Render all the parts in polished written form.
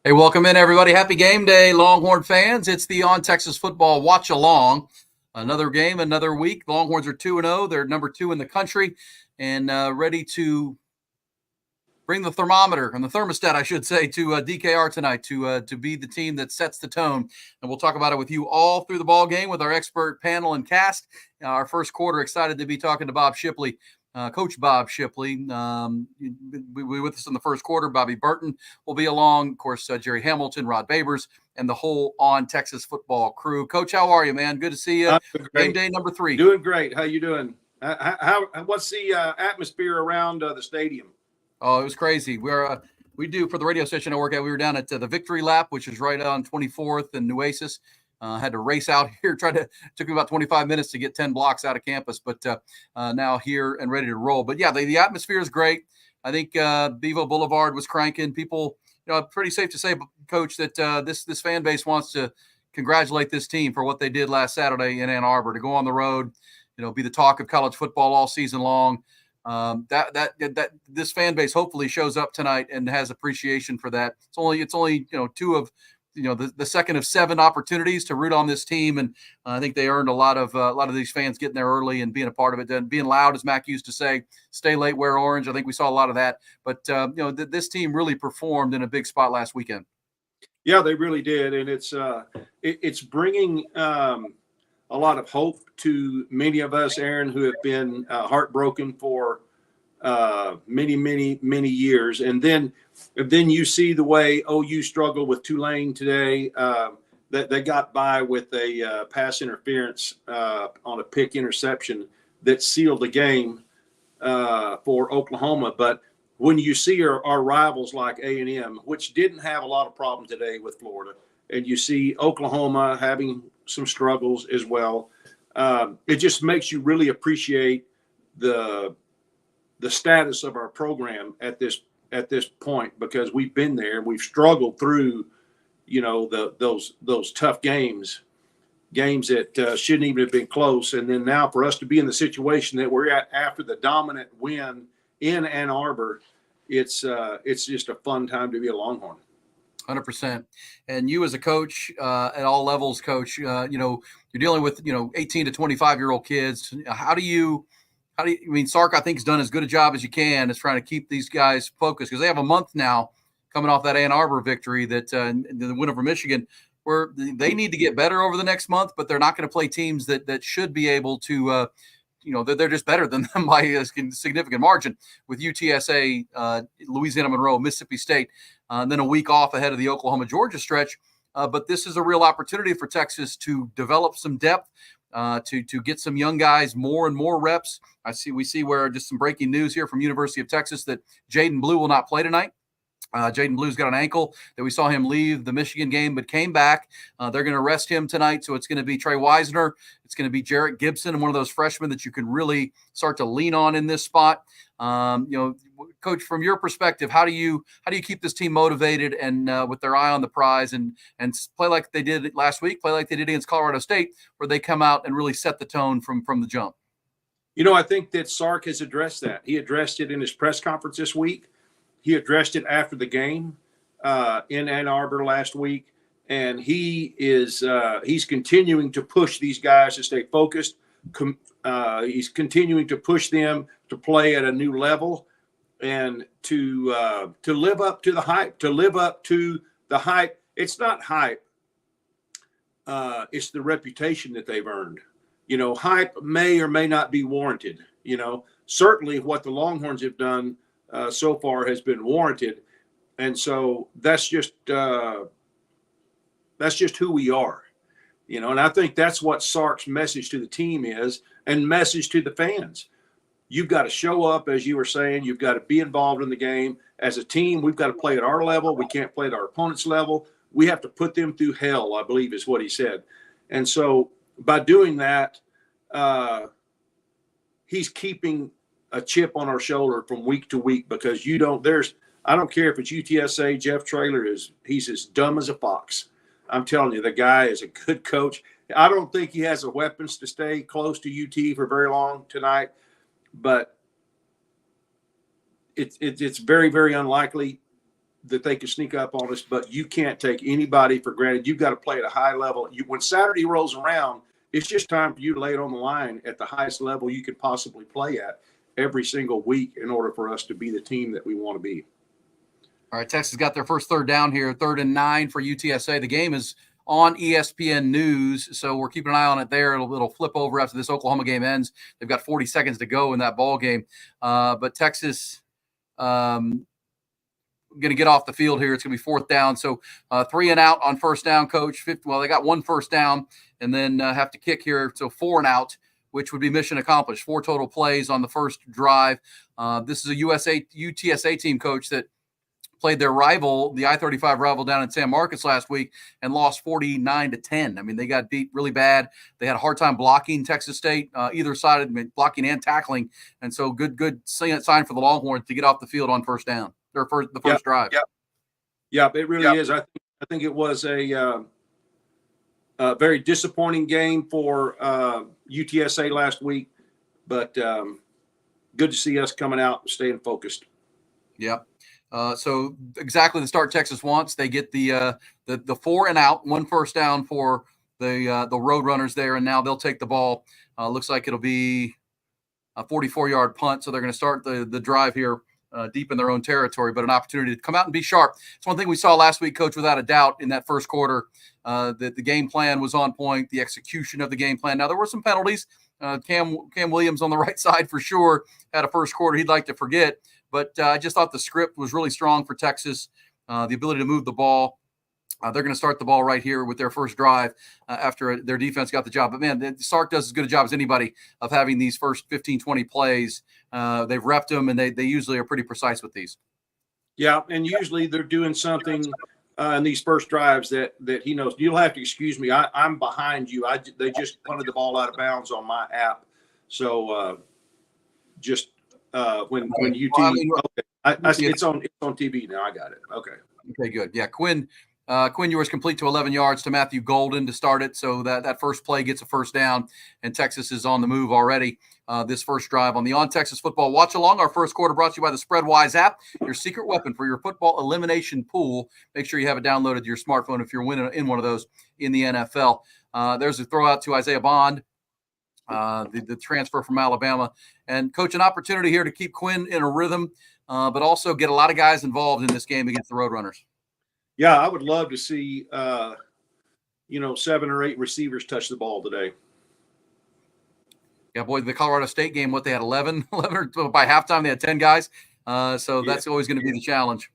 Hey, welcome in, everybody. Happy game day, Longhorn fans. It's the On Texas Football Watch Along. Another game, another week. Longhorns are 2-0. They're number 2 in the country and ready to bring the thermometer and the thermostat, I should say, to DKR tonight to be the team that sets the tone. And we'll talk about it with you all through the ball game with our expert panel and cast. Our first quarter, excited to be talking to Bob Shipley. Coach Bob Shipley will be with us in the first quarter. Bobby Burton will be along. Of course, Jerry Hamilton, Rod Babers, and the whole On Texas Football crew. Coach, how are you, man? Good to see you. Game day number 3. Doing great. How you doing? What's the atmosphere around the stadium? Oh, it was crazy. We do for the radio station I work at. We were down at the Victory Lap, which is right on 24th and Nueces. Had to race out here. Took me about 25 minutes to get 10 blocks out of campus, but now here and ready to roll. But yeah, the atmosphere is great. I think Bevo Boulevard was cranking. People, pretty safe to say, Coach, that this fan base wants to congratulate this team for what they did last Saturday in Ann Arbor to go on the road, be the talk of college football all season long. That this fan base hopefully shows up tonight and has appreciation for that. It's only 2 of the second of 7 opportunities to root on this team, and I think they earned a lot of these fans getting there early and being a part of it, and being loud, as Mac used to say, stay late, wear orange. I think we saw a lot of that, but this team really performed in a big spot last weekend. Yeah, they really did, and it's bringing a lot of hope to many of us, Aaron, who have been heartbroken for many years. And then you see the way OU struggled with Tulane today. That they got by with a pass interference on a pick interception that sealed the game for Oklahoma. But when you see our rivals like A&M, which didn't have a lot of problems today with Florida, and you see Oklahoma having some struggles as well, it just makes you really appreciate the status of our program at this point, because we've been there and we've struggled through, those tough games that shouldn't even have been close. And then now for us to be in the situation that we're at after the dominant win in Ann Arbor, it's just a fun time to be a Longhorn. 100%. And you as a coach at all levels, Coach, you're dealing with 18 to 25-year-old kids. How do you Sark, I think, has done as good a job as you can as trying to keep these guys focused, because they have a month now coming off that Ann Arbor victory, that the win over Michigan, where they need to get better over the next month, but they're not going to play teams that should be able to, they're just better than them by a significant margin, with UTSA, Louisiana Monroe, Mississippi State, and then a week off ahead of the Oklahoma-Georgia stretch. But this is a real opportunity for Texas to develop some depth, to get some young guys more and more reps. We see where just some breaking news here from University of Texas that Jaden Blue will not play tonight. Jaden Blue's got an ankle that we saw him leave the Michigan game, but came back. They're going to rest him tonight. So it's going to be Trey Wisner. It's going to be Jarrett Gibson, and one of those freshmen that you can really start to lean on in this spot. Coach, from your perspective, how do you keep this team motivated and with their eye on the prize, and play like they did last week, play like they did against Colorado State, where they come out and really set the tone from the jump? I think that Sark has addressed that. He addressed it in his press conference this week. He addressed it after the game in Ann Arbor last week, and he's continuing to push these guys to stay focused. He's continuing to push them to play at a new level and to live up to the hype. To live up to the hype. It's not hype. It's the reputation that they've earned. Hype may or may not be warranted. Certainly what the Longhorns have done so far has been warranted, and so that's just who we are, And I think that's what Sark's message to the team is, and message to the fans. You've got to show up, as you were saying. You've got to be involved in the game. As a team, we've got to play at our level. We can't play at our opponent's level. We have to put them through hell, I believe is what he said. And so by doing that, he's keeping a chip on our shoulder from week to week, because I don't care if it's UTSA, Jeff Traylor he's as dumb as a fox. I'm telling you, the guy is a good coach. I don't think he has the weapons to stay close to UT for very long tonight, but it's very, very unlikely that they can sneak up on us, but you can't take anybody for granted. You've got to play at a high level. When Saturday rolls around, it's just time for you to lay it on the line at the highest level you could possibly play at every single week in order for us to be the team that we want to be. All right, Texas got their first third down here, 3rd and 9 for UTSA. The game is on ESPN News, so we're keeping an eye on it there. It'll flip over after this Oklahoma game ends. They've got 40 seconds to go in that ball game. But Texas going to get off the field here. It's going to be 4th down. So 3 and out on 1st down, Coach. Well, they got 1 first down and then have to kick here. So 4 and out, which would be mission accomplished. 4 total plays on the first drive. This is a UTSA team, Coach, that played their rival, the I-35 rival down in San Marcos last week and lost 49-10. I mean, they got beat really bad. They had a hard time blocking Texas State, either side, blocking and tackling. And so good sign for the Longhorns to get off the field on 1st down, or the first drive. Yeah, it really is. I think it was a very disappointing game for UTSA last week, but good to see us coming out and staying focused. Yeah. So exactly the start Texas wants. They get the 4 and out, 1 first down for the Roadrunners there, and now they'll take the ball. Looks like it'll be a 44-yard punt, so they're going to start the drive here deep in their own territory, but an opportunity to come out and be sharp. It's one thing we saw last week, Coach, without a doubt in that first quarter, that the game plan was on point, the execution of the game plan. Now, there were some penalties. Cam Williams on the right side for sure had a first quarter he'd like to forget. But I just thought the script was really strong for Texas, the ability to move the ball. They're going to start the ball right here with their first drive after their defense got the job. But, man, Sark does as good a job as anybody of having these first 15, 20 plays. They've repped them, and they usually are pretty precise with these. Yeah, and usually they're doing something in these first drives that he knows. You'll have to excuse me. I'm behind you. They just punted the ball out of bounds on my app. So when it's on TV now. I got it. Okay, good. Yeah, Qunn Ewers complete to 11 yards to Matthew Golden to start it. So that first play gets a first down, and Texas is on the move already. This first drive on the On Texas Football Watch Along. Our first quarter brought to you by the SpreadWise app, your secret weapon for your football elimination pool. Make sure you have it downloaded to your smartphone if you're winning in one of those in the NFL. There's a throw out to Isaiah Bond, the transfer from Alabama. And, Coach, an opportunity here to keep Qunn in a rhythm, but also get a lot of guys involved in this game against the Roadrunners. Yeah, I would love to see, 7 or 8 receivers touch the ball today. Yeah, boy, the Colorado State game, they had 11 or by halftime they had 10 guys. So that's always going to be the challenge.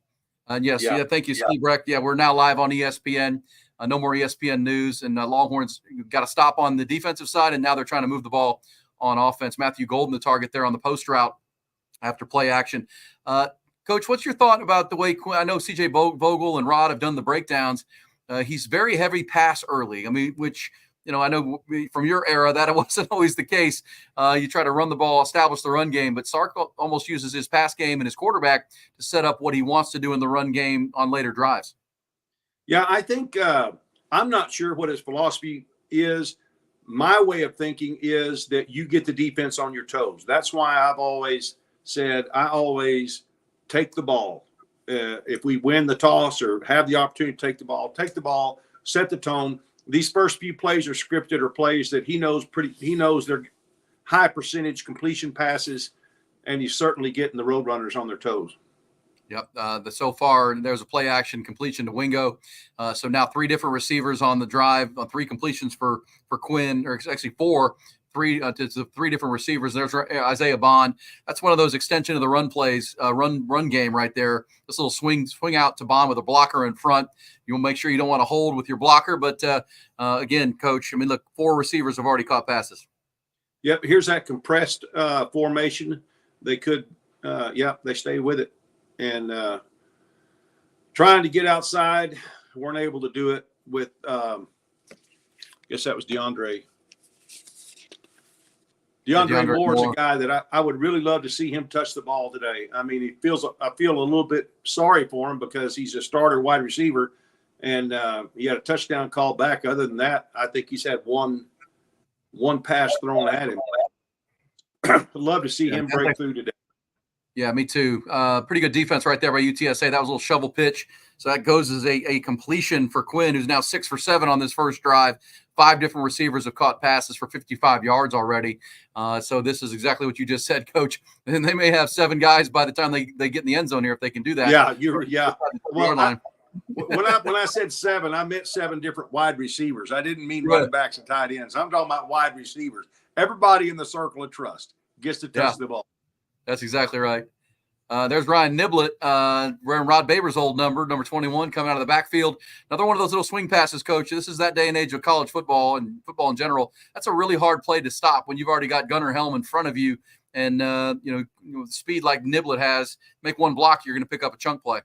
And yes, thank you, Steve Breck. Yeah, we're now live on ESPN. No more ESPN news, and Longhorns got to stop on the defensive side, and now they're trying to move the ball on offense. Matthew Golden, the target there on the post route after play action. Coach, what's your thought about the way I know C.J. Vogel and Rod have done the breakdowns? He's very heavy pass early. I mean, which, I know from your era that it wasn't always the case. You try to run the ball, establish the run game, but Sark almost uses his pass game and his quarterback to set up what he wants to do in the run game on later drives. Yeah, I think I'm not sure what his philosophy is. My way of thinking is that you get the defense on your toes. That's why I've always said I always take the ball. If we win the toss or have the opportunity to take the ball, set the tone. These first few plays are scripted or plays that he knows they're high percentage completion passes, and he's certainly getting the Roadrunners on their toes. Yep. So far, there's a play action completion to Wingo. So now 3 different receivers on the drive, 3 completions for Qunn, or actually 4, 3 to 3 different receivers. There's Isaiah Bond. That's one of those extension of the run plays, run game right there. This little swing out to Bond with a blocker in front. You will make sure you don't want to hold with your blocker. But again, Coach, I mean, look, 4 receivers have already caught passes. Yep. Here's that compressed formation. They could, they stay with it. And trying to get outside, weren't able to do it with, I guess that was DeAndre Moore's a guy that I would really love to see him touch the ball today. I mean, I feel a little bit sorry for him because he's a starter wide receiver, and he had a touchdown call back. Other than that, I think he's had one pass thrown at him. I'd love to see him break through today. Yeah, me too. Pretty good defense right there by UTSA. That was a little shovel pitch. So that goes as a completion for Qunn, who's now 6 for 7 on this first drive. 5 different receivers have caught passes for 55 yards already. So this is exactly what you just said, Coach. And they may have 7 guys by the time they get in the end zone here if they can do that. Yeah. Well, when I said 7, I meant 7 different wide receivers. I didn't mean running backs and tight ends. I'm talking about wide receivers. Everybody in the circle of trust gets to touch the ball. That's exactly right. There's Ryan Niblett, wearing Rod Baber's old number 21, coming out of the backfield. Another one of those little swing passes, Coach. This is that day and age of college football and football in general. That's a really hard play to stop when you've already got Gunnar Helm in front of you. And, speed like Niblett has, make one block, you're going to pick up a chunk play.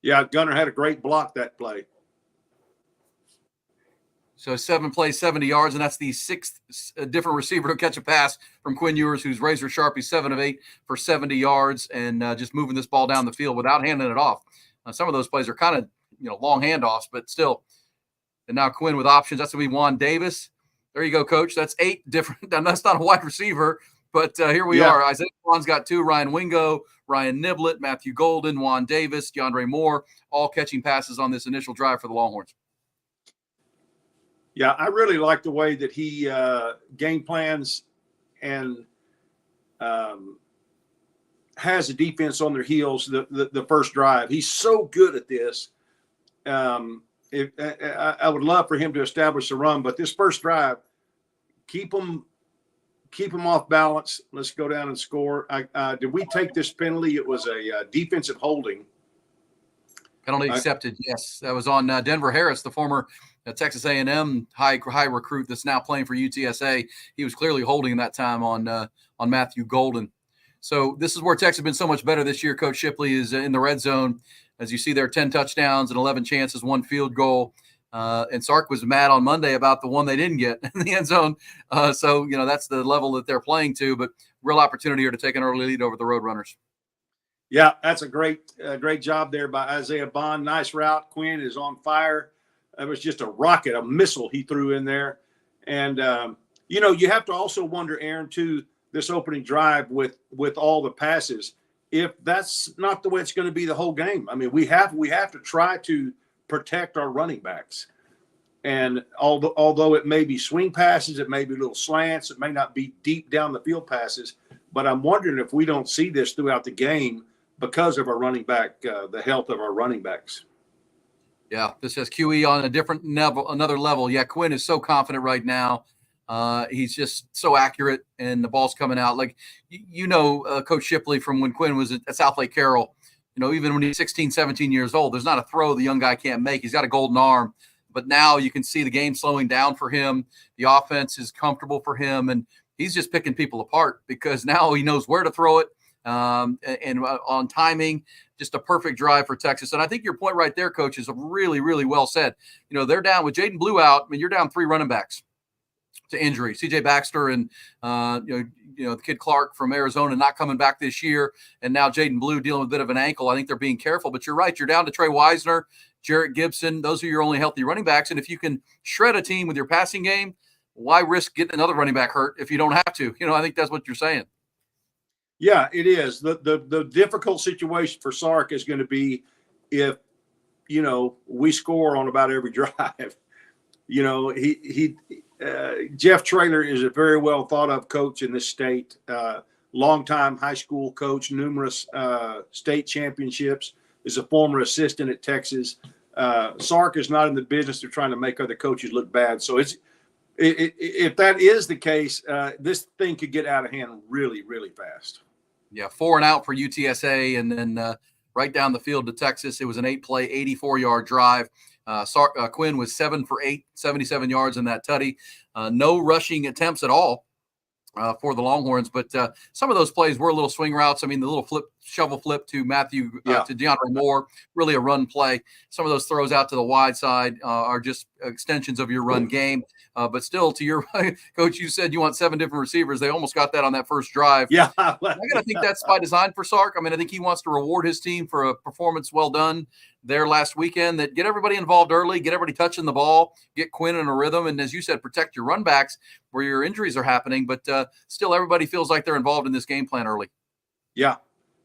Yeah, Gunnar had a great block that play. So 7 plays, 70 yards, and that's the 6th different receiver to catch a pass from Qunn Ewers, who's razor sharp. He's 7 of 8 for 70 yards, and just moving this ball down the field without handing it off. Some of those plays are kind of long handoffs, but still. And now Qunn with options. That's going to be Juan Davis. There you go, Coach. That's 8 different. Now, that's not a wide receiver, but here we are. Isaiah Juan's got 2. Ryan Wingo, Ryan Niblett, Matthew Golden, Juan Davis, DeAndre Moore, all catching passes on this initial drive for the Longhorns. Yeah, I really like the way that he game plans and has the defense on their heels the first drive. He's so good at this. I would love for him to establish a run, but this first drive, keep him off balance. Let's go down and score. Did we take this penalty? It was a defensive holding. Penalty accepted. Yes, that was on Denver Harris, the former Texas A&M high recruit that's now playing for UTSA. He was clearly holding that time on Matthew Golden. So this is where Texas has been so much better this year. Coach Shipley is in the red zone. As you see there, 10 touchdowns and 11 chances, 1 field goal. And Sark was mad on Monday about the one they didn't get in the end zone. So that's the level that they're playing to, but real opportunity here to take an early lead over the Roadrunners. Yeah, that's a great job there by Isaiah Bond. Nice route. Qunn is on fire. It was just a rocket, a missile he threw in there. And, you have to also wonder, Aaron, too, this opening drive with all the passes, if that's not the way it's going to be the whole game. I mean, we have to try to protect our running backs. And although it may be swing passes, it may be little slants, it may not be deep down the field passes, but I'm wondering if we don't see this throughout the game because of our running back, the health of our running backs. Yeah, this has QE on a different level, another level. Yeah, Qunn is so confident right now. He's just so accurate, and the ball's coming out. Like, Coach Shipley from when Qunn was at South Lake Carroll, even when he's 16, 17 years old, there's not a throw the young guy can't make. He's got a golden arm. But now you can see the game slowing down for him. The offense is comfortable for him, and he's just picking people apart because now he knows where to throw it. And on timing, just a perfect drive for Texas. And I think your point right there, Coach, is really, really well said. They're down with Jaden Blue out. I mean, you're down 3 running backs to injury. CJ Baxter and, the kid Clark from Arizona not coming back this year. And now Jaden Blue dealing with a bit of an ankle. I think they're being careful. But you're right. You're down to Trey Wisner, Jarrett Gibson. Those are your only healthy running backs. And if you can shred a team with your passing game, why risk getting another running back hurt if you don't have to? I think that's what you're saying. Yeah, it is. The difficult situation for Sark is going to be if, we score on about every drive. Jeff Traylor is a very well thought of coach in this state, longtime high school coach, numerous state championships, is a former assistant at Texas. Sark is not in the business of trying to make other coaches look bad. So if that is the case, this thing could get out of hand really, really fast. Yeah, 4 and out for UTSA, and then right down the field to Texas. It was an 8-play, 84-yard drive. Qunn was 7 for 8, 77 yards in that tutty. No rushing attempts at all for the Longhorns, but some of those plays were little swing routes. I mean, the little shovel flip to Matthew to DeAndre Moore, really a run play. Some of those throws out to the wide side are just extensions of your run game. But still, to your coach, you said you want 7 different receivers. They almost got that on that first drive. Yeah. I got to think that's by design for Sark. I mean, I think he wants to reward his team for a performance well done there last weekend, that get everybody involved early, get everybody touching the ball, get Qunn in a rhythm, and as you said, protect your run backs where your injuries are happening. But still, everybody feels like they're involved in this game plan early. Yeah.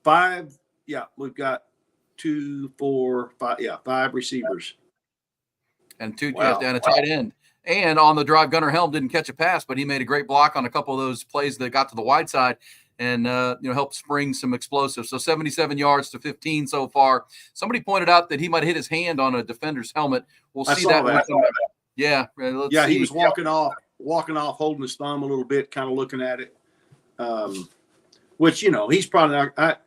5. Yeah, we've got 2, 4, 5. Yeah, 5 receivers. And two, Wow. and a tight end. And on the drive, Gunnar Helm didn't catch a pass, but he made a great block on a couple of those plays that got to the wide side and helped spring some explosives. So 77 yards to 15 so far. Somebody pointed out that he might have hit his hand on a defender's helmet. We'll see that. Yeah, let's see. He was walking off, holding his thumb a little bit, kind of looking at it. Which, he's probably not.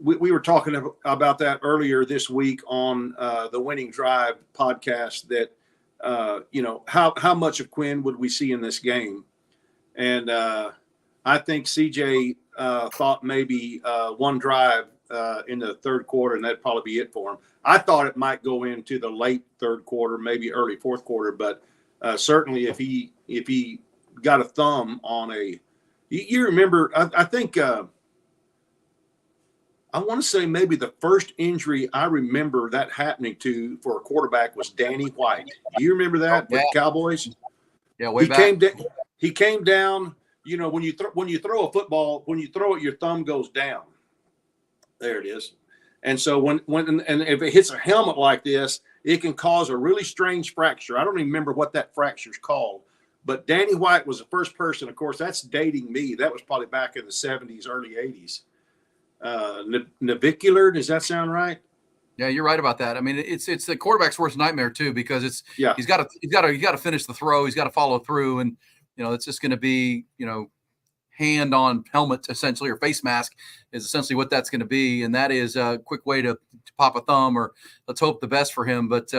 We were talking about that earlier this week on the Winning Drive podcast that, how much of Qunn would we see in this game? And I think CJ thought maybe one drive in the third quarter, and that'd probably be it for him. I thought it might go into the late third quarter, maybe early fourth quarter, but certainly if he got a thumb on you remember, I think I want to say maybe the first injury I remember that happening to for a quarterback was Danny White. Do you remember that with the Cowboys? Yeah, way back. He came down. When you throw a football, when you throw it, your thumb goes down. There it is. And so when if it hits a helmet like this, it can cause a really strange fracture. I don't even remember what that fracture is called. But Danny White was the first person. Of course, that's dating me. That was probably back in the 70s, early 80s. Navicular, does that sound right? Yeah, you're right about that. I mean, it's the quarterback's worst nightmare too, because he's got to finish the throw, he's got to follow through, and it's just going to be hand on helmet essentially, or face mask is essentially what that's going to be, and that is a quick way to pop a thumb, or let's hope the best for him. But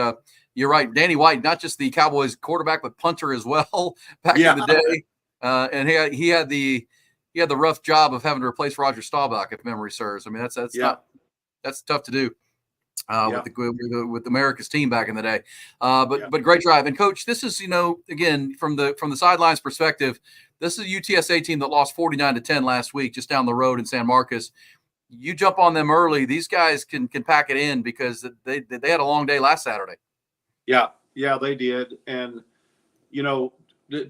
you're right, Danny White, not just the Cowboys quarterback, but punter as well back in the day, and he had the rough job of having to replace Roger Staubach, if memory serves. I mean, that's tough to do with America's team back in the day. But great drive. And Coach, this is again from the sidelines perspective, this is a UTSA team that lost 49-10 last week, just down the road in San Marcos. You jump on them early; these guys can pack it in because they had a long day last Saturday. Yeah, they did, and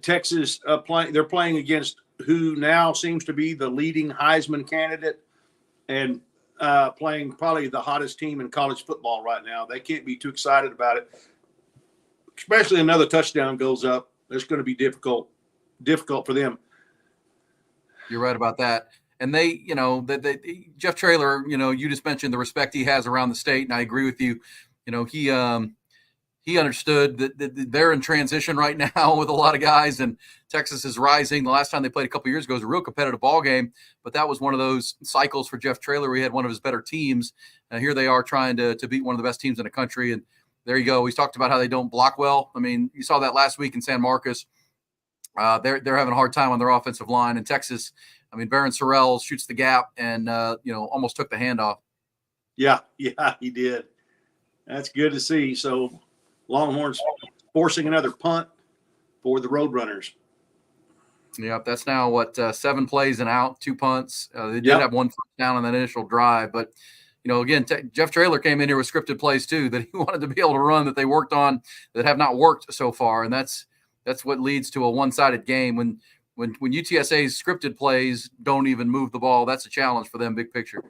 Texas they're playing against who now seems to be the leading Heisman candidate and playing probably the hottest team in college football right now. They can't be too excited about it, especially another touchdown goes up. It's going to be difficult for them. You're right about that. And they, Jeff Traylor, you just mentioned the respect he has around the state, and I agree with you. He understood that they're in transition right now with a lot of guys, and Texas is rising. The last time they played a couple of years ago was a real competitive ball game, but that was one of those cycles for Jeff Traylor where he had one of his better teams. And here they are trying to beat one of the best teams in the country. And there you go. He's talked about how they don't block well. I mean, you saw that last week in San Marcos. They're having a hard time on their offensive line. In Texas, I mean, Barron Sorrell shoots the gap and, almost took the handoff. Yeah, he did. That's good to see. So Longhorns forcing another punt for the Roadrunners. Yep, that's now 7 plays and out, 2 punts. They did have 1 first down on that initial drive, but again, Jeff Traylor came in here with scripted plays too that he wanted to be able to run, that they worked on, that have not worked so far, and that's what leads to a one-sided game. When UTSA's scripted plays don't even move the ball, that's a challenge for them, big picture.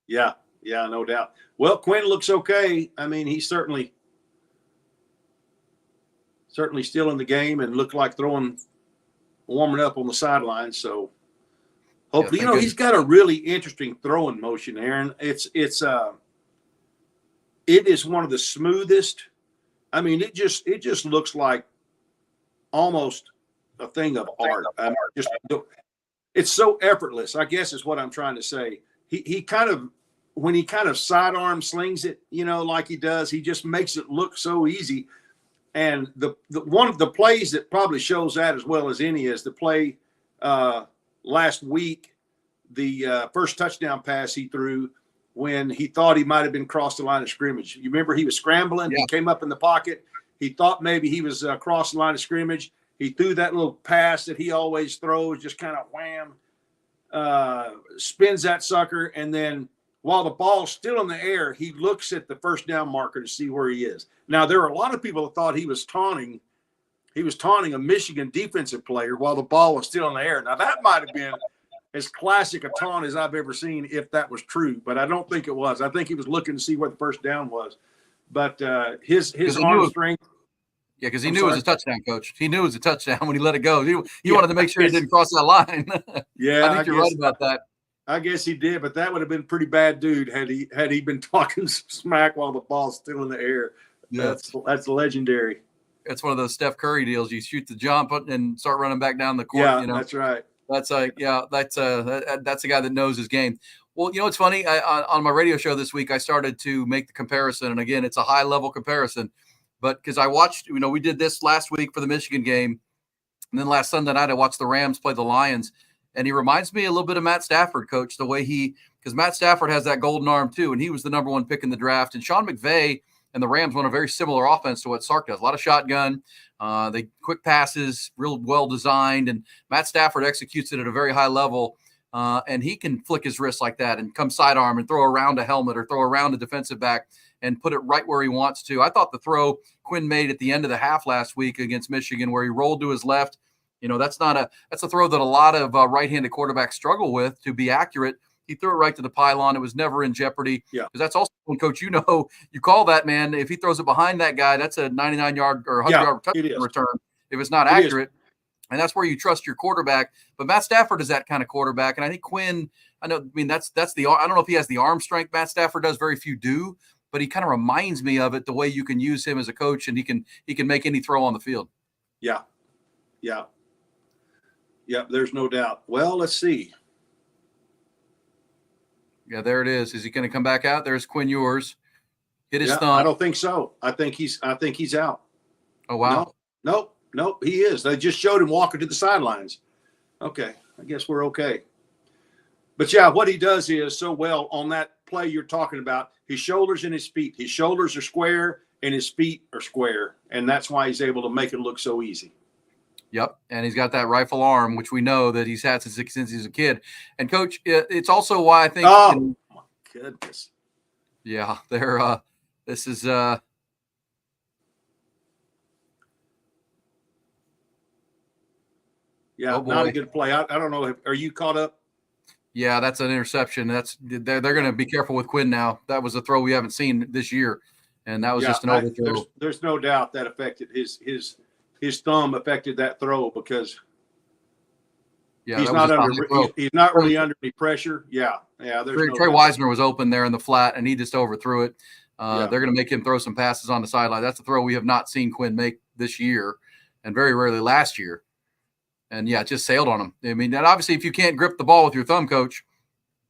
Yeah, no doubt. Well, Qunn looks okay. I mean, he's certainly still in the game and looked like warming up on the sidelines. So hopefully, he's got a really interesting throwing motion, Aaron. It is one of the smoothest. I mean, it just looks like almost a thing of art. I mean, it's so effortless, I guess is what I'm trying to say. He kind of, when he kind of sidearm slings it, like he does, he just makes it look so easy. And the one of the plays that probably shows that as well as any is the play last week, the first touchdown pass he threw when he thought he might have been crossed the line of scrimmage. You remember he was scrambling. Yeah. He came up in the pocket. He thought maybe he was across the line of scrimmage. He threw that little pass that he always throws, just kind of wham, spins that sucker, and then while the ball's still in the air, he looks at the first down marker to see where he is. Now, there are a lot of people that thought he was taunting a Michigan defensive player while the ball was still in the air. Now, that might have been as classic a taunt as I've ever seen, if that was true. But I don't think it was. I think he was looking to see where the first down was. But his arm strength. Yeah, because he knew it was a touchdown, Coach. He knew it was a touchdown when he let it go. He wanted to make sure he didn't cross that line. Yeah, I think you're right about that. I guess he did, but that would have been pretty bad, dude, had he been talking smack while the ball's still in the air. Yeah. That's legendary. It's one of those Steph Curry deals. You shoot the jump and start running back down the court. Yeah, you know? That's right. That's a guy that knows his game. Well, you know, it's funny. On my radio show this week, I started to make the comparison, and again, it's a high level comparison. But because I watched, we did this last week for the Michigan game, and then last Sunday night I watched the Rams play the Lions, and he reminds me a little bit of Matt Stafford, Coach, the way because Matt Stafford has that golden arm too, and he was the number one pick in the draft. And Sean McVay and the Rams run a very similar offense to what Sark does. A lot of shotgun, they quick passes, real well designed, and Matt Stafford executes it at a very high level. And he can flick his wrist like that and come sidearm and throw around a helmet or throw around a defensive back and put it right where he wants to. I thought the throw Qunn made at the end of the half last week against Michigan, where he rolled to his left, that's a throw that a lot of right-handed quarterbacks struggle with to be accurate. He threw it right to the pylon. It was never in jeopardy. Yeah. Because that's also, Coach, you call that, man. If he throws it behind that guy, that's a 99-yard or 100-yard touchdown return if it's not accurate. And that's where you trust your quarterback. But Matt Stafford is that kind of quarterback. And I think Qunn, that's I don't know if he has the arm strength Matt Stafford does. Very few do. But he kind of reminds me of it, the way you can use him as a coach, and he can make any throw on the field. Yeah. There's no doubt. Well, let's see. Yeah, there it is. Is he going to come back out? There's Qunn Ewers. Hit his thumb. I don't think so. I think he's out. Oh, wow. Nope, he is. They just showed him walking to the sidelines. Okay, I guess we're okay. But yeah, what he does is so well on that play you're talking about, his shoulders and his feet. His shoulders are square and his feet are square, and that's why he's able to make it look so easy. Yep, and he's got that rifle arm, which we know that he's had since he's a kid. And Coach, it's also why I think. Oh my goodness! Yeah, this is. Yeah, not a good play. I don't know. Are you caught up? Yeah, that's an interception. They're going to be careful with Qunn now. That was a throw we haven't seen this year, and that was just an overthrow. There's no doubt that affected his thumb affected that throw because he's not really under any pressure. Yeah. Trey Wisener was open there in the flat, and he just overthrew it. They're going to make him throw some passes on the sideline. That's a throw we have not seen Qunn make this year, and very rarely last year. And it just sailed on him. And obviously, if you can't grip the ball with your thumb, Coach,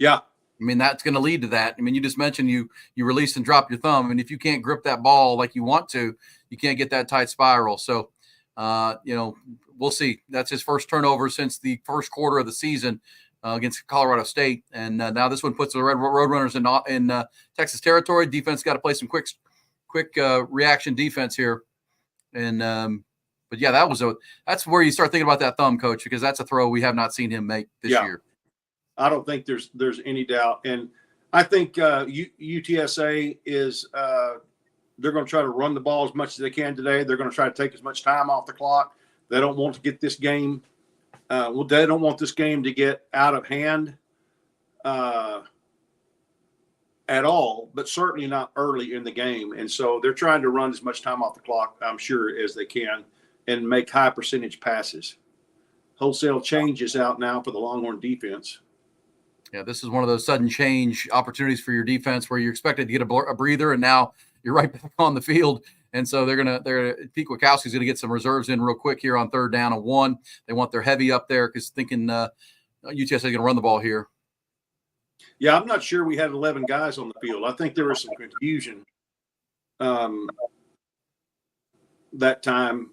that's going to lead to that. You just mentioned you release and drop your thumb, and if you can't grip that ball like you want to, you can't get that tight spiral. So, we'll see. That's his first turnover since the first quarter of the season against Colorado State, and now this one puts the Roadrunners in Texas territory. Defense got to play some quick reaction defense here, and. But yeah, that's where you start thinking about that thumb, Coach, because that's a throw we have not seen him make this year. I don't think there's any doubt, and I think UTSA is they're going to try to run the ball as much as they can today. They're going to try to take as much time off the clock. They don't want to get this game. They don't want this game to get out of hand at all, but certainly not early in the game. And so they're trying to run as much time off the clock, I'm sure, as they can. And make high percentage passes. Wholesale change is out now for the Longhorn defense. Yeah, this is one of those sudden change opportunities for your defense where you're expected to get a breather, and now you're right back on the field. And so Pete Kwiatkowski's going to get some reserves in real quick here on 3rd down and 1. They want their heavy up there because thinking UTSA is going to run the ball here. Yeah, I'm not sure we had 11 guys on the field. I think there was some confusion. That time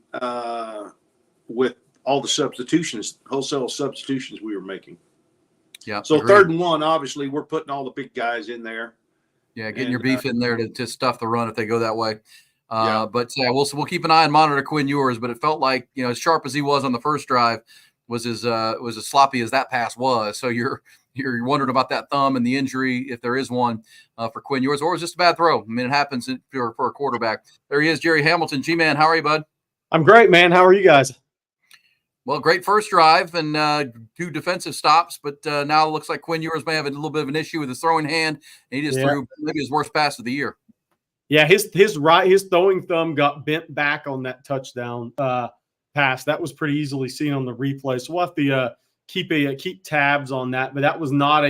with all the wholesale substitutions we were making. Yeah. So agreed. 3rd and 1, obviously, we're putting all the big guys in there. Yeah, getting your beef in there to stuff the run if they go that way. But we'll keep an eye and monitor Qunn Ewers. But it felt like as sharp as he was on the first drive was as sloppy as that pass was. So you're wondering about that thumb and the injury, if there is one, for Qunn Ewers, or is just a bad throw? It happens for a quarterback. There he is, Jerry Hamilton. G-Man, how are you, bud? I'm great, man. How are you guys? Well, great first drive and 2 defensive stops, but now it looks like Quinn Ewers may have a little bit of an issue with his throwing hand, and he just threw maybe his worst pass of the year. Yeah, his throwing thumb got bent back on that touchdown pass. That was pretty easily seen on the replay. So we'll have to keep tabs on that. But that was not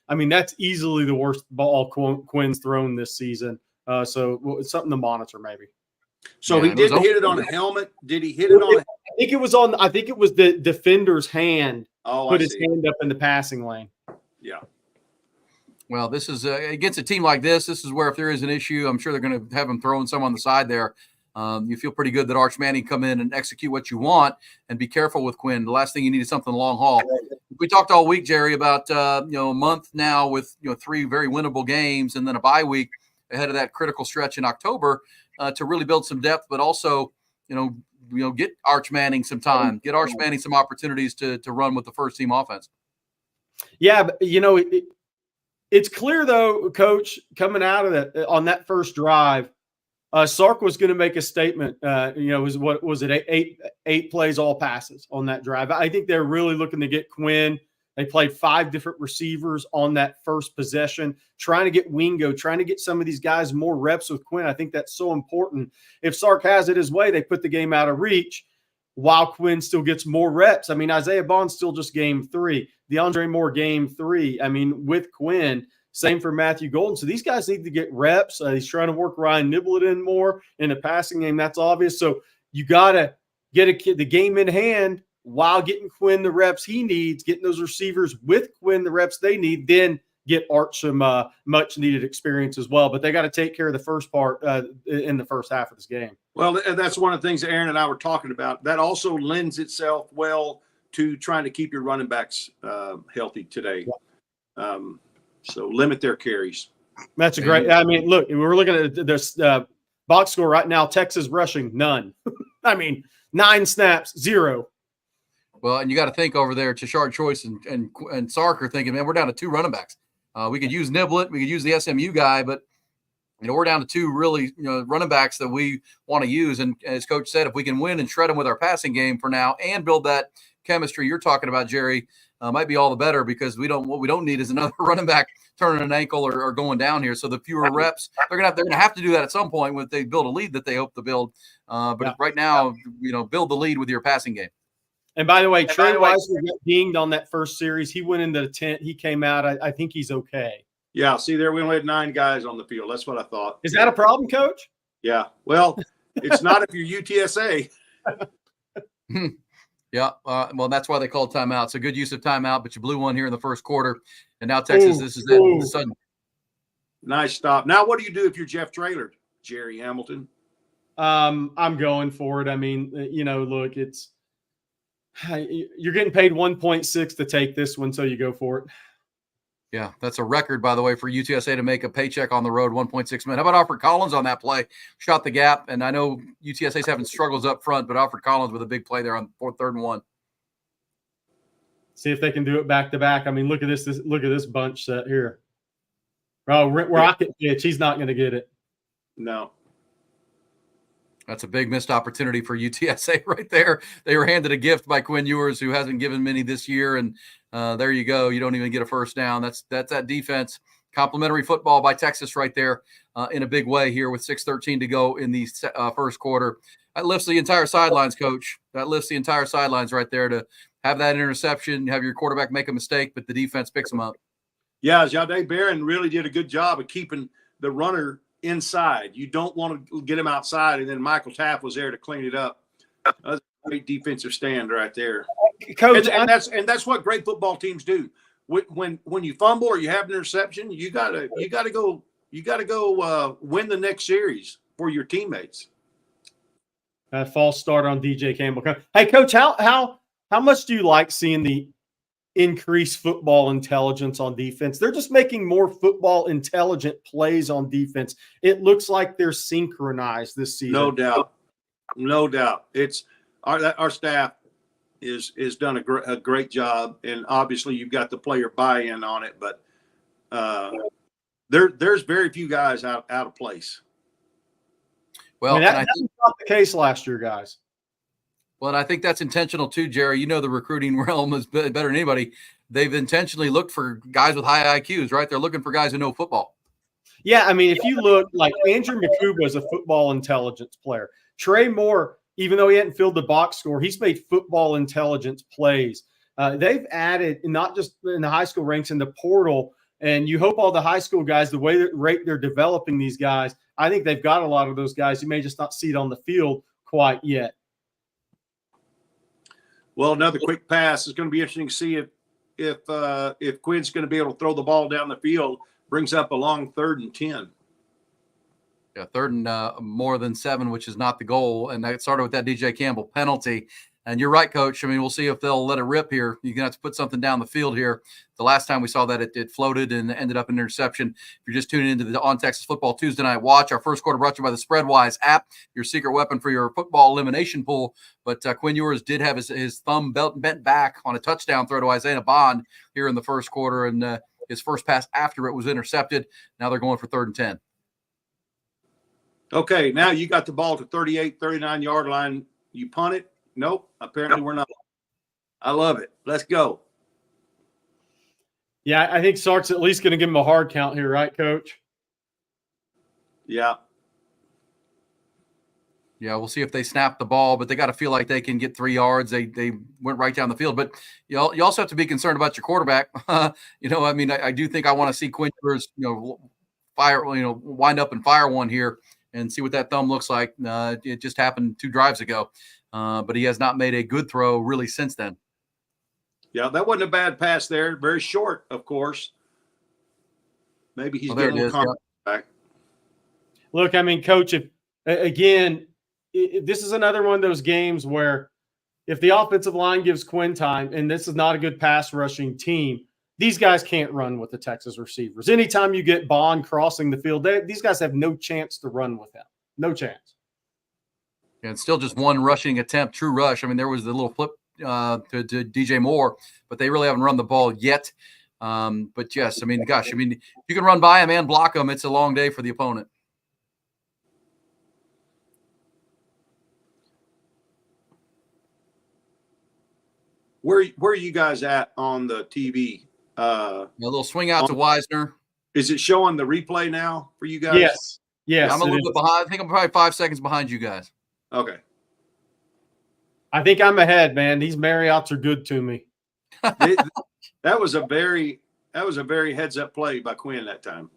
that's easily the worst ball Quinn's thrown this season. So it's something to monitor maybe. So he didn't hit it on a helmet. Did he hit it on? I think it was the defender's hand. Put his hand up in the passing lane. Yeah. Well, this is against a team like this. This is where if there is an issue, I'm sure they're going to have him throwing some on the side there. You feel pretty good that Arch Manning come in and execute what you want, and be careful with Qunn. The last thing you need is something long haul. We talked all week, Jerry, about a month now with 3 very winnable games, and then a bye week ahead of that critical stretch in October to really build some depth, but also get Arch Manning some time, get Arch Manning some opportunities to run with the first team offense. Yeah, but it's clear though, Coach, coming out of that on that first drive. Sark was going to make a statement. What was it? Eight plays, all passes on that drive. I think they're really looking to get Qunn. They played 5 different receivers on that first possession, trying to get Wingo, trying to get some of these guys more reps with Qunn. I think that's so important. If Sark has it his way, they put the game out of reach while Qunn still gets more reps. I mean, Isaiah Bond's still just game 3. DeAndre Moore, game 3. I mean, with Qunn. Same for Matthew Golden. So these guys need to get reps. He's trying to work Ryan Niblett in more in the passing game. That's obvious. So you got to get the game in hand while getting Qunn the reps he needs, getting those receivers with Qunn the reps they need, then get Arch some much-needed experience as well. But they got to take care of the first part in the first half of this game. Well, that's one of the things that Aaron and I were talking about. That also lends itself well to trying to keep your running backs healthy today. Yeah. So limit their carries. That's a great – I mean, look, we're looking at this box score right now. Texas rushing, none. 9 snaps, 0. Well, and you got to think over there, Tashard Choice and Sark are thinking, man, we're down to 2 running backs. We could use Niblett. We could use the SMU guy, but, we're down to 2 really, running backs that we want to use. And as Coach said, if we can win and shred them with our passing game for now and build that chemistry you're talking about, Jerry, might be all the better, because what we don't need is another running back turning an ankle or going down here. So the fewer reps, they're gonna have to do that at some point when they build a lead that they hope to build. But right now, build the lead with your passing game. And by the way, Trey Weiser got dinged on that first series. He went into the tent. He came out. I think he's okay. Yeah, see there, we only had 9 guys on the field. That's what I thought. Is that a problem, Coach? Yeah. Well, it's not if you're UTSA. Yeah, well, that's why they called timeout. It's a good use of timeout, but you blew one here in the first quarter, and now Texas, this is it. All of a sudden. Nice stop. Now, what do you do if you're Jeff Traylor, Jerry Hamilton? I'm going for it. I mean, look, you're getting paid 1.6 to take this one, so you go for it. Yeah, that's a record, by the way, for UTSA to make a paycheck on the road, 1.6 million. How about Alfred Collins on that play? Shot the gap, and I know UTSA's having struggles up front, but Alfred Collins with a big play there on 3rd and 1. See if they can do it back to back. I mean, look at this. Look at this bunch set here. Oh, rocket pitch. He's not going to get it. No. That's a big missed opportunity for UTSA right there. They were handed a gift by Qunn Ewers, who hasn't given many this year, and there you go. You don't even get a first down. That's that defense. Complimentary football by Texas right there in a big way here with 6:13 to go in the first quarter. That lifts the entire sidelines, Coach. That lifts the entire sidelines right there to have that interception, have your quarterback make a mistake, but the defense picks them up. Yeah, Jahdae Barron really did a good job of keeping the runner inside. You don't want to get him outside, and then Michael Taft was there to clean it up. That's a great defensive stand right there, Coach. And that's what great football teams do. When you fumble or you have an interception, you gotta go win the next series for your teammates. False start on DJ Campbell. Hey, Coach, how much do you like seeing the increased football intelligence on defense? They're just making more football intelligent plays on defense. It looks like they're synchronized this season. No doubt. It's our staff is done a great job, and obviously you've got the player buy-in on it, but there's very few guys out of place. Well, that was not the case last year, guys. Well, and I think that's intentional too, Jerry. You know the recruiting realm is better than anybody. They've intentionally looked for guys with high IQs, right? They're looking for guys who know football. Yeah, I mean, if you look, like Andrew McCuba is a football intelligence player. Trey Moore, even though he hadn't filled the box score, he's made football intelligence plays. They've added, not just in the high school ranks, in the portal, and you hope all the high school guys, the rate they're developing these guys, I think they've got a lot of those guys. You may just not see it on the field quite yet. Well, another quick pass is going to be interesting to see if Quinn's going to be able to throw the ball down the field. Brings up a long 3rd and 10. Yeah, 3rd and more than 7, which is not the goal. And that started with that DJ Campbell penalty. And you're right, Coach. I mean, we'll see if they'll let it rip here. You're going to have to put something down the field here. The last time we saw that, it floated and ended up in interception. If you're just tuning into the On Texas Football Tuesday Night Watch, our first quarter brought to you by the Spreadwise app, your secret weapon for your football elimination pool. But Qunn Ewers did have his thumb bent back on a touchdown throw to Isaiah Bond here in the first quarter, and his first pass after it was intercepted. Now they're going for 3rd and 10. Okay, now you got the ball to 38, 39-yard line. You punt it? Nope, apparently we're not. I love it. Let's go. Yeah, I think Sark's at least going to give him a hard count here, right, Coach? Yeah. Yeah, we'll see if they snap the ball, but they got to feel like they can get 3 yards. They went right down the field. But you also have to be concerned about your quarterback. I mean, I do think I want to see Qunn Ewers, wind up and fire one here and see what that thumb looks like. It just happened 2 drives ago. But he has not made a good throw really since then. Yeah, that wasn't a bad pass there. Very short, of course. Maybe he's getting a little confidence back. Look, I mean, Coach, this is another one of those games where if the offensive line gives Qunn time, and this is not a good pass rushing team, these guys can't run with the Texas receivers. Anytime you get Bond crossing the field, these guys have no chance to run with him. No chance. And still just 1 rushing attempt, true rush. I mean, there was the little flip to DJ Moore, but they really haven't run the ball yet. But yes, I mean, gosh, if you can run by him and block him, it's a long day for the opponent. Where are you guys at on the TV? A little swing out to Wisner. Is it showing the replay now for you guys? Yes. Yes. I'm a little bit behind. I think I'm probably 5 seconds behind you guys. Okay. I think I'm ahead, man. These Marriotts are good to me. That was a very heads up play by Qunn that time.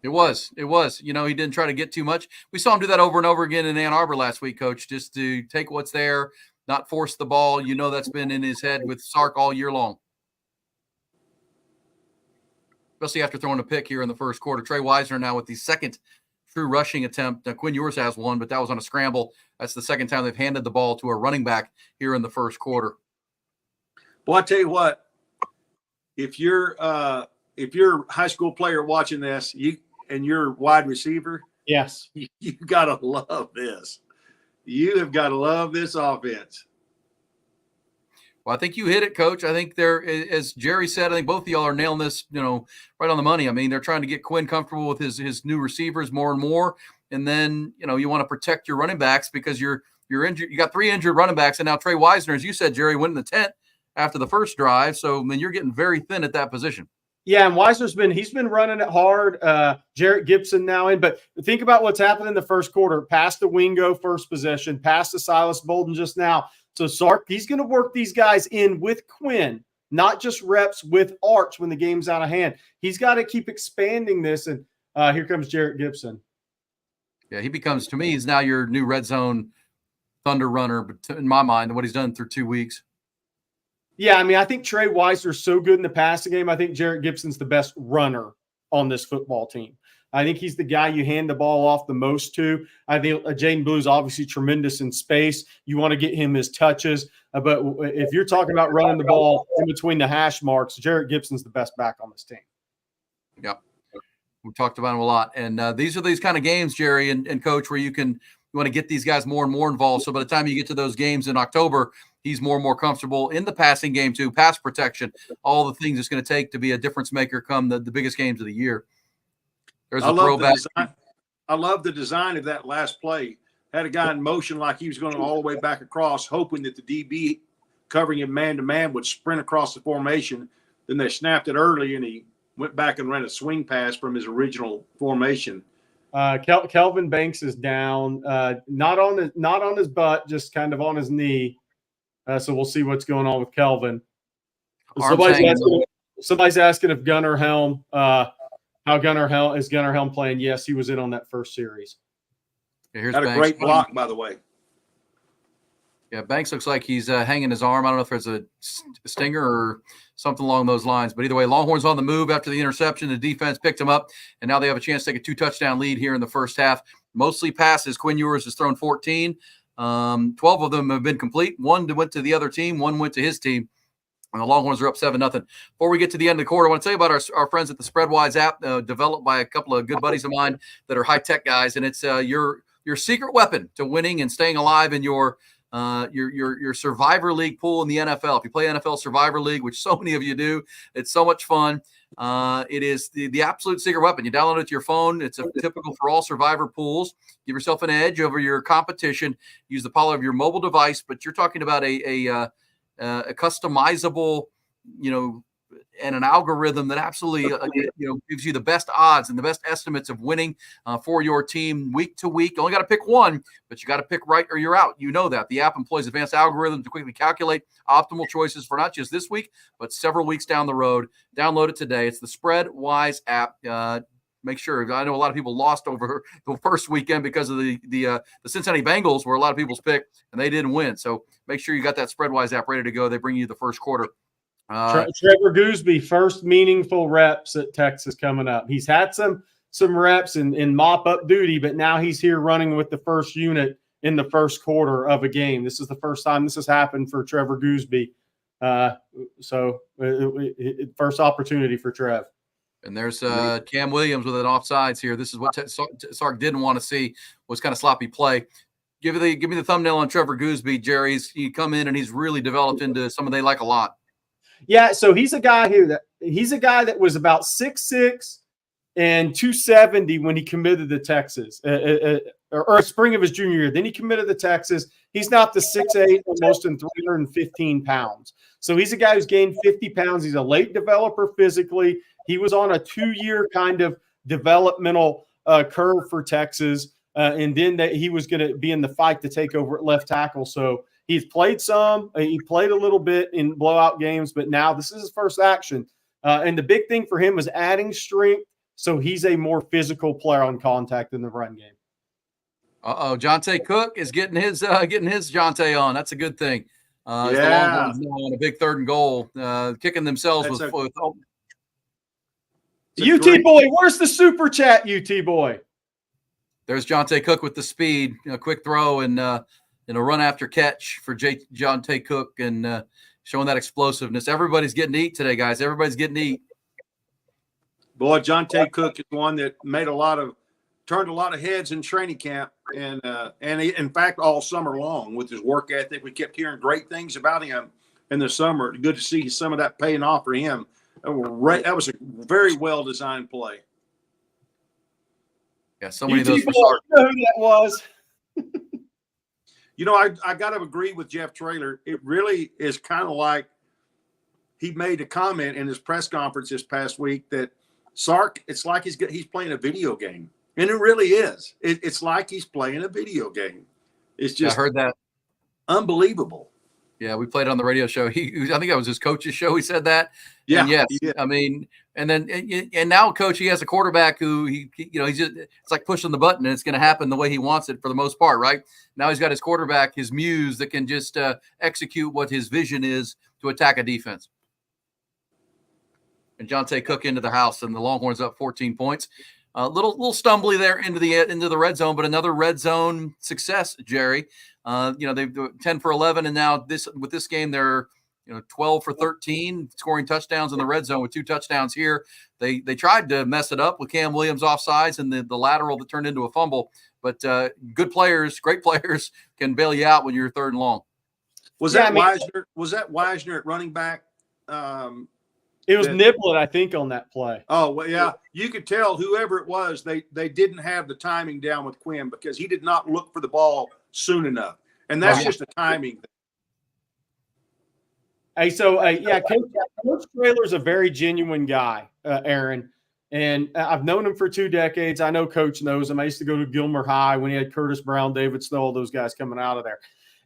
It was. He didn't try to get too much. We saw him do that over and over again in Ann Arbor last week, Coach, just to take what's there, not force the ball. That's been in his head with Sark all year long. Especially after throwing a pick here in the first quarter. Trey Wisner now with the 2nd true rushing attempt. Qunn Ewers has 1, but that was on a scramble. That's the 2nd time they've handed the ball to a running back here in the first quarter. Well, I tell you what, if you're a high school player watching this, and you're wide receiver, yes, you gotta love this. You have got to love this offense. Well, I think you hit it, Coach. I think as Jerry said, I think both of y'all are nailing this, right on the money. I mean, they're trying to get Qunn comfortable with his new receivers more and more. And then, you want to protect your running backs because you're injured. You got 3 injured running backs. And now Trey Wisner, as you said, Jerry, went in the tent after the first drive. So, I mean, you're getting very thin at that position. Yeah, and Wisner's been running it hard. Jarrett Gibson now in. But think about what's happened in the first quarter. Past the Wingo first possession, past the Silas Bolden just now. So Sark, he's going to work these guys in with Qunn, not just reps with Arch when the game's out of hand. He's got to keep expanding this. And here comes Jarrett Gibson. Yeah, he becomes, to me, he's now your new red zone thunder runner, but in my mind, what he's done through 2 weeks. Yeah, I mean, I think Trey Wisner's so good in the passing game. I think Jarrett Gibson's the best runner on this football team. I think he's the guy you hand the ball off the most to. I think Jaden Blue's obviously tremendous in space. You want to get him his touches. But if you're talking about running the ball in between the hash marks, Jarrett Gibson's the best back on this team. Yep. We talked about him a lot. And these are these kind of games, Jerry and Coach, where you want to get these guys more and more involved. So by the time you get to those games in October, he's more and more comfortable in the passing game too, pass protection, all the things it's going to take to be a difference maker come the biggest games of the year. There's a throwback. I love the design of that last play. had a guy in motion like he was going all the way back across, hoping that the DB covering him man-to-man would sprint across the formation. Then they snapped it early, and he went back and ran a swing pass from his original formation. Kelvin Banks is down, not on his butt, just kind of on his knee. So we'll see what's going on with Kelvin. Somebody's asking if Gunnar Helm, how Gunnar Helm playing? Yes, he was in on that first series. Here's Had a Banks. great block, by the way. Yeah, Banks looks like he's hanging his arm. I don't know if there's a stinger or something along those lines. But either way, Longhorns on the move after the interception. The defense picked him up, and now they have a chance to take a 2-touchdown lead here in the first half. Mostly passes. Qunn Ewers has thrown 14. 12 of them have been complete. One went to the other team. One went to his team. And the Longhorns are up 7-0. Before we get to the end of the quarter, I want to tell you about our friends at the Spreadwise app, developed by a couple of good buddies of mine that are high-tech guys. And it's your secret weapon to winning and staying alive in your Survivor League pool in the NFL. If you play NFL Survivor League, which so many of you do, it's so much fun. It is the absolute secret weapon. You download it to your phone. It's typical for all Survivor pools. Give yourself an edge over your competition. Use the power of your mobile device, but you're talking about a customizable, and an algorithm that absolutely, gives you the best odds and the best estimates of winning for your team week to week. You only got to pick one, but you got to pick right or you're out. You know that. The app employs advanced algorithms to quickly calculate optimal choices for not just this week, but several weeks down the road. Download it today. It's the Spreadwise app. Make sure. I know a lot of people lost over the first weekend because of the Cincinnati Bengals were a lot of people's pick, and they didn't win. So make sure you got that Spreadwise app ready to go. They bring you the first quarter. Trevor Gooseby, first meaningful reps at Texas coming up. He's had some reps in mop-up duty, but now he's here running with the first unit in the first quarter of a game. This is the first time this has happened for Trevor Gooseby. First opportunity for Trev. And there's Cam Williams with an offsides here. This is what Sark didn't want to see, was kind of sloppy play. Give me the thumbnail on Trevor Gooseby, Jerry. He come in and he's really developed into someone they like a lot. Yeah, so he's a guy that was about 6'6" and 270 when he committed to Texas, or spring of his junior year. Then he committed to Texas. He's not the 6'8", almost in 315 pounds. So he's a guy who's gained 50 pounds. He's a late developer physically. He was on a 2-year kind of developmental curve for Texas, and then he was going to be in the fight to take over at left tackle. So he's played some. He played a little bit in blowout games, but now this is his first action. And the big thing for him is adding strength, so he's a more physical player on contact in the run game. Jonte Cook is getting his Jonte on. That's a good thing. The Longhorns now on a big 3rd and goal, kicking themselves with UT boy, where's the super chat, UT boy? There's Jonte Cook with the speed, a quick throw and a run after catch for Jonte Cook, and showing that explosiveness. Everybody's getting to eat today, guys. Everybody's getting to eat. Boy, Jonte Cook is one that turned a lot of heads in training camp, and in fact all summer long with his work ethic. We kept hearing great things about him in the summer. Good to see some of that paying off for him. That was a very well designed play. Yeah, so many of those. You know who that was. I got to agree with Jeff Traylor. It really is kind of like he made a comment in his press conference this past week that Sark, it's like he's playing a video game. And it really is. It's like he's playing a video game. It's just I heard that. Unbelievable. Yeah, we played it on the radio show. I think that was his coach's show. He said that. Yeah. And yes. I mean, and now, Coach, he has a quarterback who he's just, it's like pushing the button and it's going to happen the way he wants it for the most part, right? Now he's got his quarterback, his muse that can just execute what his vision is to attack a defense. And Jonte Cook into the house, and the Longhorns up 14 points. A little stumbly there into the red zone, but another red zone success, Jerry. They've 10 for 11, and now with this game they're 12 for 13, scoring touchdowns in the red zone with 2 touchdowns here. They tried to mess it up with Cam Williams offsides and the lateral that turned into a fumble, but good players, great players can bail you out when you're 3rd and long. Was that Wisner at running back? It was Niblett, I think, on that play. Oh, well, yeah. You could tell whoever it was, they didn't have the timing down with Qunn because he did not look for the ball soon enough. And that's just a timing thing. Hey, so, yeah, Coach Traylor's a very genuine guy, Aaron. And I've known him for 2 decades. I know Coach knows him. I used to go to Gilmer High when he had Curtis Brown, David Snow, all those guys coming out of there.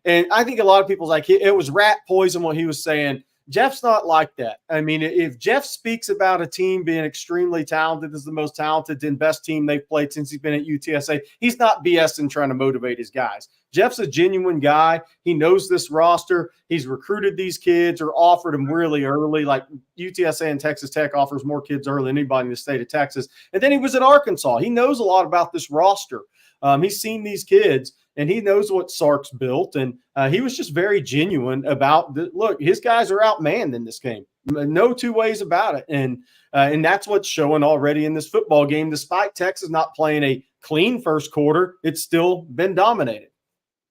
And I think a lot of people's like, it was rat poison what he was saying. Jeff's not like that. I mean, if Jeff speaks about a team being extremely talented, this is the most talented and best team they've played since he's been at UTSA, he's not BSing trying to motivate his guys. Jeff's a genuine guy. He knows this roster. He's recruited these kids or offered them really early. Like UTSA and Texas Tech offers more kids early than anybody in the state of Texas. And then he was at Arkansas. He knows a lot about this roster. He's seen these kids. And he knows what Sark's built, and he was just very genuine about look, his guys are outmanned in this game. No 2 ways about it. And that's what's showing already in this football game. Despite Texas not playing a clean first quarter, it's still been dominated.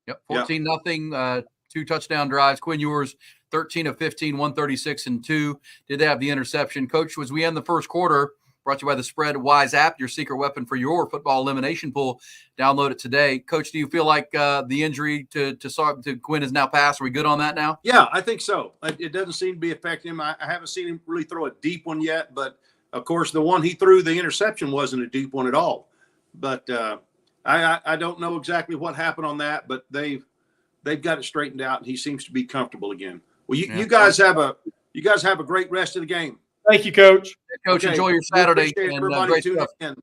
Yep, 14-0, 2 touchdown drives. Quinn Ewers, 13 of 15, 136 and 2. Did have the interception. Coach, as we end the first quarter, brought to you by the Spread Wise app, your secret weapon for your football elimination pool. Download it today. Coach, do you feel like the injury to Qunn is now passed? Are we good on that now? Yeah, I think so. It doesn't seem to be affecting him. I haven't seen him really throw a deep one yet, but of course the one he threw, the interception, wasn't a deep one at all. But I don't know exactly what happened on that, but they've got it straightened out, and he seems to be comfortable again. Well, you guys have a great rest of the game. Thank you, Coach. Coach, enjoy your Saturday. And great stuff. In.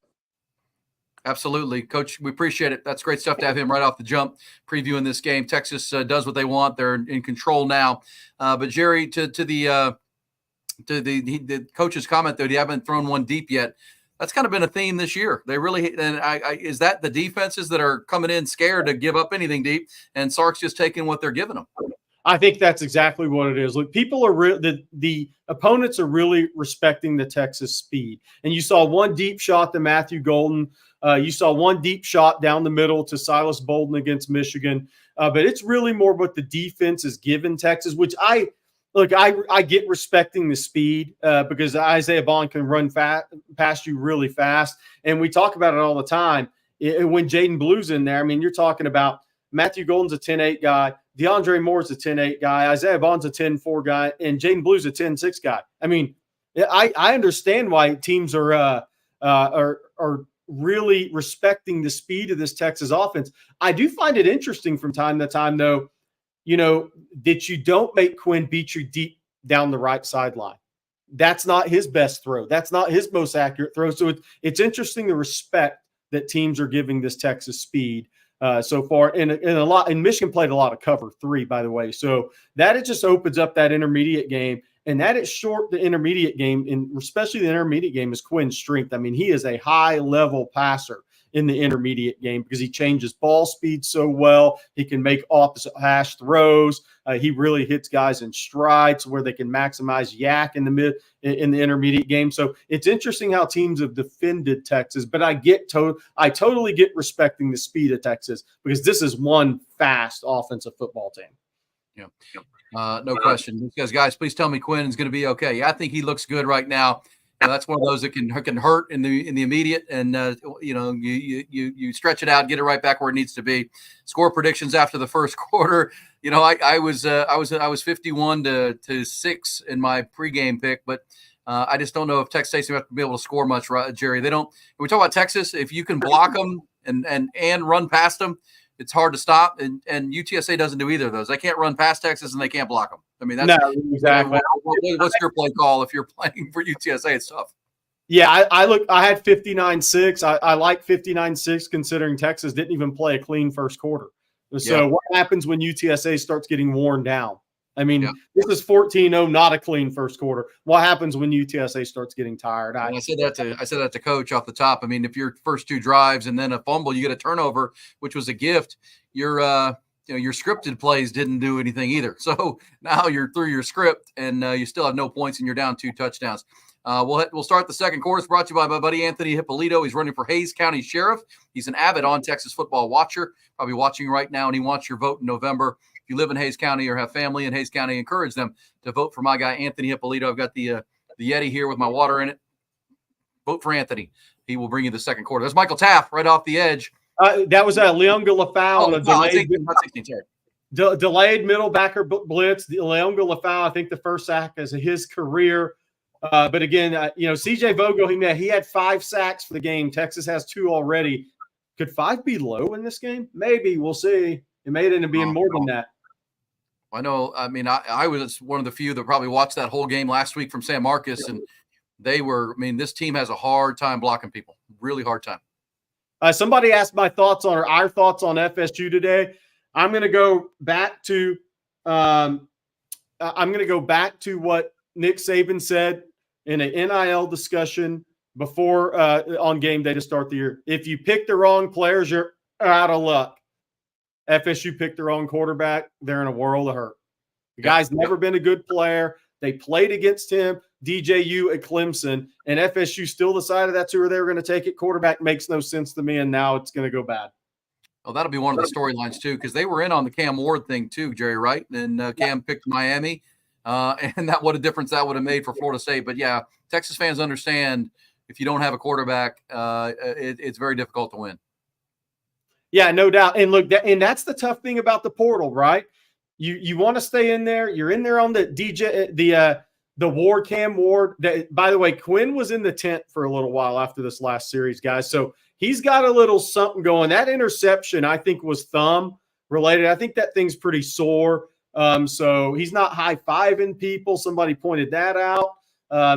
Absolutely. Coach, we appreciate it. That's great stuff to have him right off the jump previewing this game. Texas does what they want. They're in control now. But Jerry, to the coach's comment, though, they haven't thrown one deep yet. That's kind of been a theme this year. They really, and is that the defenses that are coming in scared to give up anything deep, and Sark's just taking what they're giving them? I think that's exactly what it is. Look, people are the opponents are really respecting the Texas speed. And you saw one deep shot to Matthew Golden. You saw one deep shot down the middle to Silas Bolden against Michigan. But it's really more what the defense is giving Texas, which I get respecting the speed because Isaiah Bond can run past you really fast. And we talk about it all the time. When Jaden Blue's in there, I mean, you're talking about Matthew Golden's a 10-8 guy. DeAndre Moore's a 10-8 guy. Isaiah Bond's a 10-4 guy. And Jaden Blue's a 10-6 guy. I mean, I understand why teams are really respecting the speed of this Texas offense. I do find it interesting from time to time, though, that you don't make Qunn beat you deep down the right sideline. That's not his best throw. That's not his most accurate throw. So it's interesting the respect that teams are giving this Texas speed so far. And Michigan played a lot of cover 3, by the way. So that it just opens up that intermediate game. And that is short the intermediate game, and especially the intermediate game is Quinn's strength. I mean, he is a high-level passer in the intermediate game because he changes ball speed so well. He can make opposite hash throws. He really hits guys in strides where they can maximize yak in the intermediate game. So it's interesting how teams have defended Texas, but I totally get respecting the speed of Texas because this is one fast offensive football team. Yeah. No question. Because guys, please tell me Qunn is going to be okay. Yeah, I think he looks good right now. That's one of those that can hurt in the immediate, and you stretch it out, get it right back where it needs to be. Score predictions after the first quarter. I was 51 to 6 in my pregame pick, but I just don't know if Texas State's going to be able to score much, Jerry. They don't. When we talk about Texas, if you can block them and run past them, it's hard to stop, and UTSA doesn't do either of those. They can't run past Texas, and they can't block them. I mean, that's exactly. What's your play call if you're playing for UTSA? It's tough. Yeah, I had 59-6. I like 59-6 considering Texas didn't even play a clean first quarter. So what happens when UTSA starts getting worn down? I mean, this is 14-0, not a clean first quarter. What happens when UTSA starts getting tired? I said that to Coach off the top. I mean, if your first 2 drives and then a fumble, you get a turnover, which was a gift. Your scripted plays didn't do anything either. So now you're through your script and you still have no points and you're down 2 touchdowns. We'll start the second quarter. It's brought to you by my buddy Anthony Hippolito. He's running for Hays County Sheriff. He's an avid on Texas football watcher, probably watching right now, and he wants your vote in November. If you live in Hays County or have family in Hays County, encourage them to vote for my guy Anthony Hippolito. I've got the the Yeti here with my water in it. Vote for Anthony. He will bring you the second quarter. There's Michael Taft right off the edge. That was Leonga Lafau on a delayed middle backer blitz. Leonga Lafau, I think the first sack of his career. But again, CJ Vogel, he had 5 sacks for the game. Texas has 2 already. Could 5 be low in this game? Maybe. We'll see. It may end up being more than that. I know. I mean, I was one of the few that probably watched that whole game last week from San Marcos, and this team has a hard time blocking people. Really hard time. Somebody asked our thoughts on FSU today. I'm going to go back to what Nick Saban said in an NIL discussion before on game day to start the year. If you pick the wrong players, you're out of luck. FSU picked the wrong quarterback. They're in a world of hurt. The guy's never been a good player. They played against him, DJU at Clemson, and FSU still decided that's who they were going to take it. Quarterback makes no sense to me, and now it's going to go bad. Well, that'll be one of the storylines too, because they were in on the Cam Ward thing too, Jerry, right? And Cam picked Miami, and what a difference that would have made for Florida State. But yeah, Texas fans understand if you don't have a quarterback, it's very difficult to win. Yeah, no doubt. And look, that's the tough thing about the portal, right? You want to stay in there. You're in there on the Ward, Cam Ward. By the way, Qunn was in the tent for a little while after this last series, guys. So he's got a little something going. That interception, I think, was thumb related. I think that thing's pretty sore. So he's not high-fiving people. Somebody pointed that out.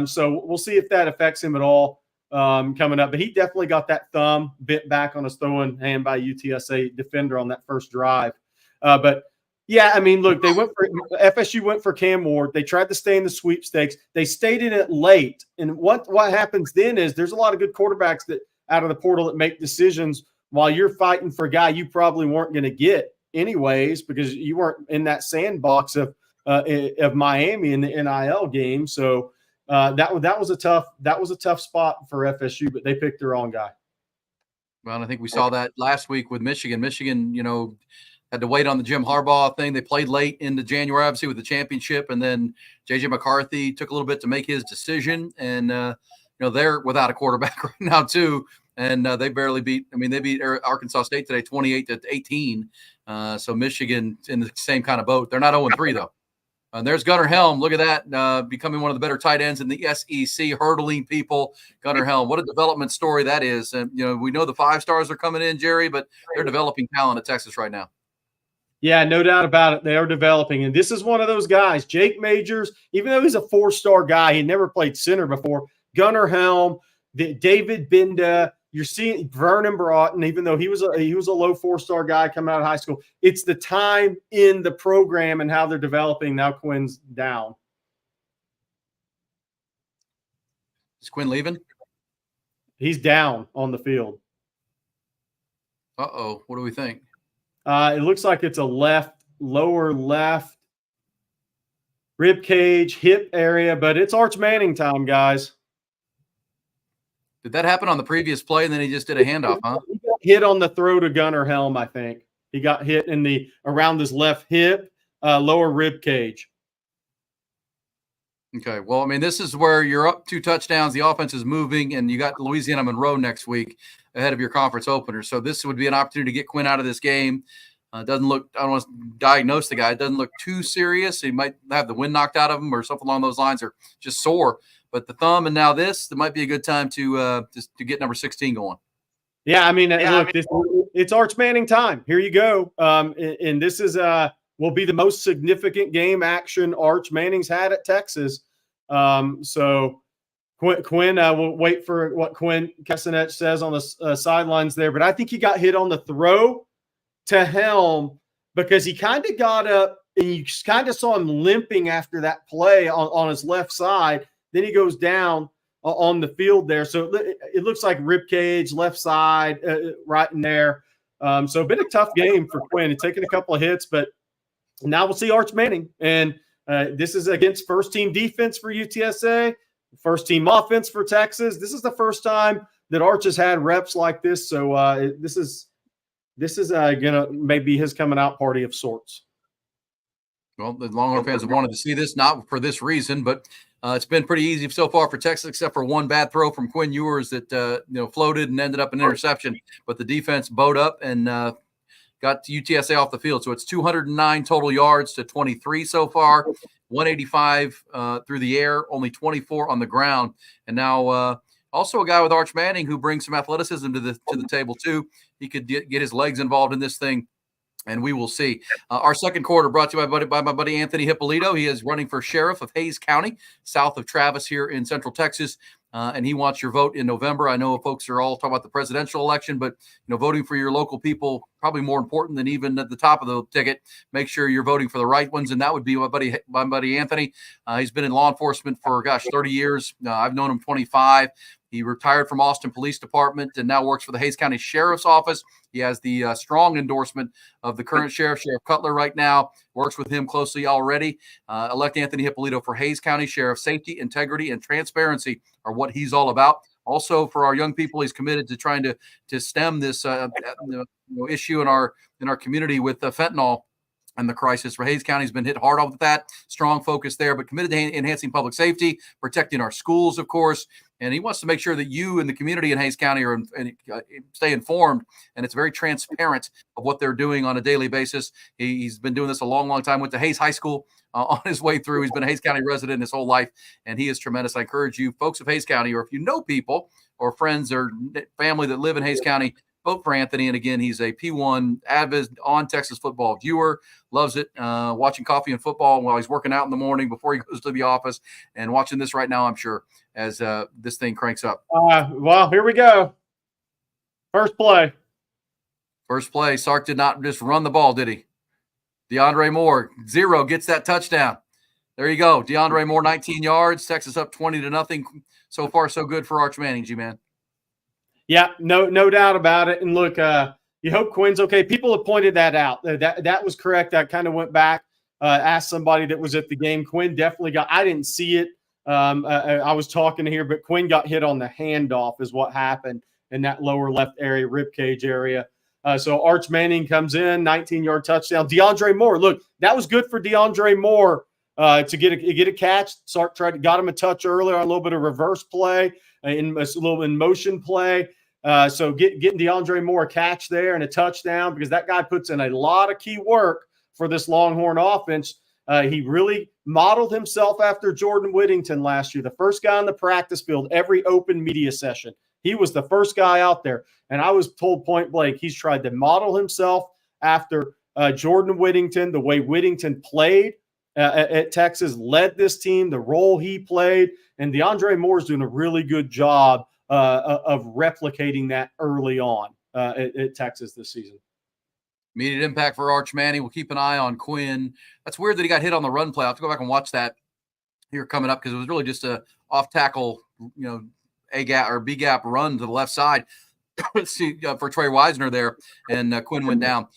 So we'll see if that affects him at all coming up. But he definitely got that thumb bit back on his throwing hand by UTSA defender on that first drive. But yeah, I mean, look, FSU went for Cam Ward. They tried to stay in the sweepstakes. They stayed in it late. And what happens then is there's a lot of good quarterbacks that out of the portal that make decisions while you're fighting for a guy you probably weren't going to get anyways because you weren't in that sandbox of Miami in the NIL game. So that was a tough spot for FSU, but they picked the wrong guy. Well, and I think we saw that last week with Michigan. Michigan, had to wait on the Jim Harbaugh thing. They played late into January, obviously, with the championship, and then J.J. McCarthy took a little bit to make his decision. And they're without a quarterback right now too, and they barely beat. I mean, they beat Arkansas State today, 28-18. So Michigan in the same kind of boat. They're not 0-3 though. And there's Gunnar Helm. Look at that, becoming one of the better tight ends in the SEC, hurdling people. Gunnar Helm, what a development story that is. And we know the 5 stars are coming in, Jerry, but they're developing talent at Texas right now. Yeah, no doubt about it. They are developing. And this is one of those guys, Jake Majors, even though he's a 4-star guy, he never played center before. Gunnar Helm, David Binda, you're seeing Vernon Broughton, even though he was a low 4-star guy coming out of high school. It's the time in the program and how they're developing. Now Quinn's down. Is Qunn leaving? He's down on the field. Uh-oh. What do we think? It looks like it's a lower left rib cage, hip area, but it's Arch Manning time, guys. Did that happen on the previous play, and then he just did a handoff, huh? He got hit on the throw to Gunnar Helm, I think. He got hit around his left hip, lower rib cage. Okay, well, I mean, this is where you're up 2 touchdowns. The offense is moving, and you got Louisiana Monroe next week ahead of your conference opener. So this would be an opportunity to get Qunn out of this game. Doesn't look – I don't want to diagnose the guy. It doesn't look too serious. He might have the wind knocked out of him or something along those lines, or just sore. But the thumb and now this, it might be a good time to get number 16 going. Yeah, I mean, it's Arch Manning time. Here you go. And this is will be the most significant game action Arch Manning's had at Texas. So Qunn, we'll wait for what Qunn Kessenich says on the sidelines there. But I think he got hit on the throw to Helm because he kind of got up and you kind of saw him limping after that play on his left side. Then he goes down on the field there. So it looks like rib cage, left side, right in there. So a bit of a tough game for Qunn. He's taking a couple of hits, but now we'll see Arch Manning. And this is against first-team defense for UTSA, first-team offense for Texas. This is the first time that Arch has had reps like this. So this is gonna maybe his coming out party of sorts. Well, the Longhorn fans have wanted to see this, not for this reason, but It's been pretty easy so far for Texas, except for one bad throw from Qunn Ewers that floated and ended up an interception. But the defense bowed up and got UTSA off the field. So it's 209 total yards to 23 so far, 185 through the air, only 24 on the ground. And now also a guy with Arch Manning who brings some athleticism to the table too. He could get his legs involved in this thing. And we will see. Our second quarter brought to you by my buddy Anthony Hippolito. He is running for sheriff of Hays County, south of Travis here in Central Texas. And he wants your vote in November. I know folks are all talking about the presidential election, but voting for your local people probably more important than even at the top of the ticket. Make sure you're voting for the right ones, and that would be my buddy Anthony. He's been in law enforcement for 30 years. I've known him 25. He retired from Austin Police Department and now works for the Hays County Sheriff's Office. He has the strong endorsement of the current Sheriff Cutler right now. Works with him closely already. Elect Anthony Hippolito for Hays County Sheriff. Safety, integrity, and transparency are what he's all about. Also, for our young people, he's committed to trying to stem this issue in our community with fentanyl and the crisis. For Hays County has been hit hard with that. Strong focus there, but committed to enhancing public safety, protecting our schools, of course. And he wants to make sure that you and the community in Hays County stay informed, and it's very transparent of what they're doing on a daily basis. He's been doing this a long, long time. Went to Hays High School on his way through. He's been a Hays County resident his whole life, and he is tremendous. I encourage you, folks of Hays County, or if you know people or friends or family that live in Hays County, vote for Anthony. And again, he's a P1 avid on Texas football viewer, loves it, watching coffee and football while he's working out in the morning before he goes to the office, and watching this right now, I'm sure, as this thing cranks up. Well, here we go. First play. Sark did not just run the ball, did he? DeAndre Moore, 0, gets that touchdown. There you go. DeAndre Moore, 19 yards. Texas up 20-0. So far, so good for Arch Manning, G-Man. Yeah, no doubt about it. And look, you hope Quinn's okay. People have pointed that out. That was correct. I kind of went back, asked somebody that was at the game. Qunn definitely I didn't see it. I was talking here, but Qunn got hit on the handoff is what happened in that lower left area, rib cage area. So Arch Manning comes in, 19-yard touchdown. DeAndre Moore, look, that was good for DeAndre Moore to get a catch. Sark got him a touch earlier on a little bit of reverse play, in a little in motion play. So getting DeAndre Moore a catch there and a touchdown, because that guy puts in a lot of key work for this Longhorn offense. He really modeled himself after Jordan Whittington last year, the first guy on the practice field, every open media session. He was the first guy out there. And I was told point blank, he's tried to model himself after Jordan Whittington, the way Whittington played at Texas, led this team, the role he played. And DeAndre Moore's doing a really good job of replicating that early on at Texas this season. Immediate impact for Arch Manning. We'll keep an eye on Qunn. That's weird that he got hit on the run play. I'll have to go back and watch that here coming up, because it was really just a off tackle, A gap or B gap run to the left side for Trey Wisner there, and Qunn went down.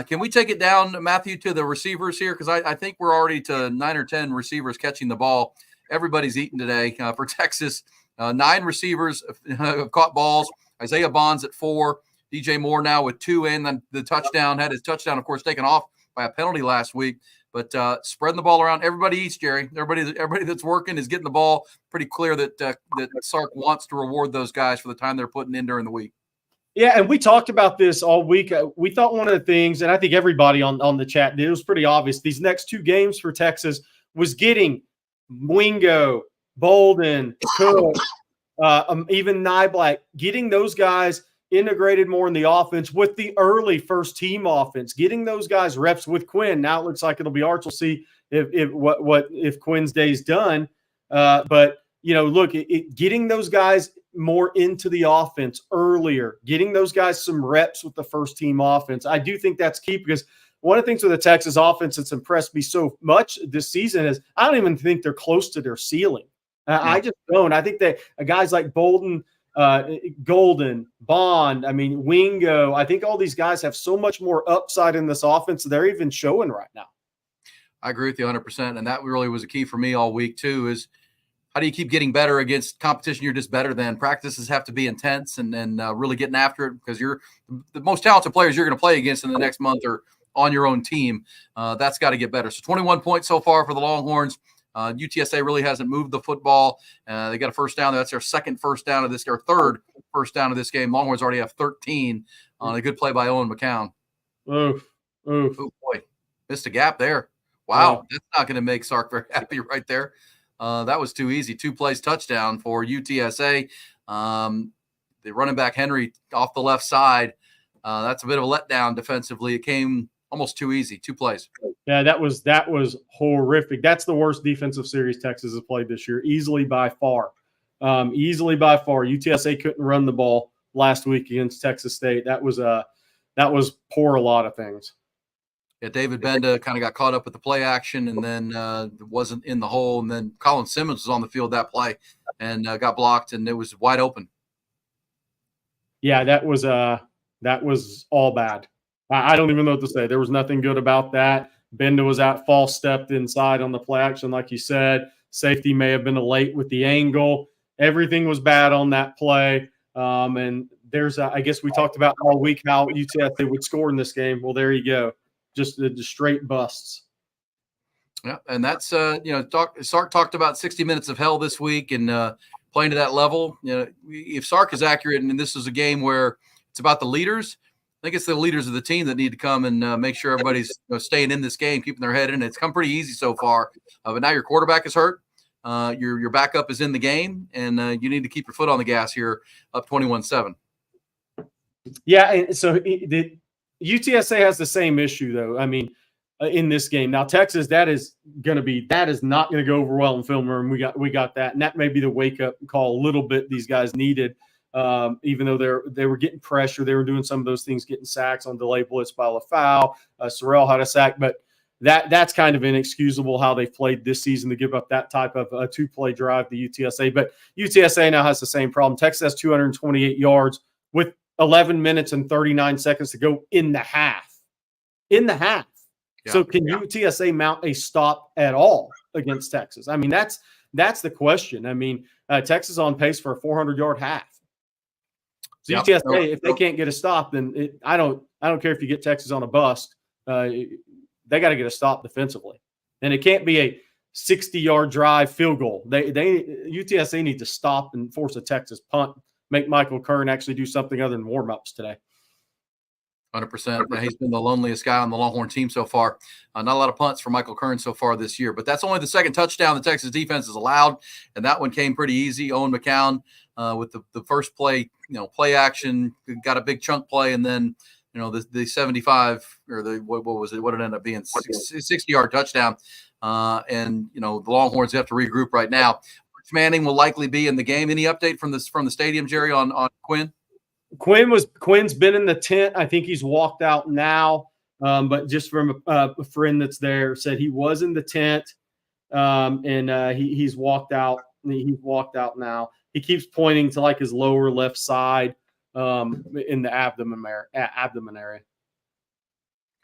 Can we take it down, Matthew, to the receivers here? Because I think we're already to 9 or 10 receivers catching the ball. Everybody's eating today for Texas. 9 receivers have caught balls. Isaiah Bonds at 4. DJ Moore now with 2, and then the touchdown, had his touchdown, of course, taken off by a penalty last week. But spreading the ball around, everybody eats, Jerry. Everybody that's working is getting the ball. Pretty clear that Sark wants to reward those guys for the time they're putting in during the week. Yeah, and we talked about this all week. We thought one of the things, and I think everybody on the chat did, it was pretty obvious, these next 2 games for Texas was getting Wingo, Bolden, Cook, even Nyblack, getting those guys integrated more in the offense with the early first team offense, getting those guys reps with Qunn. Now it looks like it'll be Arch. We'll see if Quinn's day's done. But look, getting those guys more into the offense earlier, getting those guys some reps with the first team offense. I do think that's key, because one of the things with the Texas offense that's impressed me so much this season is I don't even think they're close to their ceiling. I just don't. I think that guys like Bolden, Golden, Bond, Wingo, I think all these guys have so much more upside in this offense that they're even showing right now. I agree with you 100%. And that really was a key for me all week too, is how do you keep getting better against competition you're just better than? Practices have to be intense and really getting after it, because you're the most talented players you're going to play against in the next month or on your own team. That's got to get better. So 21 points so far for the Longhorns. UTSA really hasn't moved the football. They got a first down. That's their second first down of this, or third first down of this game. Longhorns already have 13 on a good play by Owen McCown. Oof. Oh boy, missed a gap there. Wow, that's not going to make Sark very happy right there. That was too easy. 2 plays touchdown for UTSA. The running back Henry off the left side. That's a bit of a letdown defensively. It came almost too easy. 2 plays. Yeah, that was horrific. That's the worst defensive series Texas has played this year, easily by far. Easily by far. UTSA couldn't run the ball last week against Texas State. That was poor a lot of things. Yeah, David Benda kind of got caught up with the play action and then wasn't in the hole. And then Colin Simmons was on the field that play and got blocked, and it was wide open. Yeah, that was all bad. I don't even know what to say. There was nothing good about that. Benda was out, false stepped inside on the play action, like you said. Safety may have been late with the angle. Everything was bad on that play. And there's, I guess we talked about all week how UTSA would score in this game. Well, there you go. Just the straight busts. Yeah, and that's Sark talked about 60 minutes of hell this week and playing to that level. If Sark is accurate, and this is a game where it's about the leaders, I think it's the leaders of the team that need to come and make sure everybody's staying in this game, keeping their head in. It's come pretty easy so far, but now your quarterback is hurt. Your backup is in the game, and you need to keep your foot on the gas here, up 21-7. Yeah, and so the UTSA has the same issue, though. I mean, in this game now, Texas, that is not going to go over well in film room. We got that, and that may be the wake up call a little bit these guys needed. Even though they were getting pressure, they were doing some of those things, getting sacks on delay blitz by LaFau. Sorrell had a sack, but that's kind of inexcusable how they've played this season to give up that type of a 2-play drive to UTSA. But UTSA now has the same problem. Texas has 228 yards with 11 minutes and 39 seconds to go in the half. Yeah. So can UTSA mount a stop at all against Texas? I mean, that's the question. I mean, Texas on pace for a 400-yard half. So UTSA, if they can't get a stop, then I don't care if you get Texas on a bust. They got to get a stop defensively, and it can't be a 60-yard drive field goal. UTSA need to stop and force a Texas punt. Make Michael Qunn actually do something other than warm-ups today. 100%. He's been the loneliest guy on the Longhorn team so far. Not a lot of punts for Michael Qunn so far this year, but that's only the second touchdown the Texas defense has allowed, and that one came pretty easy. Owen McCown with the first play, play action, got a big chunk play, and then the 75 or the what was it? What it ended up being 60-yard touchdown, and the Longhorns have to regroup right now. Manning will likely be in the game. Any update from the stadium, Jerry, on Qunn? Quinn's been in the tent. I think he's walked out now. But just from a friend that's there said he was in the tent, and he's walked out. He's walked out now. He keeps pointing to like his lower left side, in the abdomen area.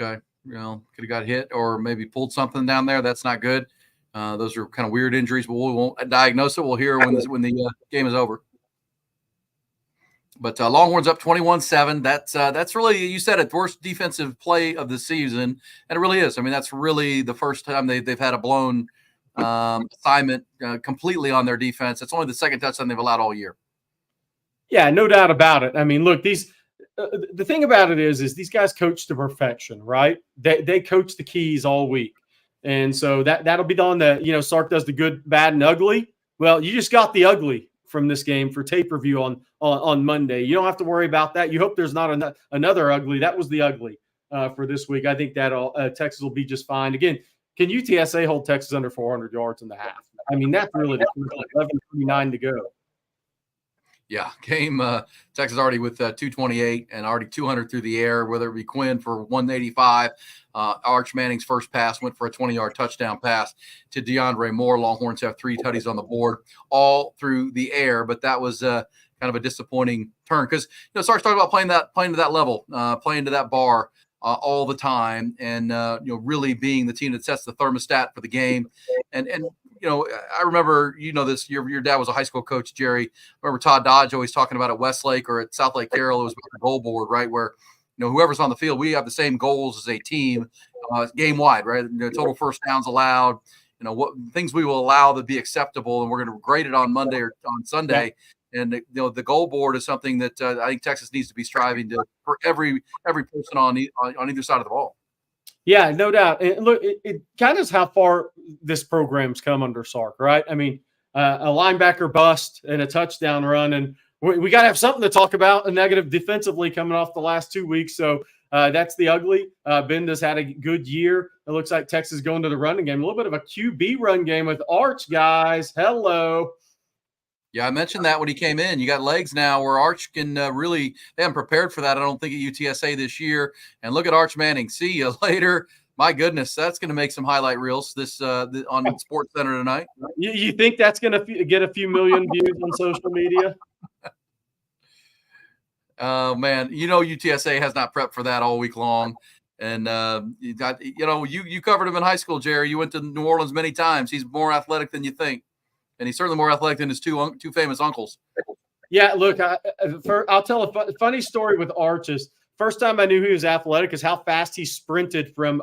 Okay, could have got hit or maybe pulled something down there. That's not good. Those are kind of weird injuries, but we won't diagnose it. We'll hear when the game is over. But Longhorns up 21-7. That's really, you said it, worst defensive play of the season, and it really is. I mean, that's really the first time they've had a blown assignment completely on their defense. That's only the second touchdown they've allowed all year. Yeah, no doubt about it. I mean, look, the thing about it is these guys coach to perfection, right? They coach the keys all week. And so that'll be done. Sark does the good, bad, and ugly. Well, you just got the ugly from this game for tape review on Monday. You don't have to worry about that. You hope there's not another ugly. That was the ugly for this week. I think that Texas will be just fine. Again, can UTSA hold Texas under 400 yards in the half? I mean, that's really the 11:29 to go. Yeah, Texas already with 228 and already 200 through the air, whether it be Qunn for 185. Arch Manning's first pass went for a 20-yard touchdown pass to DeAndre Moore. Longhorns have 3 tutties on the board, all through the air, but that was kind of a disappointing turn because Sark's talking about playing to that level, playing to that bar all the time, and really being the team that sets the thermostat for the game. And I remember, this, your dad was a high school coach, Jerry. I remember Todd Dodge always talking about at Westlake or at South Lake Carroll, it was about the goal board, right? Where, whoever's on the field, we have the same goals as a team, game wide, right? Total first downs allowed, what things we will allow to be acceptable, and we're going to grade it on Monday or on Sunday. Yeah. And the goal board is something that I think Texas needs to be striving to for every person on either side of the ball. Yeah, no doubt. And look, it kind of is how far this program's come under Sark, right? I mean, a linebacker bust and a touchdown run, and we got to have something to talk about. A negative defensively coming off the last 2 weeks, so that's the ugly. Benda's had a good year. It looks like Texas going to the running game. A little bit of a QB run game with Arch, guys. Hello. Yeah, I mentioned that when he came in. You got legs now where Arch can really – they haven't prepared for that, I don't think, at UTSA this year. And look at Arch Manning. See you later. My goodness, that's going to make some highlight reels on Sports Center tonight. You think that's going to get a few million views on social media? Oh, man. UTSA has not prepped for that all week long. And you covered him in high school, Jerry. You went to New Orleans many times. He's more athletic than you think. And he's certainly more athletic than his two famous uncles. Yeah, look, I'll tell a funny story with Arches. First time I knew he was athletic is how fast he sprinted from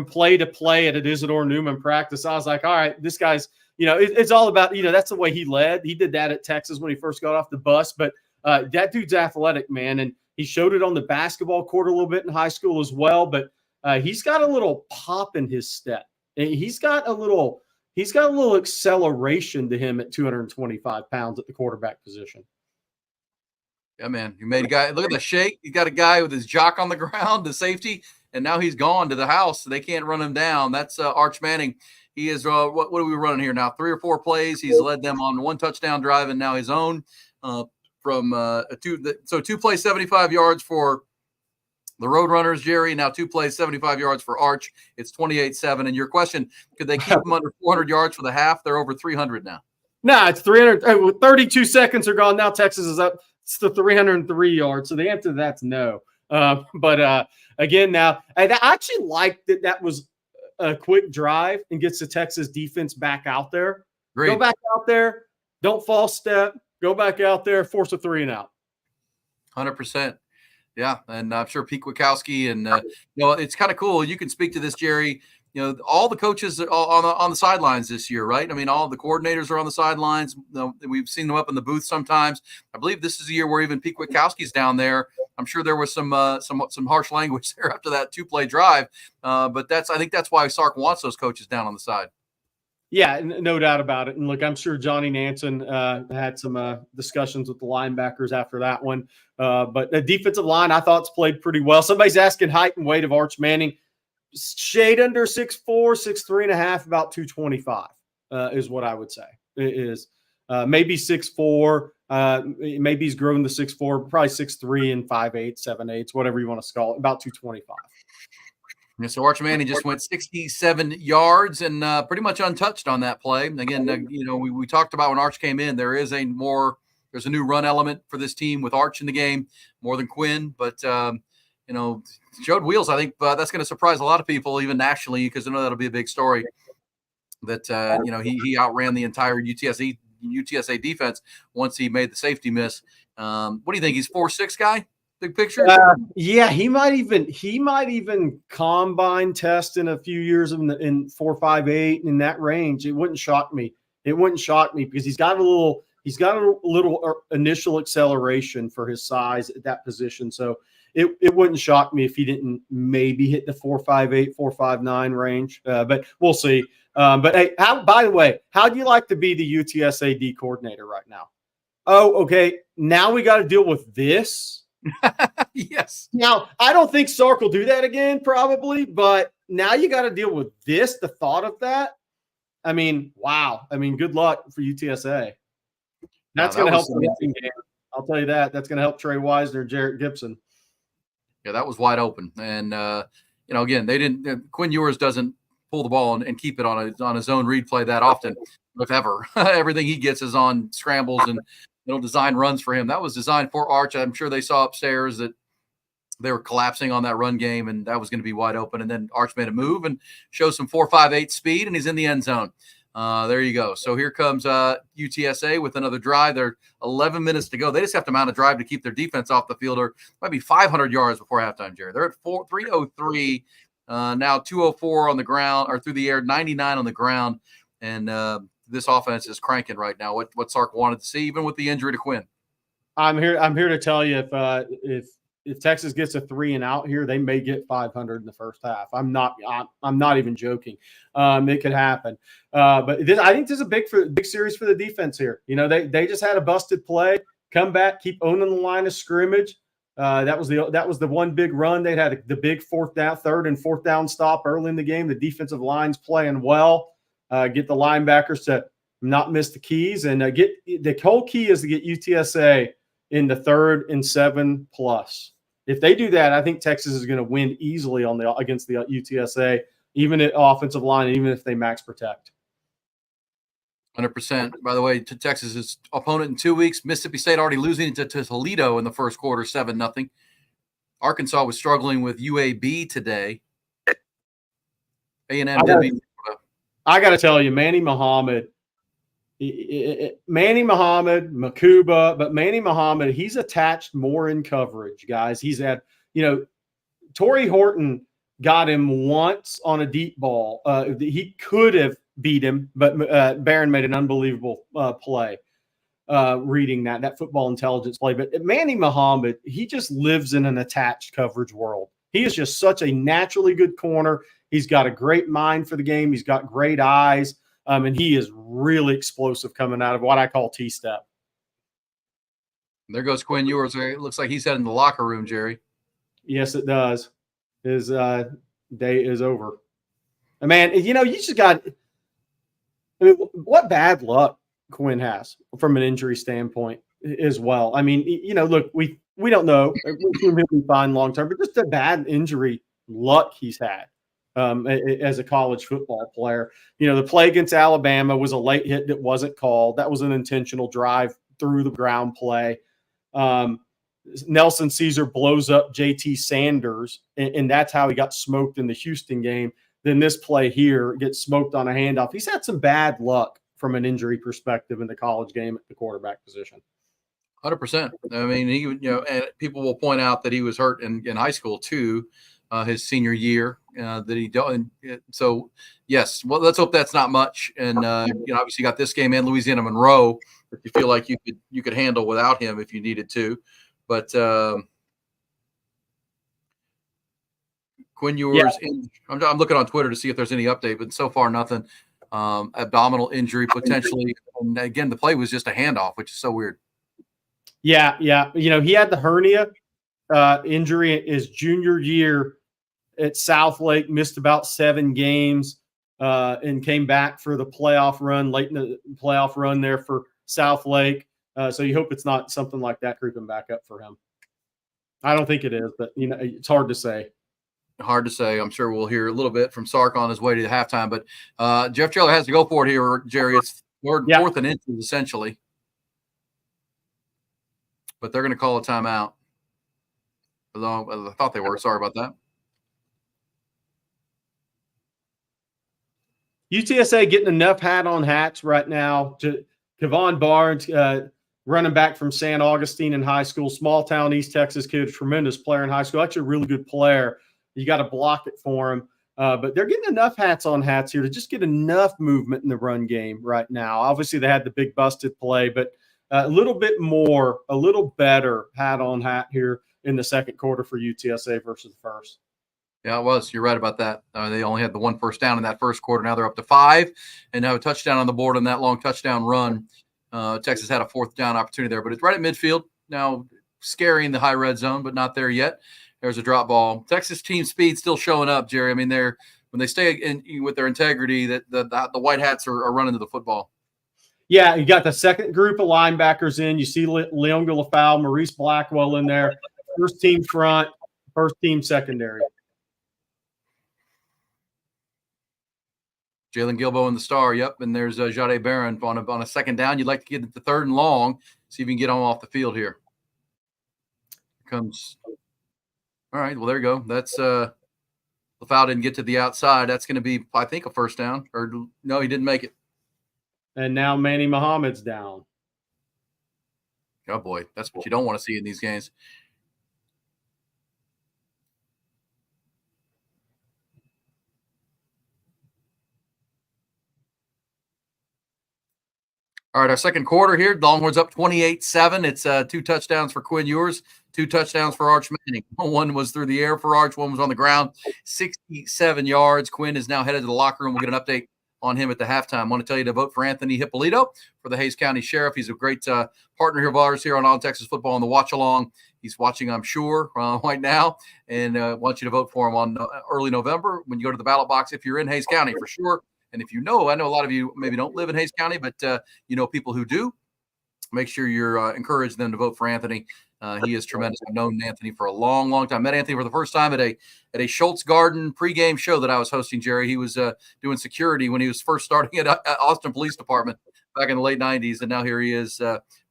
play to play at an Isidore Newman practice. I was like, all right, this guy's, it's all about, that's the way he led. He did that at Texas when he first got off the bus. But that dude's athletic, man. And he showed it on the basketball court a little bit in high school as well. But he's got a little pop in his step. And he's got a little acceleration to him at 225 pounds at the quarterback position. Yeah, man. You made a guy – look at the shake. You got a guy with his jock on the ground, the safety, and now he's gone to the house. So they can't run him down. That's Arch Manning. He is what are we running here now? 3 or 4 plays. He's led them on 1 touchdown drive and now his own from 2 plays, 75 yards for the Roadrunners, Jerry. Now 2 plays, 75 yards for Arch. It's 28-7. And your question, could they keep him under 400 yards for the half? They're over 300 now. No, it's 300. 32 seconds are gone. Now Texas is up. It's the 303 yards. So the answer to that's no. But again, now I actually like that was a quick drive and gets the Texas defense back out there. Great. Go back out there. Don't false step. Go back out there. Force a 3 and out. 100%. Yeah, and I'm sure Pete Kwiatkowski and it's kind of cool. You can speak to this, Jerry. All the coaches are on the sidelines this year, right? I mean, all the coordinators are on the sidelines. We've seen them up in the booth sometimes. I believe this is a year where even Pete Kwiatkowski's down there. I'm sure there was some harsh language there after that 2-play drive. But I think that's why Sark wants those coaches down on the side. Yeah, no doubt about it. And look, I'm sure Johnny Nansen had some discussions with the linebackers after that one. But the defensive line, I thought, played pretty well. Somebody's asking height and weight of Arch Manning. Shade under 6'4", 6'3.5", about 225 is what I would say. It is maybe 6'4". Maybe he's grown to 6'4", probably 6'3" and 5'8", 7/8", whatever you want to call it, about 225. Yeah, so Arch Manning just went 67 yards and pretty much untouched on that play. Again, we talked about when Arch came in, there's a new run element for this team with Arch in the game more than Qunn, but showed wheels. I think that's going to surprise a lot of people, even nationally, because I know that'll be a big story. That he outran the entire UTSA defense once he made the safety miss. What do you think? He's 4'6" guy. Big picture. Yeah, he might even combine test in a few years in 4.58 in that range. It wouldn't shock me. Because he's got a little initial acceleration for his size at that position. So it wouldn't shock me if he didn't maybe hit the 4.58, 4.59 range. But we'll see. But hey, by the way, how do you like to be the UTSA D coordinator right now? Oh, okay. Now we got to deal with this. Yes. Now, I don't think Sark will do that again, probably, but now you got to deal with this, the thought of that. I mean, wow. I mean, good luck for UTSA. That's going to help the missing game. I'll tell you that. That's going to help Trey Wisner, Jarrett Gibson. Yeah, that was wide open. And, again, they didn't – Quinn Ewers doesn't pull the ball and keep it on his own read play that often, if ever. Everything he gets is on scrambles and design runs for him. That was designed for Arch. I'm sure they saw upstairs that they were collapsing on that run game, and that was going to be wide open. And then Arch made a move and shows some 4.58 speed, and he's in the end zone. There you go. So here comes UTSA with another drive. There are 11 minutes to go. They just have to mount a drive to keep their defense off the field, or might be 500 yards before halftime, Jerry. They're at 3:03 Now 204 on the ground or through the air, 99 on the ground. And this offense is cranking right now. What Sark wanted to see, even with the injury to Qunn. I'm here to tell you if Texas gets a 3 and out here, they may get 500 in the first half. I'm not even joking. It could happen. But I think this is a big series for the defense here. You know, they just had a busted play, come back, keep owning the line of scrimmage. That was the one big run. They had the big third and fourth down stop early in the game. The defensive line's playing well. Get the linebackers to not miss the keys, and get the whole key is to get UTSA in the 3rd and 7+. If they do that, I think Texas is going to win easily against the UTSA, even at offensive line, even if they max protect. 100%. By the way, to Texas's opponent in 2 weeks, Mississippi State already losing to Toledo in the first quarter, 7-0. Arkansas was struggling with UAB today. A&M did beat. I got to tell you, Manny Muhammad, Makuba, but Manny Muhammad, he's attached more in coverage, guys. He's had, Torrey Horton got him once on a deep ball. He could have beat him, but Barron made an unbelievable play reading that football intelligence play. But Manny Muhammad, he just lives in an attached coverage world. He is just such a naturally good corner. He's got a great mind for the game. He's got great eyes. And he is really explosive coming out of what I call T-step. There goes Qunn Ewers. It looks like he's heading to the locker room, Jerry. Yes, it does. His day is over. And man, you just got – what bad luck Qunn has from an injury standpoint as well. I mean, look, we don't know. We assume he'll be fine long-term, but just the bad injury luck he's had. As a college football player. The play against Alabama was a late hit that wasn't called. That was an intentional drive through the ground play. Nelson Caesar blows up JT Sanders, and that's how he got smoked in the Houston game. Then this play here gets smoked on a handoff. He's had some bad luck from an injury perspective in the college game at the quarterback position. 100%. I mean, and people will point out that he was hurt in high school too. His senior year that he done. So yes, well, let's hope that's not much. And obviously you got this game and Louisiana Monroe that you feel like you could handle without him if you needed to. But Qunn Ewers, I'm looking on Twitter to see if there's any update, but so far nothing. Abdominal injury potentially. And again, the play was just a handoff, which is so weird. Yeah. He had the hernia injury his junior year at Southlake, missed about 7 games and came back for the playoff run, late in the playoff run there for Southlake. So you hope it's not something like that creeping back up for him. I don't think it is, but it's hard to say. Hard to say. I'm sure we'll hear a little bit from Sark on his way to the halftime, but Jeff Traylor has to go for it here, Jerry. It's fourth and inches essentially, but they're going to call a timeout. Although I thought they were. Sorry about that. UTSA getting enough hat-on hats right now to Kevon Barnes, running back from San Augustine in high school, small town East Texas kid, tremendous player in high school, actually a really good player. You got to block it for him. But they're getting enough hats-on hats here to just get enough movement in the run game right now. Obviously, they had the big busted play, but a little better hat-on hat here in the second quarter for UTSA versus the first. Yeah, it was. You're right about that. They only had the 1 first down in that first quarter. Now they're up to 5 and have a touchdown on the board on that long touchdown run. Texas had a 4th down opportunity there, but it's right at midfield. Now scary in the high red zone, but not there yet. There's a drop ball. Texas team speed still showing up, Jerry. I mean, when they stay in with their integrity, that the white hats are running to the football. Yeah, you got the second group of linebackers in. You see Leon Gulafau, Maurice Blackwell in there. First team front, first team secondary. Jalen Gilbo in the star. Yep. And there's Jade Barron on a second down. You'd like to get it to 3rd and long. See if you can get him off the field here. Comes. All right. Well, there you go. That's Lafau didn't get to the outside. That's going to be, I think, a first down. Or no, he didn't make it. And now Manny Muhammad's down. Oh, boy. That's what you don't want to see in these games. All right, our second quarter here. Longhorns up 28-7. It's 2 touchdowns for Qunn Ewers, 2 touchdowns for Arch Manning. One was through the air for Arch, one was on the ground. 67 yards. Qunn is now headed to the locker room. We'll get an update on him at the halftime. I want to tell you to vote for Anthony Hippolito for the Hays County Sheriff. He's a great partner of ours here on All Texas Football on the watch along. He's watching, I'm sure, right now, and want you to vote for him on early November when you go to the ballot box if you're in Hays County for sure. And if I know a lot of you maybe don't live in Hays County, but you know people who do. Make sure you're encourage them to vote for Anthony. He is tremendous. I've known Anthony for a long, long time. Met Anthony for the first time at a Schultz Garden pregame show that I was hosting, Jerry. He was doing security when he was first starting at Austin Police Department back in the late 90s. And now here he is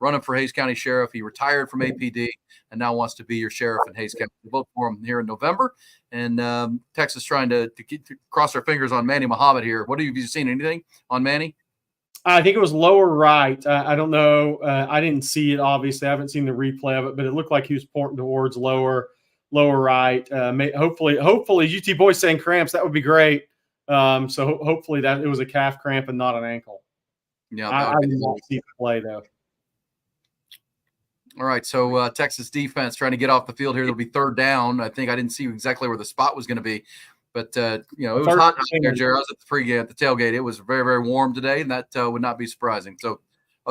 running for Hays County Sheriff. He retired from APD and now wants to be your sheriff in Hays County. Vote for him here in November. And Texas trying to cross their fingers on Manny Muhammad here. What have you seen? Anything on Manny? I think it was lower right. I don't know. I didn't see it, obviously. I haven't seen the replay of it, but it looked like he was pointing towards lower right. Hopefully, UT boys saying cramps. That would be great. So hopefully that it was a calf cramp and not an ankle. Yeah, I did not see the play, though. All right, so Texas defense trying to get off the field here. It'll be third down. I didn't see exactly where the spot was going to be. But, it was hot out there, Jerry. I was at the pregame, at the tailgate. It was very, very warm today, and that would not be surprising. So,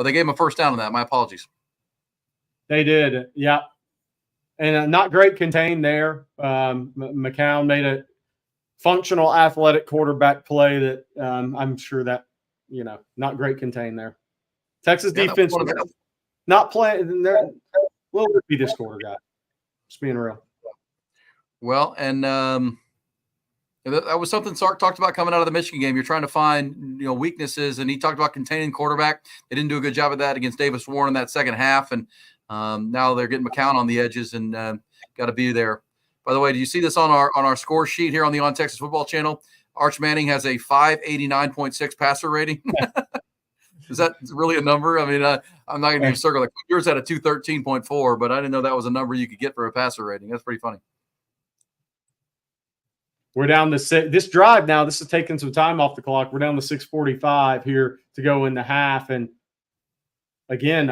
they gave him a first down on that. My apologies. They did, yeah. And not great contained there. McCown made a functional athletic quarterback play that I'm sure that, not great contained there. Texas defense not playing. They're a little bit this quarter, guy. Just being real. Well, and that was something Sark talked about coming out of the Michigan game. You're trying to find, weaknesses, and he talked about containing quarterback. They didn't do a good job of that against Davis Warren in that second half, and now they're getting McCown on the edges and got to be there. By the way, do you see this on our score sheet here on the On Texas Football channel? Arch Manning has a 589.6 passer rating. Is that really a number? I mean, I'm not going to even circle it. Yours had a 213.4, but I didn't know that was a number you could get for a passer rating. That's pretty funny. We're down to this drive now. This is taking some time off the clock. We're down to 6:45 here to go in the half. And again,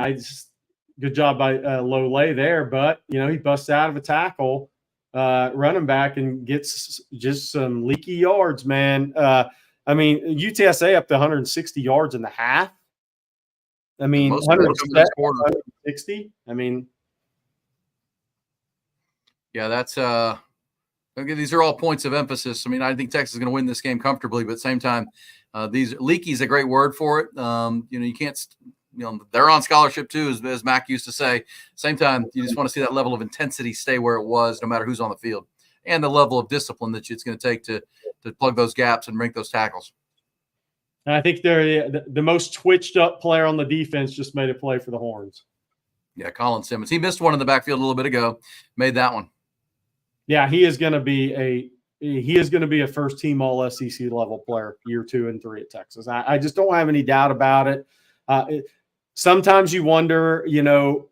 good job by Lole there, but he busts out of a tackle, running back, and gets just some leaky yards, man. UTSA up to 160 yards in the half. 160. Yeah, that's these are all points of emphasis. I think Texas is going to win this game comfortably, but at the same time, leaky is a great word for it. You can't, they're on scholarship too, as Mac used to say. Same time, you just want to see that level of intensity stay where it was, no matter who's on the field, and the level of discipline that it's going to take to plug those gaps and make those tackles. And I think they're the most twitched up player on the defense just made a play for the Horns. Yeah, Colin Simmons. He missed one in the backfield a little bit ago, made that one. Yeah, he is going to be a first team All SEC level player year 2 and 3 at Texas. I just don't have any doubt about it. Sometimes you wonder, do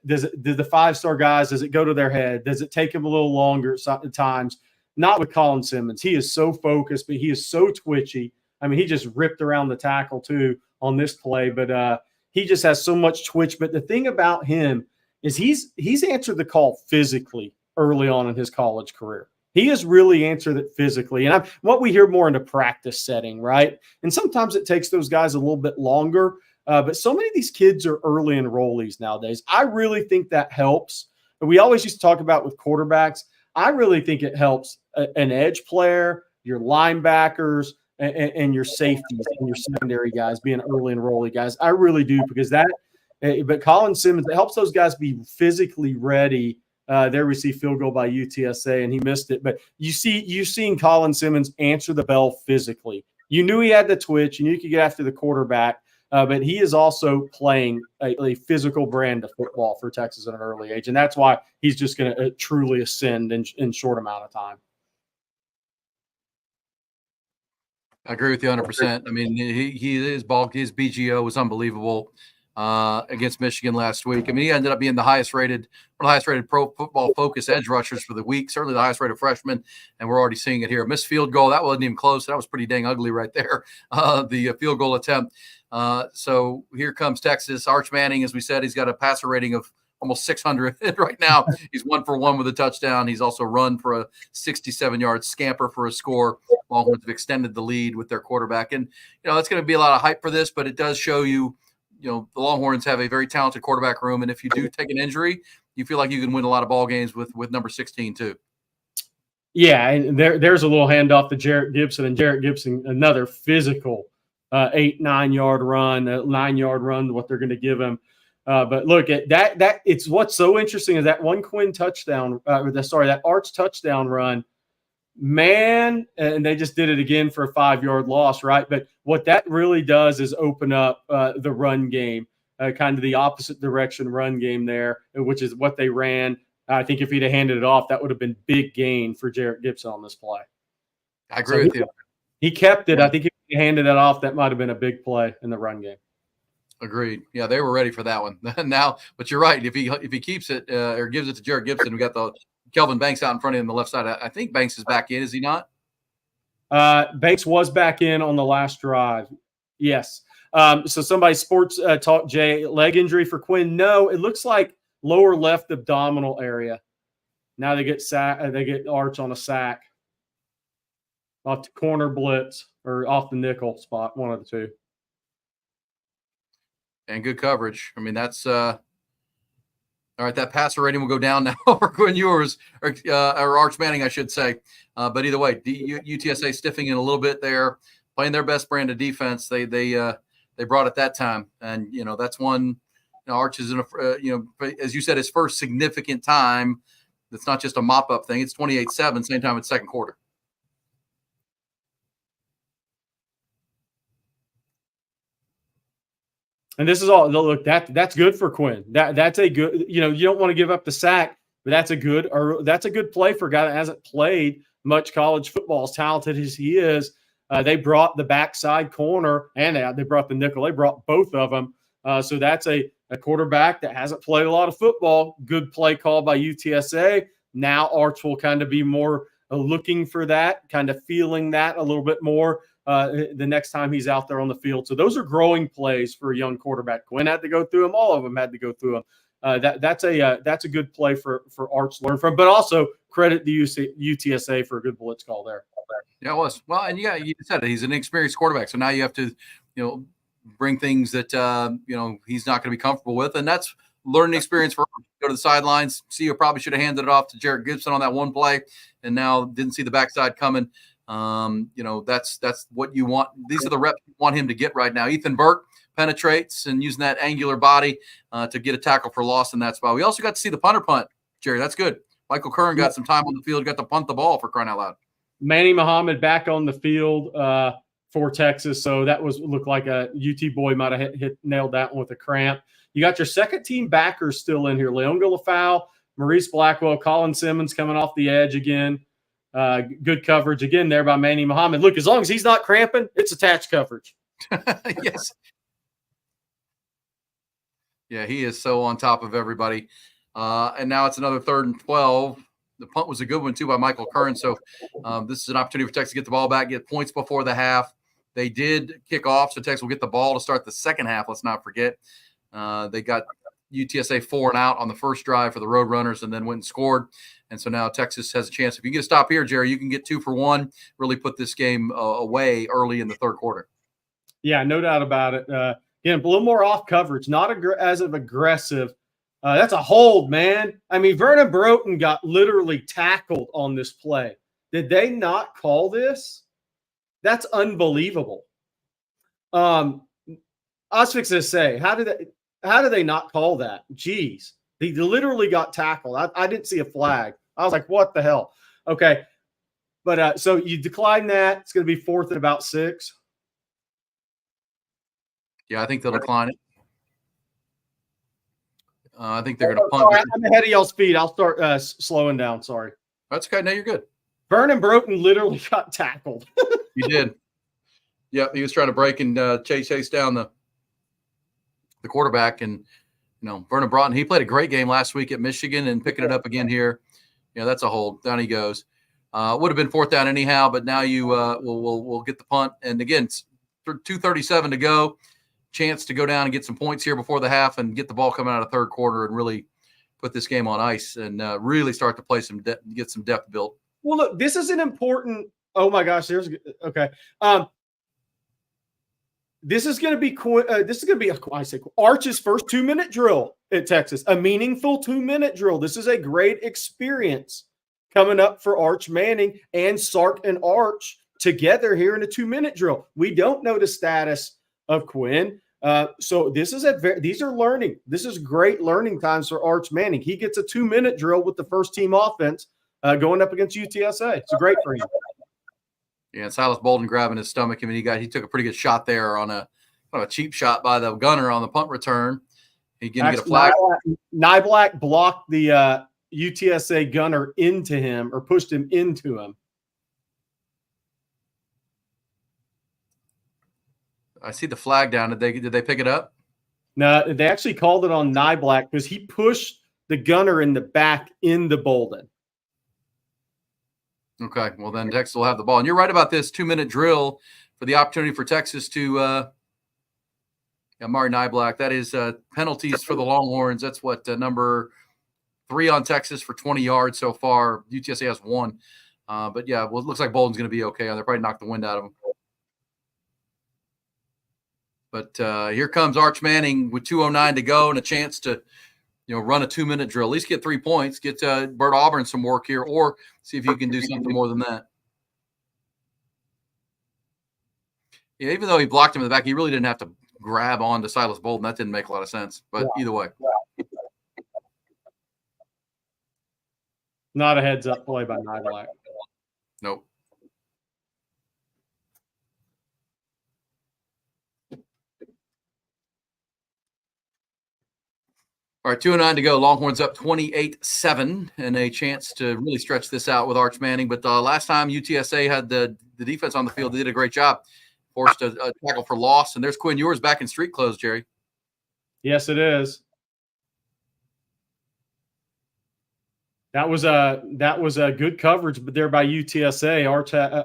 the 5-star guys, does it go to their head? Does it take them a little longer at times? Not with Colin Simmons. He is so focused, but he is so twitchy. He just ripped around the tackle too on this play, but he just has so much twitch. But the thing about him is he's answered the call physically early on in his college career. He has really answered it physically. And what we hear more in a practice setting, right? And sometimes it takes those guys a little bit longer, but so many of these kids are early enrollees nowadays. I really think that helps. We always used to talk about with quarterbacks. I really think it helps an edge player, your linebackers, and your safeties and your secondary guys being early enrollee guys. I really do, because but Colin Simmons, it helps those guys be physically ready. There we see field goal by UTSA, and he missed it. But you've seen Colin Simmons answer the bell physically. You knew he had the twitch. You knew he could get after the quarterback. But he is also playing a physical brand of football for Texas at an early age. And that's why he's just going to truly ascend in short amount of time. I agree with you 100%. His BGO was unbelievable against Michigan last week. He ended up being one of the highest rated Pro Football Focus edge rushers for the week, certainly the highest rated freshman, and we're already seeing it here. Missed field goal, that wasn't even close. That was pretty dang ugly right there, the field goal attempt. So here comes Texas. Arch Manning, as we said, he's got a passer rating of almost 600 right now. He's 1 for 1 with a touchdown. He's also run for a 67-yard scamper for a score. Longhorns have extended the lead with their quarterback. And, that's going to be a lot of hype for this, but it does show you, the Longhorns have a very talented quarterback room. And if you do take an injury, you feel like you can win a lot of ball games with number 16 too. Yeah, and there's a little handoff to Jarrett Gibson, and Jarrett Gibson, another physical 8-9 yard run, a 9-yard run, what they're going to give him. But look at that. It's what's so interesting is that one Qunn touchdown, that Arch touchdown run, man, and they just did it again for a 5-yard loss, right? But what that really does is open up the run game, kind of the opposite direction run game there, which is what they ran. I think if he'd have handed it off, that would have been big gain for Jarrett Gibson on this play. I agree with you. He kept it. I think if he handed that off, that might have been a big play in the run game. Agreed. Yeah, they were ready for that one. Now, but you're right. If he keeps it or gives it to Jarrett Gibson, we got the Kelvin Banks out in front of him on the left side. I think Banks is back in. Is he not? Banks was back in on the last drive. Yes. So somebody sports talk, Jay, leg injury for Qunn. No, it looks like lower left abdominal area. Now they get Arch on a sack off the corner blitz or off the nickel spot, one of the two. And good coverage. I mean, that's all right. That passer rating will go down now for Qunn Ewers or Arch Manning, I should say. But either way, UTSA stiffing in a little bit there, playing their best brand of defense. They brought it that time, and that's one. Arch is in as you said, his first significant time. It's not just a mop-up thing. It's 28-7, same time it's second quarter. And this is all look. That's good for Qunn. That's a good. You don't want to give up the sack, but that's a good play for a guy that hasn't played much college football. As talented as he is, they brought the backside corner and they brought the nickel. They brought both of them. So that's a quarterback that hasn't played a lot of football. Good play call by UTSA. Now Arch will kind of be more looking for that, kind of feeling that a little bit more the next time he's out there on the field. So those are growing plays for a young quarterback. Qunn had to go through them. All of them had to go through them. That's a good play for Arch to learn from, but also credit the UTSA for a good blitz call there. Yeah, it was. Well, and you said it. He's an experienced quarterback, so now you have to, bring things that he's not going to be comfortable with, and that's learning experience for him. Go to the sidelines. See, you probably should have handed it off to Jarrett Gibson on that one play, and now didn't see the backside coming. That's what you want. These are the reps you want him to get right now. Ethan Burke penetrates and using that angular body to get a tackle for loss in that spot. We also got to see the punter punt, Jerry. That's good. Michael Qunn got some time on the field, got to punt the ball for crying out loud. Manny Muhammad back on the field for Texas. So that looked like a UT boy might have nailed that one with a cramp. You got your second team backers still in here. Leon Galafau, Maurice Blackwell, Colin Simmons coming off the edge again. Good coverage again there by Manny Muhammad. Look, as long as he's not cramping, it's attached coverage. Yes. Yeah, he is so on top of everybody. And now it's another 3rd and 12. The punt was a good one, too, by Michael Qunn. So this is an opportunity for Texas to get the ball back, get points before the half. They did kick off, so Texas will get the ball to start the second half. Let's not forget. They got UTSA 4 and out on the first drive for the Roadrunners and then went and scored. And so now Texas has a chance. If you get a stop here, Jerry, you can get 2 for 1, really put this game away early in the third quarter. Yeah, no doubt about it. Again, a little more off coverage, not as of aggressive. That's a hold, man. I mean, Vernon Broughton got literally tackled on this play. Did they not call this? That's unbelievable. I was fixing to say, how did they not call that? Jeez. He literally got tackled. I didn't see a flag. I was like, what the hell? Okay. But so you decline that. It's going to be 4th and about 6. Yeah, I think they'll decline it. I think they're going to punt. Sorry, I'm ahead of y'all's feet. I'll start slowing down. Sorry. That's okay. No, you're good. Vernon Broughton literally got tackled. He did. Yep, he was trying to break and chase down the quarterback. And, Vernon Broughton, he played a great game last week at Michigan and picking it up again here. That's a hold. Down he goes. Would have been 4th down anyhow, but now you will get the punt. And, again, 2:37 to go. chance to go down and get some points here before the half and get the ball coming out of third quarter and really put this game on ice and really start to play get some depth built. Well, look, this is an important. Oh my gosh, okay. This is going to be Arch's first 2-minute drill at Texas, a meaningful 2-minute drill. This is a great experience coming up for Arch Manning and Sark and Arch together here in a 2-minute drill. We don't know the status of Qunn. So this is these are learning. This is great learning times for Arch Manning. He gets a 2-minute drill with the first team offense going up against UTSA. It's great for him. Yeah, and Silas Bolden grabbing his stomach. I mean, he took a pretty good shot there on a cheap shot by the gunner on the punt return. He didn't get a flag. Nyblack blocked the UTSA gunner into him or pushed him into him. I see the flag down. Did they pick it up? No, they actually called it on Nyblack because he pushed the gunner in the back into Bolden. Okay, well then Texas will have the ball. And you're right about this 2-minute drill for the opportunity for Texas to Mari Nyblack. That is penalties for the Longhorns. That's what number 3 on Texas for 20 yards so far. UTSA has 1. But yeah, well, it looks like Bolden's going to be okay. They'll probably knock the wind out of him. But here comes Arch Manning with 2:09 to go and a chance to run a 2-minute drill. At least get 3 points. Get Bert Auburn some work here, or see if you can do something more than that. Yeah, even though he blocked him in the back, he really didn't have to grab on to Silas Bolden. That didn't make a lot of sense. But either way. Not a heads-up play by Nyblack. Nope. All right, 2:09 to go. Longhorns up 28-7 and a chance to really stretch this out with Arch Manning. But last time UTSA had the defense on the field, they did a great job. Forced a tackle for loss. And there's Qunn Ewers back in street clothes, Jerry. Yes, it is. That was a good coverage, but there by UTSA.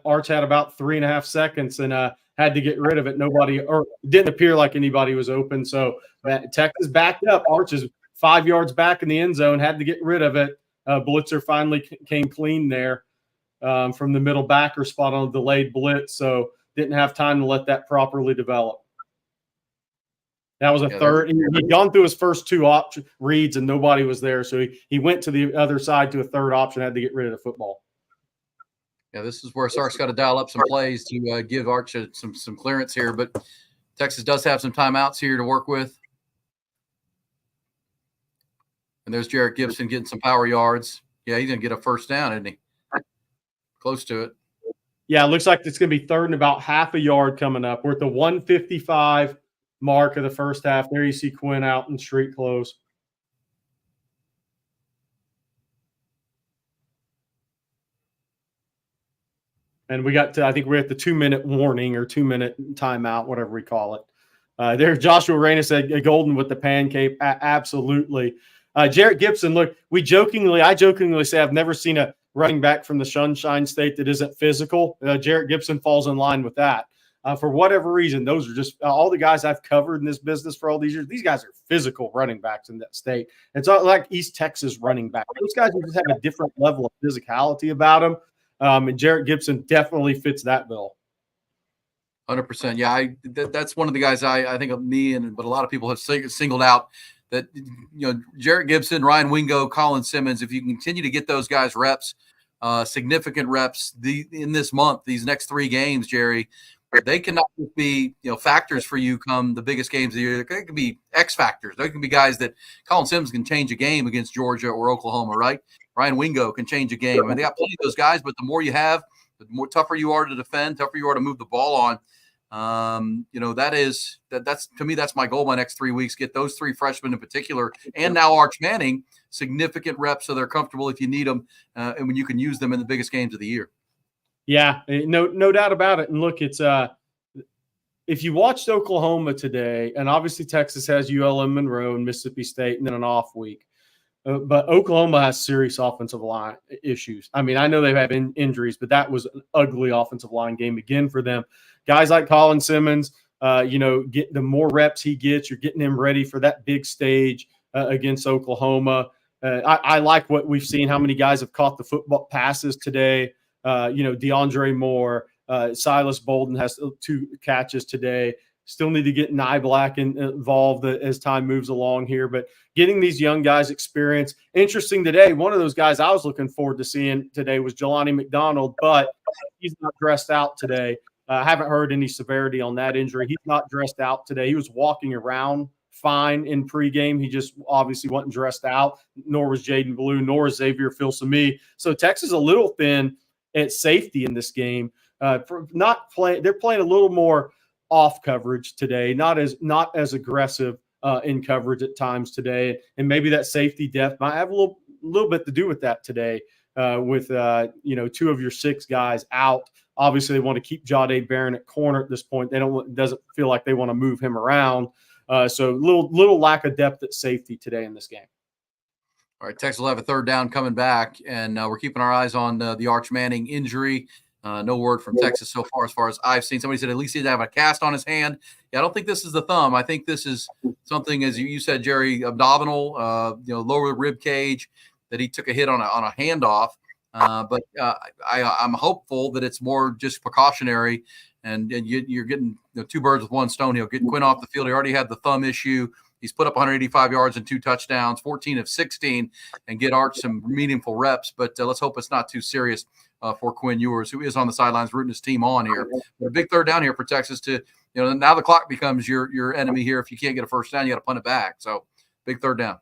Arch had about 3.5 seconds and had to get rid of it. It didn't appear like anybody was open. So Texas backed up. Arch is 5 yards back in the end zone, had to get rid of it. Blitzer finally came clean there from the middle backer spot on a delayed blitz. So didn't have time to let that properly develop. That was a third. He'd gone through his first 2 reads and nobody was there. So he went to the other side to a third option, had to get rid of the football. Yeah, this is where Sark's got to dial up some plays to give Arch some clearance here. But Texas does have some timeouts here to work with. And there's Jarrett Gibson getting some power yards. Yeah, he's going to get a first down, isn't he? Close to it. Yeah, it looks like it's going to be 3rd and about half a yard coming up. We're at the 155 mark of the first half. There you see Qunn out in street clothes. And we got to, I think we're at the 2-minute warning or 2-minute timeout, whatever we call it. There, Joshua Reyna said Golden with the pancake. Absolutely. Jarrett Gibson, look, I jokingly say I've never seen a running back from the Sunshine State that isn't physical. Jarrett Gibson falls in line with that. For whatever reason, those are just all the guys I've covered in this business for all these years. These guys are physical running backs in that state. It's not like East Texas running back. Those guys just have a different level of physicality about them. And Jarrett Gibson definitely fits that bill. 100%. Yeah, that's one of the guys I think of me but a lot of people have singled out that, Jarrett Gibson, Ryan Wingo, Colin Simmons, if you continue to get those guys reps, significant reps in this month, these next 3 games, Jerry, they cannot just be, factors for you come the biggest games of the year. They can be X factors. They can be guys that Colin Simmons can change a game against Georgia or Oklahoma, right? Ryan Wingo can change a game. I mean, they got plenty of those guys, but the more you have, the more tougher you are to defend, tougher you are to move the ball on. That's to me, that's my goal my next 3 weeks. Get those 3 freshmen in particular, and now Arch Manning, significant reps so they're comfortable if you need them, and when you can use them in the biggest games of the year. Yeah, no doubt about it. And look, it's if you watched Oklahoma today, and obviously Texas has ULM Monroe and Mississippi State, and then an off week. But Oklahoma has serious offensive line issues. I mean, I know they've had injuries, but that was an ugly offensive line game again for them. Guys like Colin Simmons, Get the more reps he gets, you're getting him ready for that big stage against Oklahoma. I like what we've seen, how many guys have caught the football passes today. DeAndre Moore, Silas Bolden has 2 catches today. Still need to get Nye Black involved as time moves along here, but getting these young guys experience. Interesting today, one of those guys I was looking forward to seeing today was Jelani McDonald, but he's not dressed out today. I haven't heard any severity on that injury. He's not dressed out today. He was walking around fine in pregame. He just obviously wasn't dressed out, nor was Jaden Blue, nor is Xavier Filsaime. So Texas is a little thin at safety in this game. They're playing a little more off coverage today, not as aggressive in coverage at times today, and maybe that safety depth might have a little bit to do with that today. With 2 of your 6 guys out, obviously they want to keep Jahdae Barron at corner at this point. Doesn't feel like they want to move him around. So little lack of depth at safety today in this game. All right, Texas will have a 3rd down coming back, and we're keeping our eyes on the Arch Manning injury. No word from Texas so far as I've seen. Somebody said at least he'd have a cast on his hand. Yeah, I don't think this is the thumb. I think this is something, as you said, Jerry, abdominal, lower rib cage, that he took a hit on a handoff. But I'm hopeful that it's more just precautionary, and you're getting 2 birds with 1 stone. He'll get Qunn off the field. He already had the thumb issue. He's put up 185 yards and 2 touchdowns, 14 of 16, and get Arch some meaningful reps. But let's hope it's not too serious for Quinn Ewers, who is on the sidelines rooting his team on here. But a big 3rd down here for Texas to, now the clock becomes your enemy here. If you can't get a 1st down, you got to punt it back. So big 3rd down.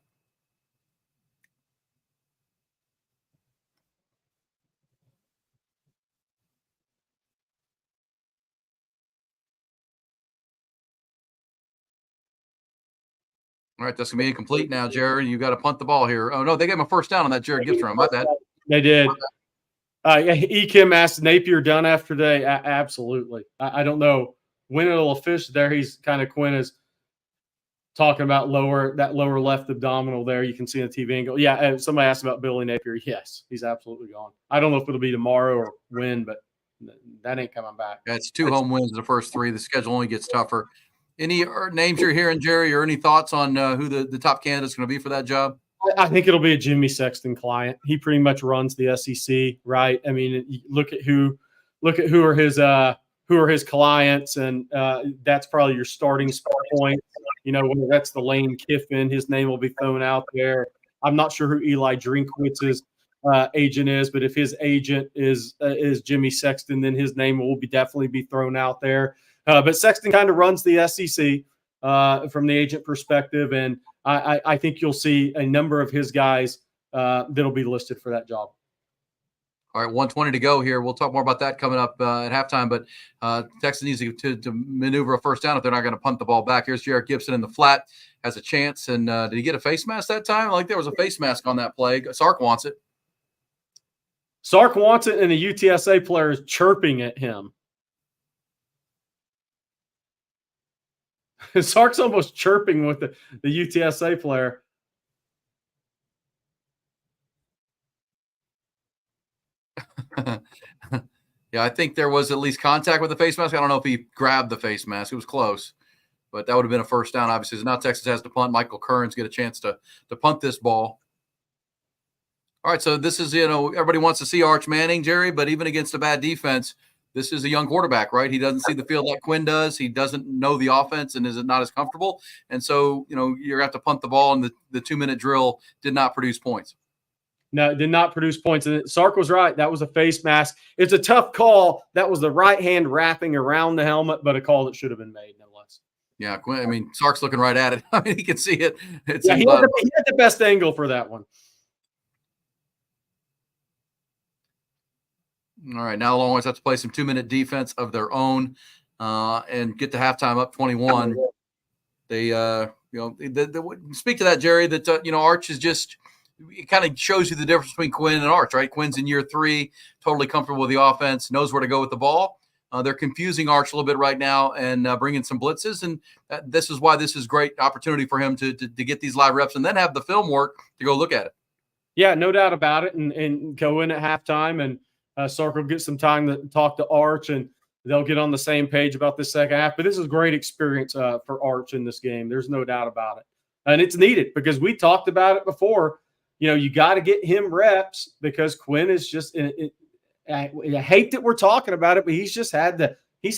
All right, that's going to be incomplete now, Jared. You got to punt the ball here. Oh, no, they gave him a 1st down on that Jared Gibbs run. My bad. They did. Kim asked, Napier done after today? Absolutely. I don't know when it'll official there. He's kind of, Qunn is talking about that lower left abdominal there. You can see on the TV angle. Yeah, somebody asked about Billy Napier. Yes, he's absolutely gone. I don't know if it'll be tomorrow or when, but that ain't coming back. Yeah, it's 2 home wins in the first 3. The schedule only gets tougher. Any names you're hearing, Jerry, or any thoughts on who the top candidate's going to be for that job? I think it'll be a Jimmy Sexton client. He pretty much runs the SEC, right? I mean, look at who are his clients, and that's probably your starting point. Whether that's the Lane Kiffin, his name will be thrown out there. I'm not sure who Eli Drinkwitz's agent is, but if his agent is Jimmy Sexton, then his name will definitely be thrown out there. But Sexton kind of runs the SEC from the agent perspective, and I think you'll see a number of his guys that'll be listed for that job. All right, 1:20 to go here. We'll talk more about that coming up at halftime, but Texas needs to maneuver a 1st down if they're not going to punt the ball back. Here's Jared Gibson in the flat, has a chance, and did he get a face mask that time? Like there was a face mask on that play. Sark wants it. Sark wants it, and the UTSA player is chirping at him. Sark's almost chirping with the UTSA player. Yeah, I think there was at least contact with the face mask. I don't know if he grabbed the face mask. It was close, but that would have been a 1st down, obviously. So now Texas has to punt. Michael Kearns get a chance to punt this ball. All right, so this is, everybody wants to see Arch Manning, Jerry, but even against a bad defense, this is a young quarterback, right? He doesn't see the field like Qunn does. He doesn't know the offense and is not as comfortable. And so, you're going to have to punt the ball, and the 2-minute drill did not produce points. No, it did not produce points. And Sark was right. That was a face mask. It's a tough call. That was the right hand wrapping around the helmet, but a call that should have been made, no less. Yeah, Qunn, I mean, Sark's looking right at it. I mean, he can see it. He had the best angle for that one. All right, now the Longhorns have to play some 2-minute defense of their own and get to halftime up 21. They, speak to that, Jerry, that, Arch is just – it kind of shows you the difference between Qunn and Arch, right? Quinn's in year 3, totally comfortable with the offense, knows where to go with the ball. They're confusing Arch a little bit right now and bringing some blitzes, and this is why this is great opportunity for him to get these live reps and then have the film work to go look at it. Yeah, no doubt about it, and go in at halftime, and Sark will get some time to talk to Arch, and they'll get on the same page about this second half. But this is a great experience for Arch in this game. There's no doubt about it. And it's needed because we talked about it before. You got to get him reps because Qunn is just I hate that we're talking about it, but he's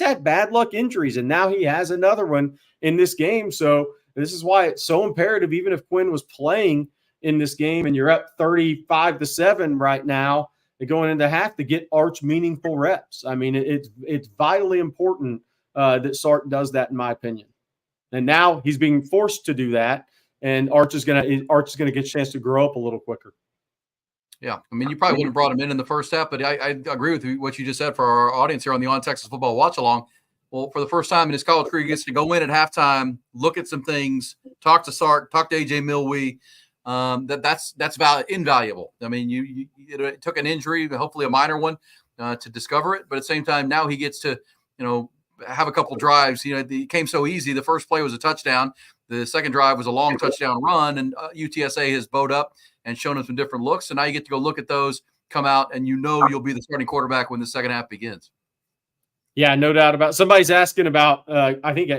had bad luck injuries, and now he has another one in this game. So this is why it's so imperative, even if Qunn was playing in this game and you're up 35-7 right now, going into half, to get Arch meaningful reps. I mean, it's vitally important that Sark does that, in my opinion. And now he's being forced to do that, and Arch is gonna get a chance to grow up a little quicker. Yeah, I mean, you probably wouldn't have brought him in the first half, but I agree with what you just said for our audience here on the On Texas Football Watch Along. Well, for the first time in his college career, he gets to go in at halftime, look at some things, talk to Sark, talk to AJ Milwee. That's invaluable. I mean, it took an injury, hopefully a minor one, to discover it, but at the same time, now he gets to have a couple drives. It came so easy. The first play was a touchdown. The second drive was a long touchdown run, and UTSA has bowed up and shown him some different looks. So now you get to go look at those, come out, and you'll be the starting quarterback when the second half begins. Yeah, no doubt about it. Somebody's asking about, I think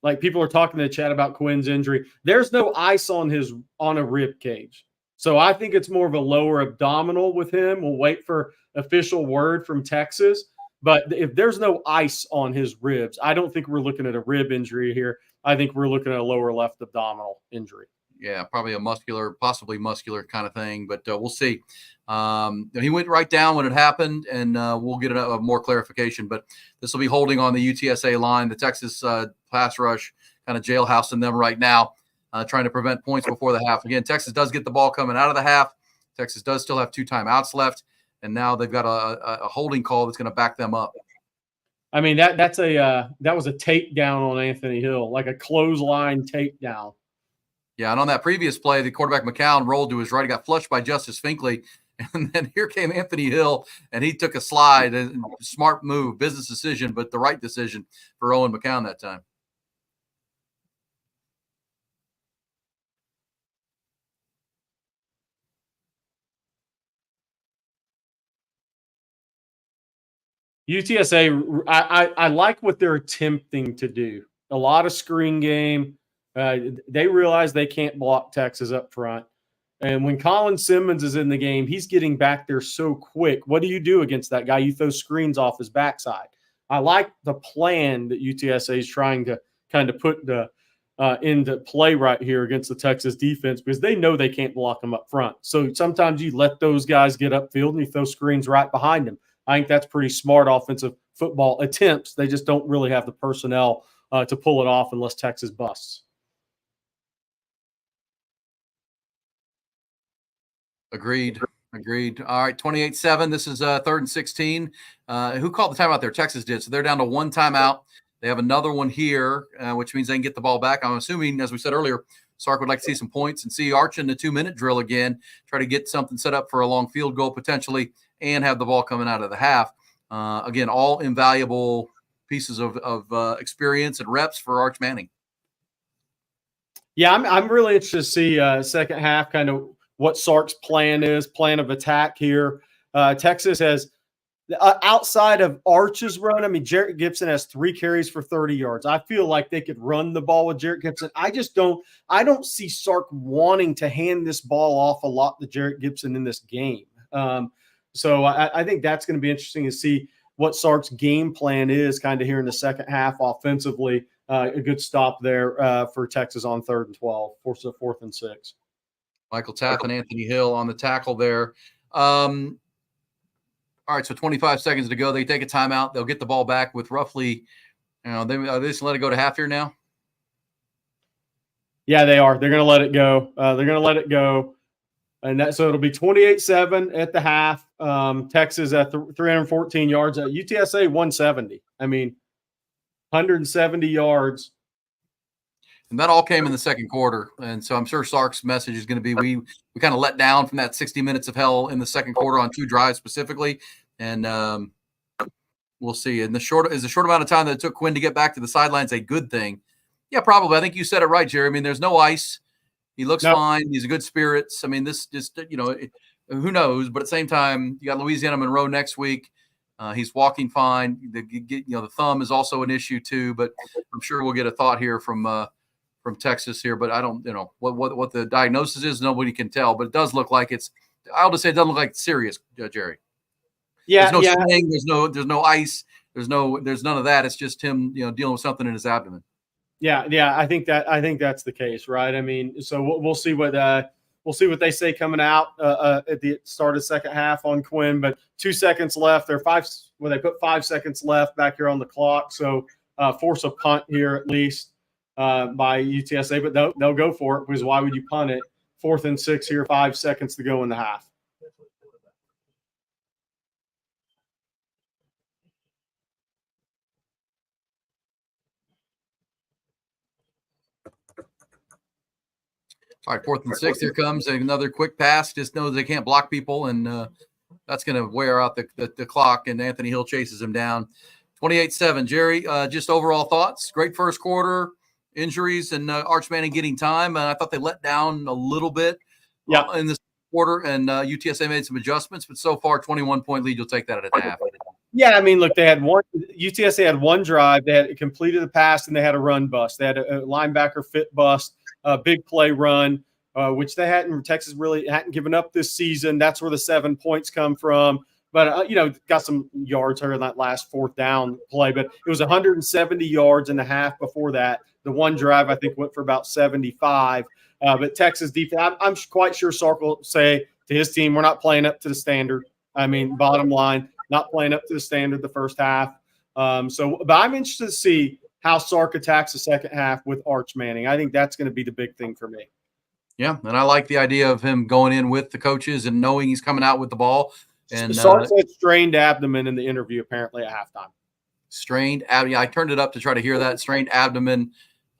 like people are talking in the chat about Quinn's injury. There's no ice on a rib cage. So I think it's more of a lower abdominal with him. We'll wait for official word from Texas. But if there's no ice on his ribs, I don't think we're looking at a rib injury here. I think we're looking at a lower left abdominal injury. Yeah, probably possibly muscular kind of thing, but we'll see. He went right down when it happened, and we'll get a more clarification. But this will be holding on the UTSA line. The Texas pass rush kind of jailhousing them right now, trying to prevent points before the half. Again, Texas does get the ball coming out of the half. Texas does still have 2 timeouts left, and now they've got a holding call that's going to back them up. I mean, that was a takedown on Anthony Hill, like a clothesline takedown. Yeah, and on that previous play, the quarterback McCown rolled to his right. He got flushed by Justice Finkley, and then here came Anthony Hill, and he took a slide. And smart move, business decision, but the right decision for Owen McCown that time. UTSA, I like what they're attempting to do. A lot of screen game. They realize they can't block Texas up front. And when Colin Simmons is in the game, he's getting back there so quick. What do you do against that guy? You throw screens off his backside. I like the plan that UTSA is trying to kind of put into play right here against the Texas defense, because they know they can't block them up front. So sometimes you let those guys get upfield and you throw screens right behind them. I think that's pretty smart offensive football attempts. They just don't really have the personnel to pull it off unless Texas busts. Agreed. All right, 28-7. This is 3rd and 16. Who called the timeout there? Texas did. So they're down to 1 timeout. They have another one here, which means they can get the ball back. I'm assuming, as we said earlier, Sark would like to see some points and see Arch in the 2-minute drill again, try to get something set up for a long field goal potentially, and have the ball coming out of the half. Again, all invaluable pieces of experience and reps for Arch Manning. Yeah, I'm really interested to see second half kind of what Sark's plan of attack here. Texas has, outside of Arch's run, I mean, Jarrett Gibson has 3 carries for 30 yards. I feel like they could run the ball with Jarrett Gibson. I don't see Sark wanting to hand this ball off a lot to Jarrett Gibson in this game. So I think that's going to be interesting to see what Sark's game plan is kind of here in the second half offensively. A good stop there for Texas on 3rd and 12, 4th and 6. Michael Tapp and Anthony Hill on the tackle there. All right, so 25 seconds to go. They take a timeout. They'll get the ball back with roughly, they just let it go to half here now? Yeah, they are. They're going to let it go. And so it'll be 28-7 at the half. Texas at 314 yards. UTSA 170. I mean, 170 yards. And that all came in the second quarter. And so I'm sure Sark's message is going to be we kind of let down from that 60 minutes of hell in the second quarter on 2 drives specifically. And we'll see. And the short amount of time that it took Qunn to get back to the sidelines a good thing? Yeah, probably. I think you said it right, Jerry. I mean, there's no ice. He looks fine. He's a good spirits. I mean, this just, who knows? But at the same time, you got Louisiana Monroe next week. He's walking fine. The thumb is also an issue too, but I'm sure we'll get a thought here from Texas here. But I don't, what the diagnosis is, nobody can tell. But it does look like I'll just say it doesn't look like serious, Jerry. Yeah, there's no sting, there's no ice, there's none of that. It's just him, dealing with something in his abdomen. Yeah. I think that's the case, right? I mean, so we'll see what they say coming out at the start of the second half on Qunn. But 2 seconds left. They put 5 seconds left back here on the clock. So force a punt here at least by UTSA, but they'll go for it because why would you punt it? 4th and 6 here, 5 seconds to go in the half. All right, 4th and 6. Here comes another quick pass. Just know they can't block people, and that's going to wear out the clock. And Anthony Hill chases him down. 28-7. Jerry, just overall thoughts. Great first quarter. Injuries and Arch Manning getting time. And I thought they let down a little bit in this quarter, and UTSA made some adjustments. But so far, 21-point lead. You'll take that at a half. Yeah, I mean, look, UTSA had one drive. They had completed the pass, and they had a run bust. They had a linebacker fit bust, a big play run, which Texas really hadn't given up this season. That's where the 7 points come from. But, got some yards here in that last 4th down play. But it was 170 yards and a half before that. The one drive, I think, went for about 75. But Texas defense, I'm quite sure Sark will say to his team, we're not playing up to the standard. I mean, bottom line, not playing up to the standard the first half. But I'm interested to see how Sark attacks the second half with Arch Manning. I think that's going to be the big thing for me. Yeah, and I like the idea of him going in with the coaches and knowing he's coming out with the ball. And Sark said strained abdomen in the interview apparently at halftime. Strained abdomen. I turned it up to try to hear that. Strained abdomen.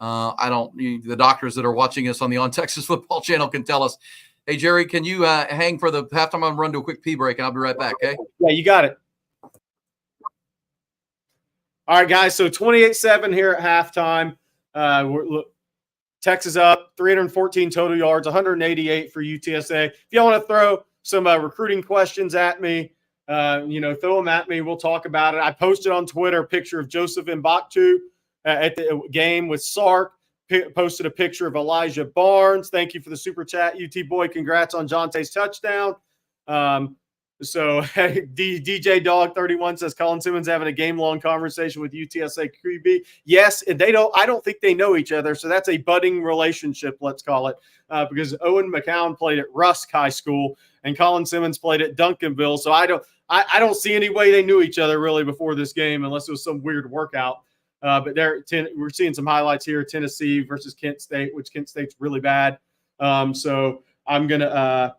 The doctors that are watching us on the On Texas Football channel can tell us. Hey, Jerry, can you hang for the halftime? I'm going to run to a quick pee break, and I'll be right back, okay? Yeah, you got it. All right, guys, so 28-7 here at halftime. Texas up, 314 total yards, 188 for UTSA. If y'all want to throw some recruiting questions at me, throw them at me. We'll talk about it. I posted on Twitter a picture of Joseph Mbaktu at the game with Sark. Posted a picture of Elijah Barnes. Thank you for the super chat, UT boy. Congrats on Jonte's touchdown. DJ Dog 31 says Colin Simmons having a game-long conversation with UTSA QB. Yes, and I don't think they know each other, so that's a budding relationship, let's call it, because Owen McCown played at Rusk High School and Colin Simmons played at Duncanville. So I don't see any way they knew each other really before this game, unless it was some weird workout. But we're seeing some highlights here: Tennessee versus Kent State, which Kent State's really bad. So I'm gonna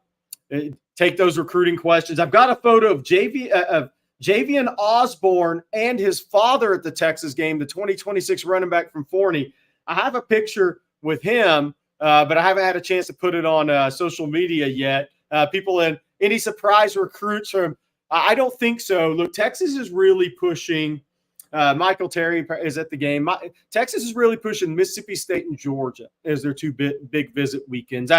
take those recruiting questions. I've got a photo of Javian Osborne and his father at the Texas game, the 2026 running back from Forney. I have a picture with him, but I haven't had a chance to put it on social media yet. People in any surprise recruits from? I don't think so. Look, Texas is really pushing. Michael Terry is at the game. Texas is really pushing Mississippi State and Georgia as their two big visit weekends.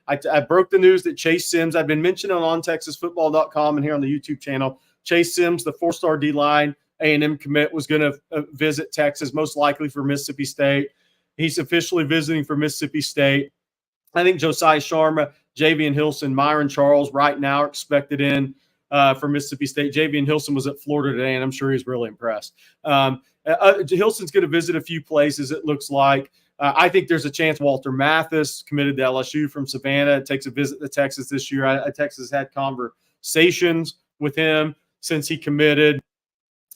I broke the news that Chase Sims, I've been mentioning on ontexasfootball.com and here on the YouTube channel, Chase Sims, the 4-star D-line A&M commit, was going to visit Texas, most likely for Mississippi State. He's officially visiting for Mississippi State. I think Josiah Sharma, Javian Hilson, Myron Charles right now are expected in for Mississippi State. Javian Hilson was at Florida today, and I'm sure he's really impressed. Hilson's going to visit a few places, it looks like. I think there's a chance Walter Mathis, committed to LSU from Savannah, takes a visit to Texas this year. Texas had conversations with him since he committed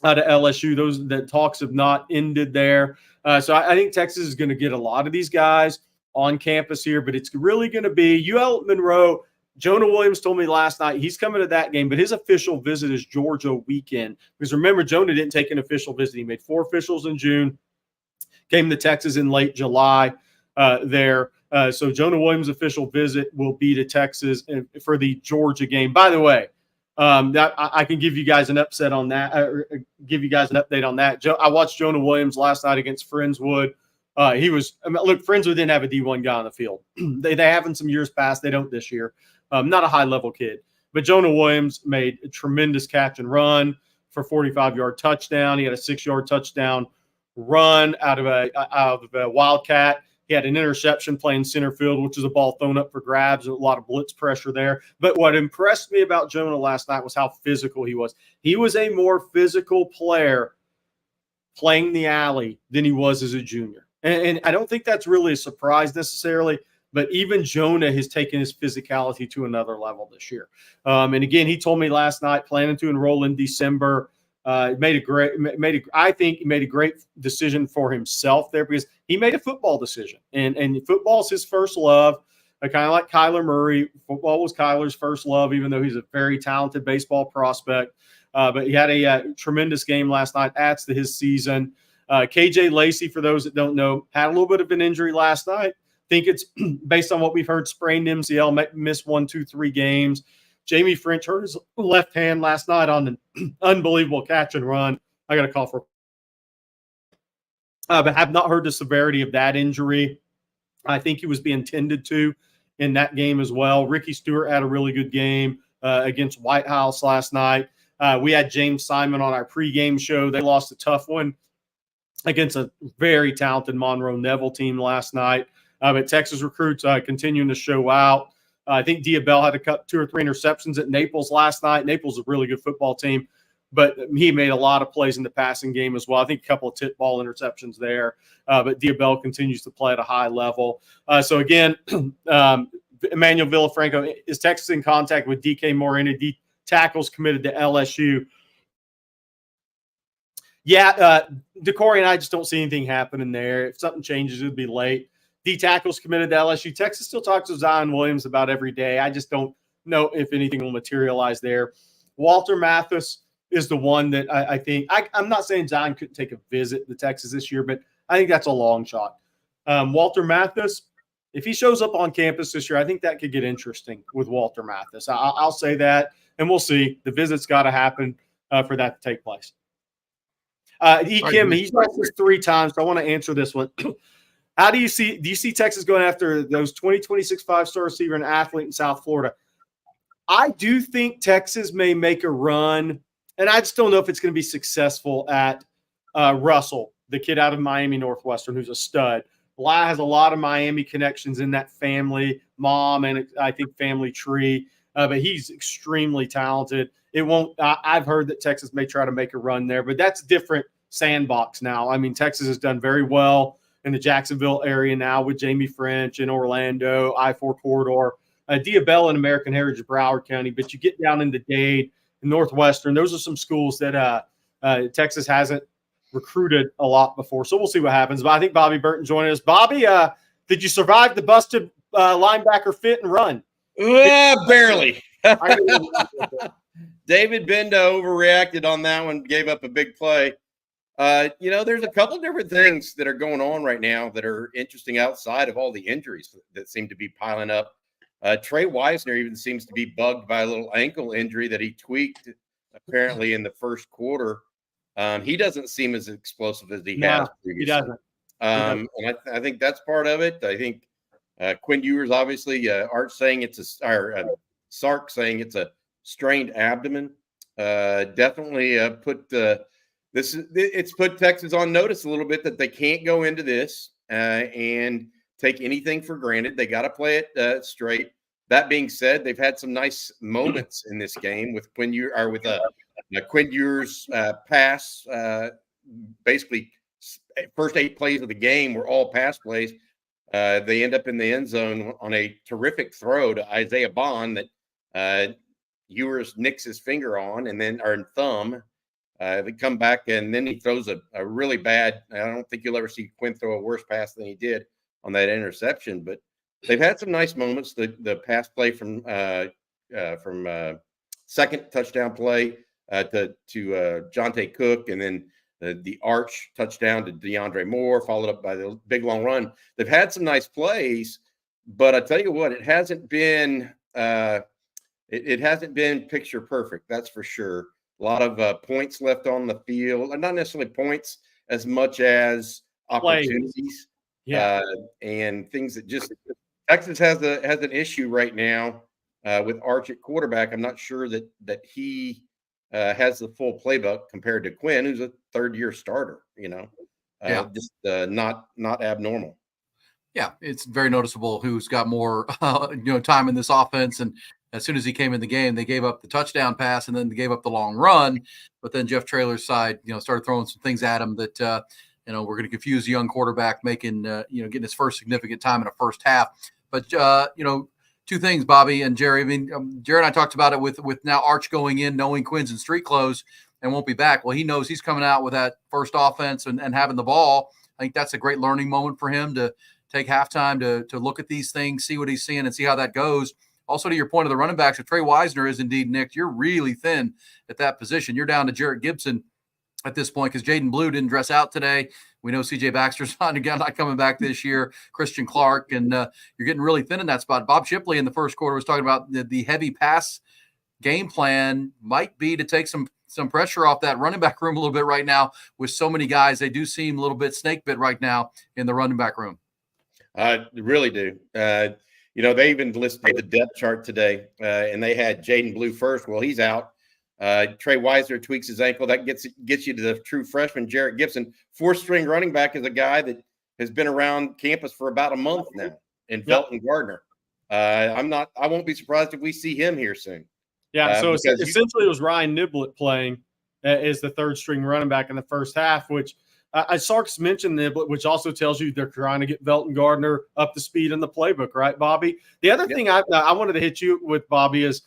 to LSU. Those that talks have not ended there. So I think Texas is going to get a lot of these guys on campus here, but it's really going to be UL Monroe. Jonah Williams told me last night he's coming to that game, but his official visit is Georgia weekend. Because remember, Jonah didn't take an official visit. He made 4 officials in June, came to Texas in late July there. So Jonah Williams' official visit will be to Texas for the Georgia game. By the way, that I can give you guys an upset on that, give you guys an update on that. I watched Jonah Williams last night against Friendswood. Look, Friendswood didn't have a D1 guy on the field. They have in some years past. They don't this year. Not a high-level kid. But Jonah Williams made a tremendous catch and run for 45-yard touchdown. He had a 6-yard touchdown run out of a Wildcat. He had an interception playing center field, which is a ball thrown up for grabs, and a lot of blitz pressure there. But what impressed me about Jonah last night was how physical he was. He was a more physical player playing the alley than he was as a junior. And I don't think that's really a surprise necessarily, but even Jonah has taken his physicality to another level this year. And again, he told me last night, planning to enroll in December. I think he made a great decision for himself there, because he made a football decision, and football's his first love. Kind of like Kyler Murray, football was Kyler's first love, even though he's a very talented baseball prospect. But he had a tremendous game last night, adds to his season. KJ Lacey, for those that don't know, had a little bit of an injury last night. I think it's based on what we've heard, sprained MCL, missed 1, 2, 3 games. Jamie French hurt his left hand last night on an unbelievable catch and run. I got a call for but have not heard the severity of that injury. I think he was being tended to in that game as well. Ricky Stewart had a really good game against White House last night. We had James Simon on our pregame show. They lost a tough one against a very talented Monroe Neville team last night. But Texas recruits continuing to show out. I think Diabell had 2 or 3 interceptions at Naples last night. Naples is a really good football team, but he made a lot of plays in the passing game as well. I think a couple of tip ball interceptions there. But Diabell continues to play at a high level. So again, Emmanuel Villafranco, is Texas in contact with DK Moreno? D tackles committed to LSU. Yeah, DeCorey and I just don't see anything happening there. If something changes, it would be late. D tackles committed to LSU. Texas still talks to Zion Williams about every day. I just don't know if anything will materialize there. Walter Mathis is the one that I think I'm not saying Zion couldn't take a visit to Texas this year, but I think that's a long shot. Walter Mathis, if he shows up on campus this year, I think that could get interesting with Walter Mathis. I'll say that, and we'll see. The visit's got to happen for that to take place. Kim, he's asked this 3 times, so I want to answer this one. How do you see Texas going after those 2026 5-star receiver and athlete in South Florida? I do think Texas may make a run, and I just don't know if it's going to be successful at Russell, the kid out of Miami Northwestern, who's a stud. Has a lot of Miami connections in that family, mom, and I think family tree. But he's extremely talented. It won't. I've heard that Texas may try to make a run there, but that's different sandbox now. I mean, Texas has done very well in the Jacksonville area now with Jamie French and Orlando, I-4 corridor, Diabell and American Heritage Broward County. But you get down into Dade and Northwestern, those are some schools that Texas hasn't recruited a lot before. So we'll see what happens. But I think Bobby Burton joining us. Bobby, did you survive the busted linebacker fit and run? Barely. David Bendo overreacted on that one, gave up a big play. There's a couple different things that are going on right now that are interesting outside of all the injuries that seem to be piling up. Trey Weisner even seems to be bugged by a little ankle injury that he tweaked apparently in the first quarter. He doesn't seem as explosive as he has previously. He doesn't. And I think that's part of it. I think Qunn Ewers, obviously, Sark saying it's a strained abdomen. Definitely it's put Texas on notice a little bit that they can't go into this and take anything for granted. They got to play it straight. That being said, they've had some nice moments in this game with Qunn Ewers pass. Basically, first 8 plays of the game were all pass plays. They end up in the end zone on a terrific throw to Isaiah Bond that Ewers nicks his finger on, and then or thumb. They come back, and then he throws a really bad. I don't think you'll ever see Qunn throw a worse pass than he did on that interception. But they've had some nice moments. The pass play from second touchdown play to Jonte Cook, and then the arch touchdown to DeAndre Moore, followed up by the big long run. They've had some nice plays, but I tell you what, it hasn't been picture perfect. That's for sure. A lot of points left on the field, not necessarily points as much as opportunities, and things that just Texas has an issue right now with Arch at quarterback. I'm not sure that he has the full playbook compared to Qunn, who's a third-year starter. Just not abnormal. Yeah, it's very noticeable who's got more time in this offense. And as soon as he came in the game, they gave up the touchdown pass and then they gave up the long run. But then Jeff Traylor's side, started throwing some things at him that we're going to confuse a young quarterback making getting his first significant time in a first half. But two things, Bobby and Jerry. I mean, Jerry and I talked about it with now Arch going in, knowing Quinn's in street clothes and won't be back. Well, he knows he's coming out with that first offense and having the ball. I think that's a great learning moment for him to take halftime to look at these things, see what he's seeing, and see how that goes. Also, to your point of the running backs, if Trey Wisner is indeed nicked, you're really thin at that position. You're down to Jarrett Gibson at this point because Jaden Blue didn't dress out today. We know C.J. Baxter's not coming back this year. Christian Clark, and you're getting really thin in that spot. Bob Shipley in the first quarter was talking about the heavy pass game plan might be to take some pressure off that running back room a little bit right now with so many guys. They do seem a little bit snake bit right now in the running back room. Really do. They even listed the depth chart today, and they had Jaden Blue first. Well, he's out. Trey Wisner tweaks his ankle. That gets you to the true freshman, Jarrett Gibson. Fourth-string running back is a guy that has been around campus for about a month now, in Felton Gardner. I won't be surprised if we see him here soon. Yeah, so essentially it was Ryan Niblett playing as the third-string running back in the first half, which Sark's mentioned Niblett, which also tells you they're trying to get Felton Gardner up to speed in the playbook, right, Bobby? The other thing I wanted to hit you with, Bobby, is,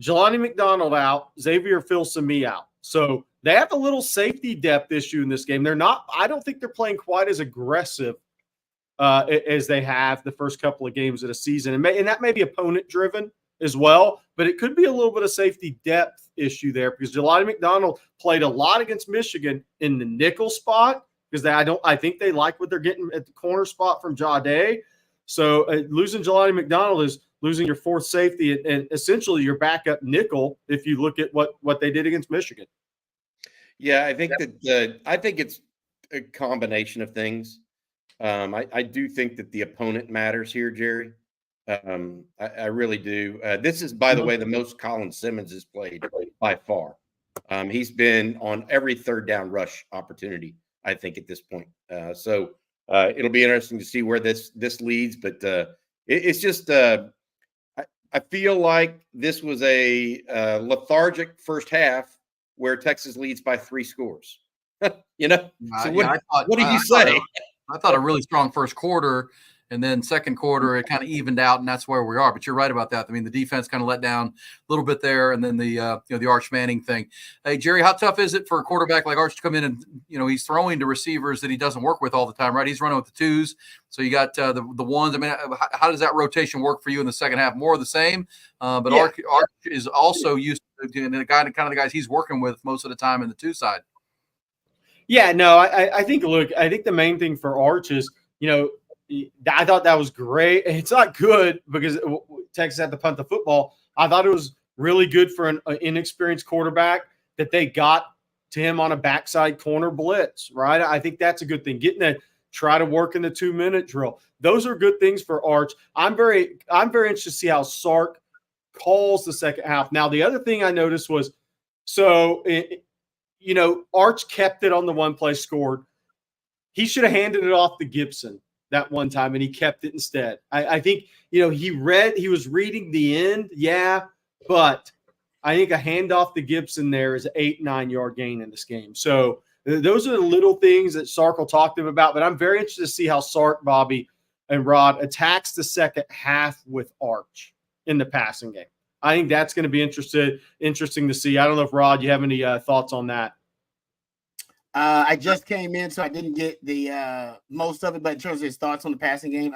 Jelani McDonald out, Xavier Filsaime out. So they have a little safety depth issue in this game. I don't think they're playing quite as aggressive as they have the first couple of games of the season. And that may be opponent-driven as well, but it could be a little bit of safety depth issue there because Jelani McDonald played a lot against Michigan in the nickel spot because I think they like what they're getting at the corner spot from Jade. So losing Jelani McDonald is losing your fourth safety and essentially your backup nickel if you look at what they did against Michigan. Yeah, I think it's a combination of things. I do think that the opponent matters here, Jerry. I really do. This is, by the way, the most Colin Simmons has played by far. He's been on every third down rush opportunity, I think, at this point. So it'll be interesting to see where this leads. But it's just I feel like this was a lethargic first half where Texas leads by 3 scores. So what did you say? I thought a really strong first quarter. And then second quarter, it kind of evened out, and that's where we are. But you're right about that. I mean, the defense kind of let down a little bit there, and then the Arch Manning thing. Hey, Jerry, how tough is it for a quarterback like Arch to come in and he's throwing to receivers that he doesn't work with all the time, right? He's running with the twos, so you got the ones. I mean, how does that rotation work for you in the second half? More of the same, but yeah. Arch is also used to the guys he's working with most of the time in the two side. Yeah, no, I think. Look, I think the main thing for Arch is I thought that was great. It's not good because Texas had to punt the football. I thought it was really good for an inexperienced quarterback that they got to him on a backside corner blitz, right? I think that's a good thing. Getting to try to work in the 2-minute drill. Those are good things for Arch. I'm very interested to see how Sark calls the second half. Now, the other thing I noticed was, Arch kept it on the one play, scored. He should have handed it off to Gibson that one time, and he kept it instead. I think, he was reading the end, yeah, but I think a handoff to Gibson there is an 8-9 yard gain in this game. So those are the little things that Sark will talk to him about, but I'm very interested to see how Sark, Bobby, and Rod attacks the second half with Arch in the passing game. I think that's going to be interesting to see. I don't know if, Rod, you have any thoughts on that. I just came in, so I didn't get the most of it. But in terms of his thoughts on the passing game,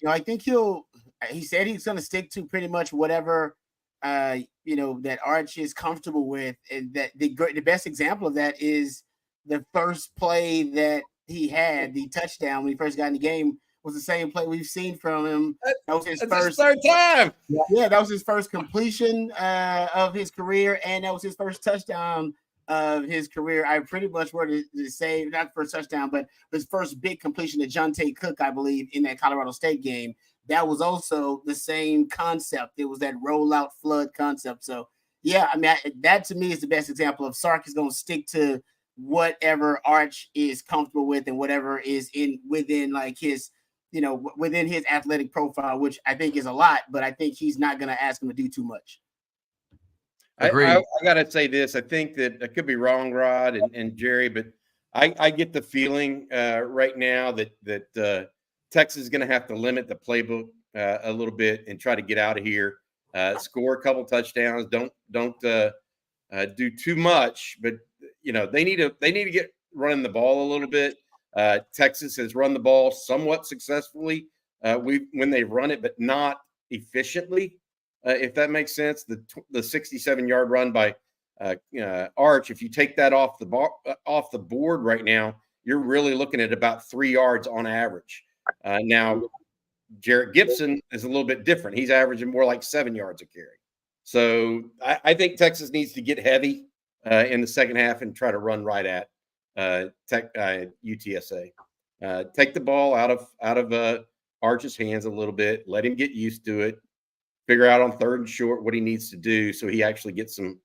I think he said he's going to stick to pretty much whatever that Arch is comfortable with. And that the best example of that is the first play that he had, the touchdown when he first got in the game, was the same play we've seen from him. That was his third time. Yeah, that was his first completion of his career, and that was his first touchdown of his career. I pretty much were to say, not the first touchdown, but his first big completion to Jonte Cook, I believe, in that Colorado State game. That was also the same concept. It was that rollout flood concept. So Yeah, I mean, that to me is the best example of Sark is going to stick to whatever Arch is comfortable with and whatever is within like his, within his athletic profile, which I think is a lot, but I think he's not going to ask him to do too much. Agreed. I got to say this. I think that I could be wrong, Rod and Jerry, but I get the feeling right now that Texas is going to have to limit the playbook a little bit and try to get out of here, score a couple touchdowns. Don't do too much, but they need to get running the ball a little bit. Texas has run the ball somewhat successfully when they run it, but not efficiently. If that makes sense, the 67-yard run by Arch, if you take that off the board right now, you're really looking at about 3 yards on average. Now, Jarrett Gibson is a little bit different. He's averaging more like 7 yards a carry. So I think Texas needs to get heavy in the second half and try to run right at UTSA. Take the ball out of Arch's hands a little bit. Let him get used to it. Figure out on 3rd and short what he needs to do so he actually gets some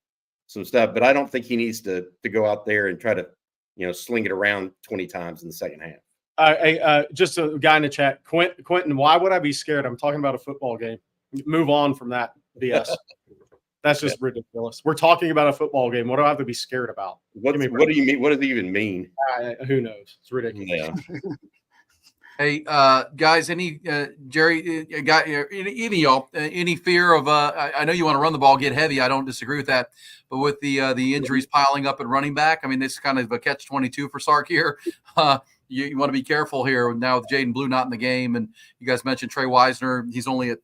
stuff. But I don't think he needs to go out there and try to sling it around 20 times in the second half. Just a guy in the chat, Quentin. Why would I be scared? I'm talking about a football game. Move on from that BS. That's just ridiculous. We're talking about a football game. What do I have to be scared about? What do you mean? What does it even mean? Who knows? It's ridiculous. Yeah. Hey, guys, Jerry, any of y'all, any fear of, I know you want to run the ball, get heavy. I don't disagree with that. But with the injuries piling up at running back, I mean, this is kind of a catch-22 for Sark here. You want to be careful here now with Jaden Blue not in the game. And you guys mentioned Trey Wisner. He's only at,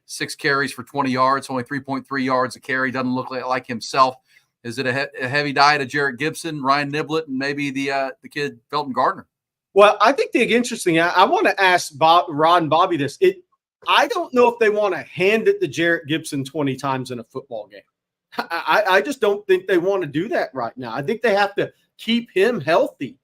6 carries for 20 yards, only 3.3 yards a carry. Doesn't look like himself. Is it a heavy diet of Jarrett Gibson, Ryan Niblett, and maybe the kid Felton Gardner? Well, I think the interesting. I want to ask Rod and Bobby this. I don't know if they want to hand it to Jarrett Gibson 20 times in a football game. I just don't think they want to do that right now. I think they have to keep him healthy.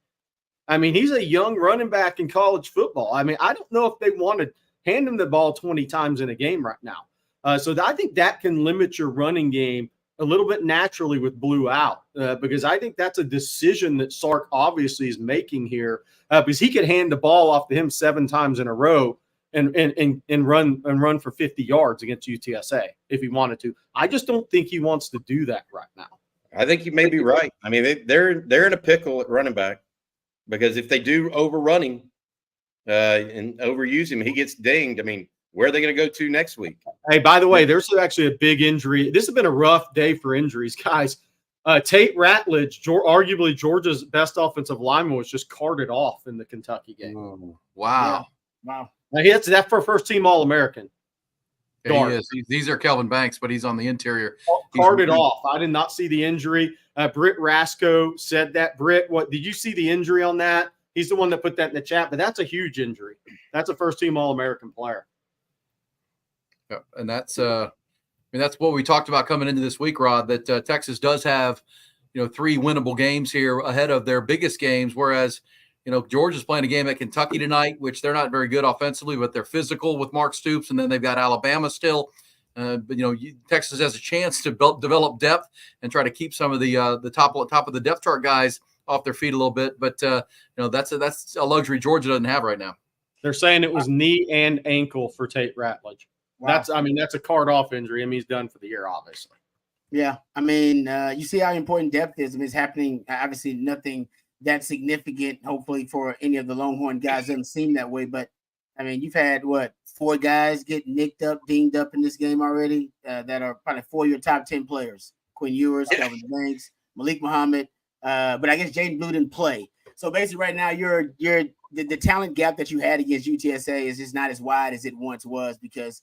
I mean, he's a young running back in college football. I mean, I don't know if they want to hand him the ball 20 times in a game right now. So I think that can limit your running game a little bit naturally with Blue out, because I think that's a decision that Sark obviously is making here, because he could hand the ball off to him 7 times in a row and run for 50 yards against UTSA if he wanted to. I just don't think he wants to do that right now. I think you may be right. I mean, they're in a pickle at running back, because if they do overrunning and overuse him, he gets dinged. I mean, where are they going to go to next week? Hey, by the way, there's actually a big injury. This has been a rough day for injuries, guys. Tate Ratledge, arguably Georgia's best offensive lineman, was just carted off in the Kentucky game. Oh, wow. Yeah. Wow. Now, that's for first-team All-American. Yeah, he is. These are Kelvin Banks, but he's on the interior. Carted off. I did not see the injury. Britt Rasco said that. Britt, what did you see the injury on that? He's the one that put that in the chat, but that's a huge injury. That's a first-team All-American player. Yeah, and that's that's what we talked about coming into this week, Rod, that Texas does have 3 winnable games here ahead of their biggest games, whereas Georgia's playing a game at Kentucky tonight, which they're not very good offensively, but they're physical with Mark Stoops, and then they've got Alabama still. But Texas has a chance to develop depth and try to keep some of the top of the depth chart guys off their feet a little bit. But that's a luxury Georgia doesn't have right now. They're saying it was knee and ankle for Tate Ratledge. Wow. That's a card off injury. I mean, he's done for the year, obviously. Yeah. I mean, you see how important depth is. I mean, it's happening. Obviously, nothing that significant, hopefully, for any of the Longhorn guys. Doesn't seem that way. But, I mean, you've had, 4 guys get nicked up, dinged up in this game already that are probably 4 of your top 10 players. Qunn Ewers, Kelvin Banks, Malik Muhammad. But I guess Jaden Blue didn't play. So, basically, right now, the talent gap that you had against UTSA is just not as wide as it once was, because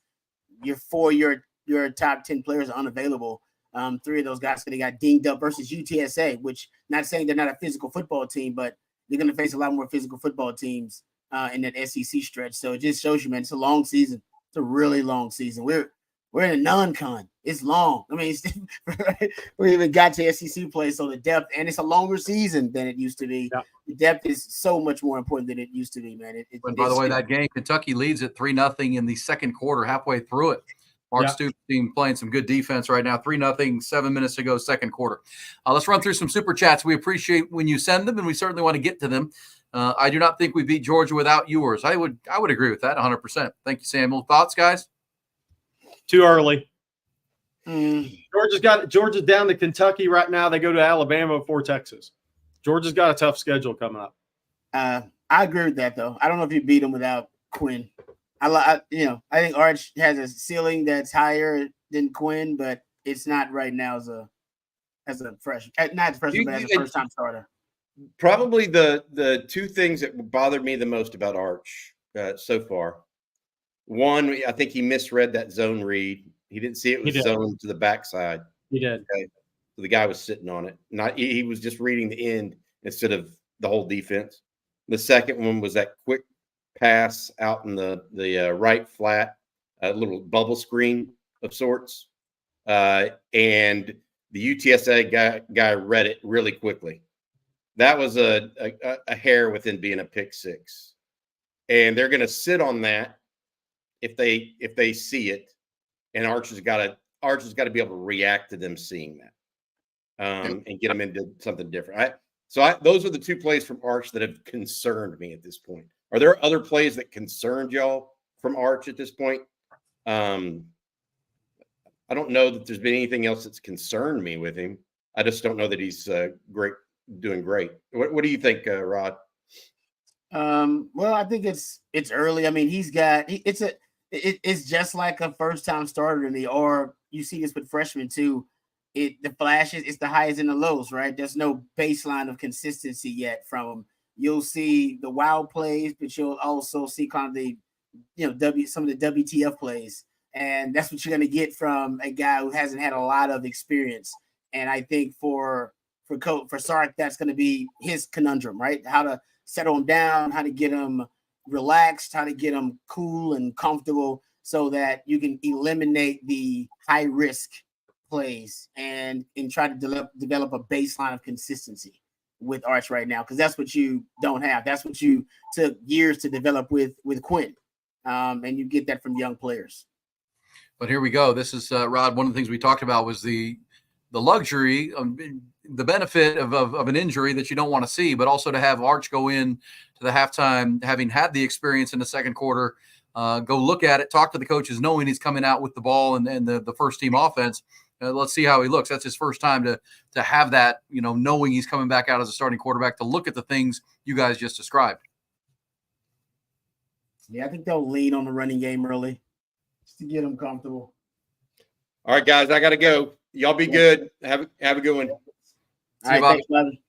your top 10 players are unavailable. 3 of those guys they got dinged up versus UTSA, which not saying they're not a physical football team, but they're going to face a lot more physical football teams in that SEC stretch. So it just shows you, man, it's a long season. It's a really long season. We're in a non-con. It's long. I mean, we even got to SEC play, so the depth, and it's a longer season than it used to be. Yeah. The depth is so much more important than it used to be, man. And by the way, that game, Kentucky leads at 3-0 in the second quarter, halfway through it. Mark Yeah. Stoops' team playing some good defense right now. 3-0, 7 minutes to go, second quarter. Let's run through some super chats. We appreciate when you send them, and we certainly want to get to them. I do not think we beat Georgia without Ewers. I would agree with that 100%. Thank you, Samuel. Thoughts, guys? Too early. Mm, Georgia's down to Kentucky right now. They go to Alabama before Texas. Georgia's got a tough schedule coming up. I agree with that, though. I don't know if you beat him without Qunn. I think Arch has a ceiling that's higher than Qunn, but it's not right now as a freshman, not as a freshman, but as a first-time starter. Probably the two things that bothered me the most about Arch so far. One, I think he misread that zone read. He didn't see it was zoned to the backside. He did. Okay. So the guy was sitting on it. He was just reading the end instead of the whole defense. The second one was that quick pass out in the right flat, a little bubble screen of sorts. And the UTSA guy read it really quickly. That was a hair within being a pick six. And they're going to sit on that if they see it. And Arch has got to be able to react to them seeing that and get them into something different. Those are the two plays from Arch that have concerned me at this point. Are there other plays that concerned y'all from Arch at this point? I don't know that there's been anything else that's concerned me with him. I just don't know that he's doing great. What do you think, Rod? Well, I think it's early. I mean, it's just like a first-time starter to me, or you see this with freshmen too. The flashes, it's the highs and the lows, right? There's no baseline of consistency yet from him. You'll see the wild plays, but you'll also see kind of the, some of the WTF plays. And that's what you're going to get from a guy who hasn't had a lot of experience. And I think for Sark, that's going to be his conundrum, right? How to settle him down, how to get him relaxed, how to get him cool and comfortable so that you can eliminate the high risk plays and try to develop a baseline of consistency with Arch right now, because that's what you don't have. That's what you took years to develop with Qunn, and you get that from young players. But here we go. This is Rod. One of the things we talked about was the luxury, the benefit of an injury that you don't want to see, but also to have Arch go in to the halftime, having had the experience in the second quarter, go look at it, talk to the coaches, knowing he's coming out with the ball and the first team offense. Let's see how he looks. That's his first time to have that, knowing he's coming back out as a starting quarterback, to look at the things you guys just described. Yeah, I think they'll lean on the running game early just to get them comfortable. All right, guys, I got to go. Y'all be good. Have a good one. All right, thanks, Bobby.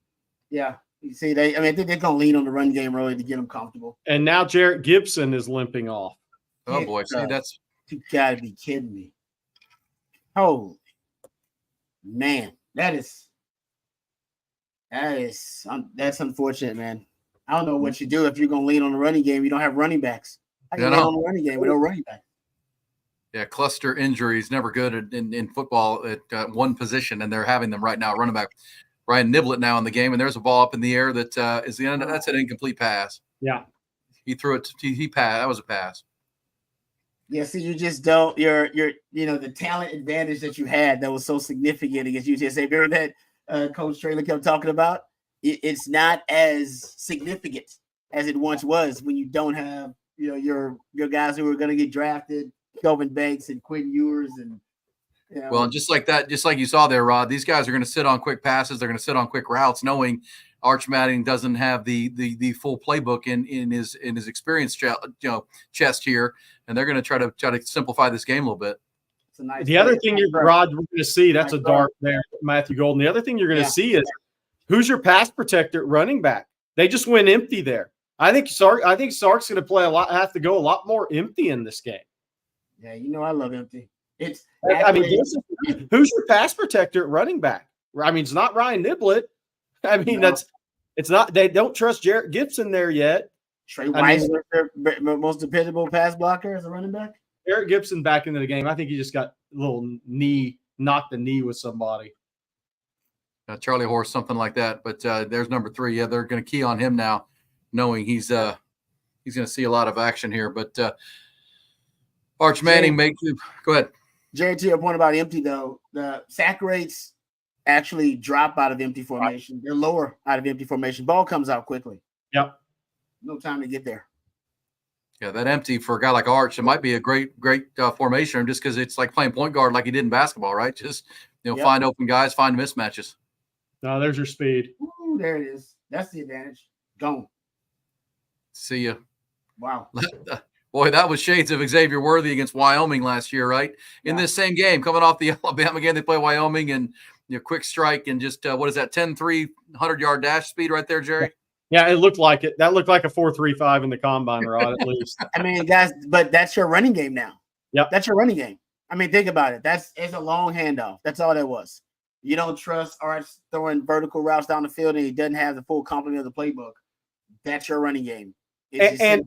Yeah, you see, I think they're going to lean on the run game early to get them comfortable. And now Jarrett Gibson is limping off. Oh boy, that's you got to be kidding me. Holy man, that's unfortunate, man. I don't know what you do if you're going to lean on the running game. You don't have running backs. I can lean on the running game with no running back. Yeah, cluster injuries never good in football at one position, and they're having them right now. Running back Ryan Niblett now in the game, and there's a ball up in the air that is the end. That's an incomplete pass. Yeah, he threw it. He passed. That was a pass. Yeah, see, you just don't. You're the talent advantage that you had that was so significant against UTSA. Remember that Coach Traylor kept talking about? It's not as significant as it once was when you don't have your guys who are going to get drafted, Kelvin Banks and Quinn Ewers, and well, and just like that, just like you saw there, Rod, these guys are going to sit on quick passes. They're going to sit on quick routes, knowing Arch Manning doesn't have the full playbook in his experience chest here, and they're going to try to simplify this game a little bit. The other thing Rod, we're going to see, that's a dart there, Matthew Golden. The other thing you're going to see is who's your pass protector at running back. They just went empty there. I think Sark's going to have to go a lot more empty in this game. Yeah, I love empty. It's who's your pass protector at running back? I mean, it's not Ryan Niblett. I mean, it's not. They don't trust Jarrett Gibson there yet. Trey Weiss is their most dependable pass blocker as a running back. Jarrett Gibson back into the game. I think he just got a little knocked the knee with somebody. Charlie Horse, something like that. But there's number 3. Yeah, they're going to key on him now, knowing he's going to see a lot of action here. But Arch Manning go ahead. Jerry, to your point about empty, though, the sack rates actually drop out of empty formation. They're lower out of empty formation. Ball comes out quickly. Yep. No time to get there. Yeah, that empty for a guy like Arch, it might be a great formation just because it's like playing point guard like he did in basketball, right? Just, find open guys, find mismatches. No, there's your speed. Ooh, there it is. That's the advantage. Gone. See ya. Wow. Boy, that was shades of Xavier Worthy against Wyoming last year, right? In this same game, coming off the Alabama game, they play Wyoming and quick strike and just, what is that, 10-3, 100-yard dash speed right there, Jerry? Yeah, it looked like it. That looked like a 4.35 in the combine, Rod, at least. I mean, guys, but that's your running game now. Yep. That's your running game. I mean, think about it. It's a long handoff. That's all that was. You don't trust Arch throwing vertical routes down the field and he doesn't have the full complement of the playbook. That's your running game. And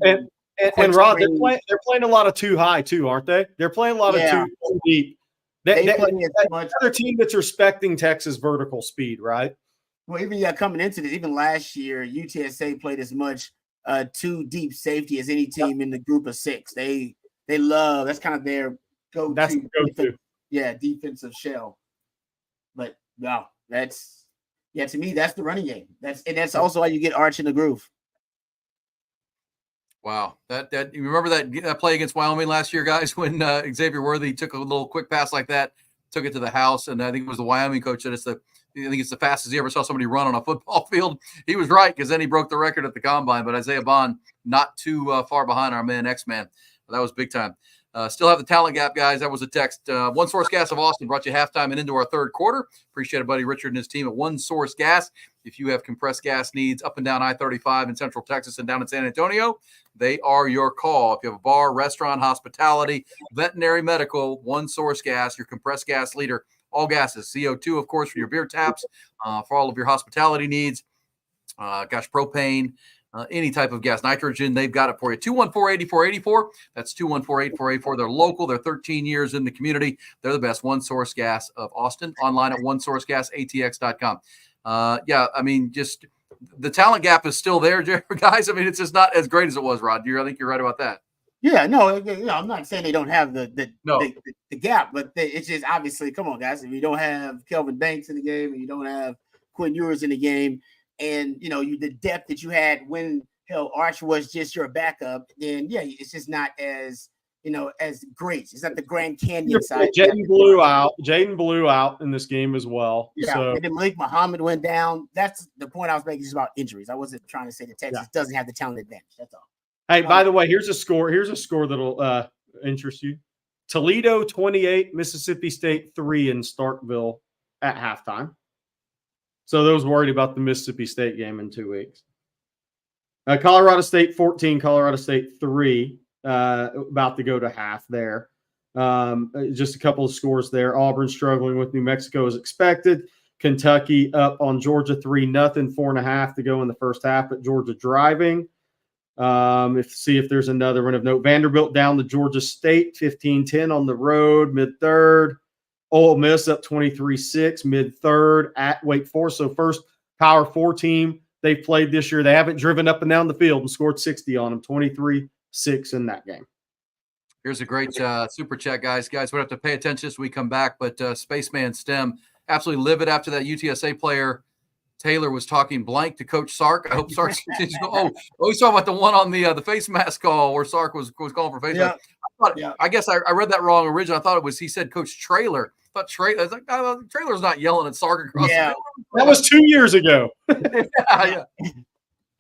Rod, they're playing a lot of too high too, aren't they? They're playing a lot of too deep. That's another team that's respecting Texas vertical speed, right? Well, even coming into this, even last year, UTSA played as much too deep safety as any team in the group of 6. They love, that's kind of their go-to. That's the go-to. Defensive shell. But no, to me, that's the running game. That's also how you get Arch in the groove. Wow, that you remember that play against Wyoming last year, guys, when Xavier Worthy took a little quick pass like that, took it to the house, and I think it was the Wyoming coach that I think it's the fastest he ever saw somebody run on a football field. He was right because then he broke the record at the combine. But Isaiah Bond not too far behind our man X-Man. That was big time. Still have the talent gap, guys. That was a text. One Source Gas of Austin brought you halftime and into our third quarter. Appreciate it, buddy Richard and his team at One Source Gas. If you have compressed gas needs up and down I-35 in Central Texas and down in San Antonio, they are your call. If you have a bar, restaurant, hospitality, veterinary, medical, One Source Gas, your compressed gas leader. All gases, CO2, of course, for your beer taps, for all of your hospitality needs. Propane, any type of gas, nitrogen, they've got it for you. 214-8484. That's 214-8484. They're local. They're 13 years in the community. They're the best. One Source Gas of Austin. Online at onesourcegasatx.com. I mean, just the talent gap is still there, guys. I mean, it's just not as great as it was, Rod. I think you're right about that. Yeah, no, I'm not saying they don't have the gap, but it's just obviously, come on, guys. If you don't have Kelvin Banks in the game, and you don't have Qunn Ewers in the game, and the depth that you had when Arch was just your backup, then it's just not as as great. It's not the Grand Canyon side. Jaden blew out in this game as well. Yeah, so. And then Malik Muhammad went down. That's the point I was making, just about injuries. I wasn't trying to say that Texas doesn't have the talent advantage. That's all. Hey, by the way, here's a score. Here's a score that'll interest you. Toledo 28, Mississippi State 3 in Starkville at halftime. So those worried about the Mississippi State game in 2 weeks. Colorado State 14, Colorado State 3, about to go to half there. Just a couple of scores there. Auburn struggling with New Mexico as expected. Kentucky up on Georgia 3-0, 4.5 to go in the first half, but Georgia driving. See if there's another one of note. Vanderbilt down to Georgia State, 15-10 on the road, mid-third. Ole Miss up 23-6, mid-third at Wake Forest. So first Power 4 team they've played this year. They haven't driven up and down the field and scored 60 on them, 23-6 in that game. Here's a great super chat, guys. Guys, we have to pay attention as we come back, but Spaceman STEM, absolutely livid after that UTSA player Taylor was talking blank to Coach Sark. I hope Sark he's talking about the one on the face mask call where Sark was calling for face mask. I guess I read that wrong originally. I thought it was he said Coach Trailer. I thought Trailer. I was like, Trailer's not yelling at Sark across the field. That was 2 years ago.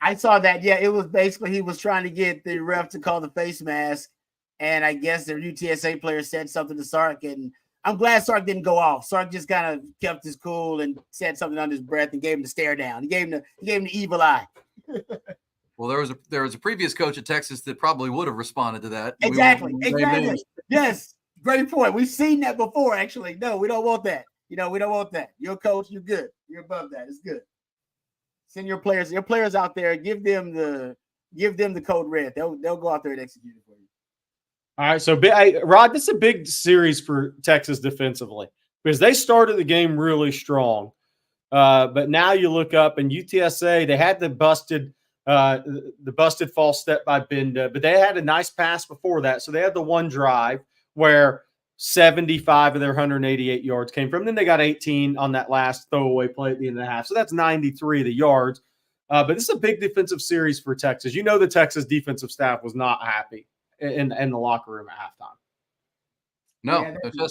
I saw that. Yeah, it was basically he was trying to get the ref to call the face mask, and I guess the UTSA player said something to Sark, and I'm glad Sark didn't go off. Sark just kind of kept his cool and said something under his breath and gave him the stare down. He gave him the evil eye. Well, there was a previous coach at Texas that probably would have responded to that. Exactly. Yes, great point. We've seen that before. Actually, no, we don't want that. We don't want that. You're a coach. You're good. You're above that. It's good. Send your players out there. Give them the code red. They'll go out there and execute it for you. All right, so Rod, this is a big series for Texas defensively because they started the game really strong, but now you look up and UTSA they had the busted false step by Benda, but they had a nice pass before that, so they had the one drive where 75 of their 188 yards came from. Then they got 18 on that last throwaway play at the end of the half. So that's 93 of the yards. But this is a big defensive series for Texas. You know the Texas defensive staff was not happy in the locker room at halftime. No,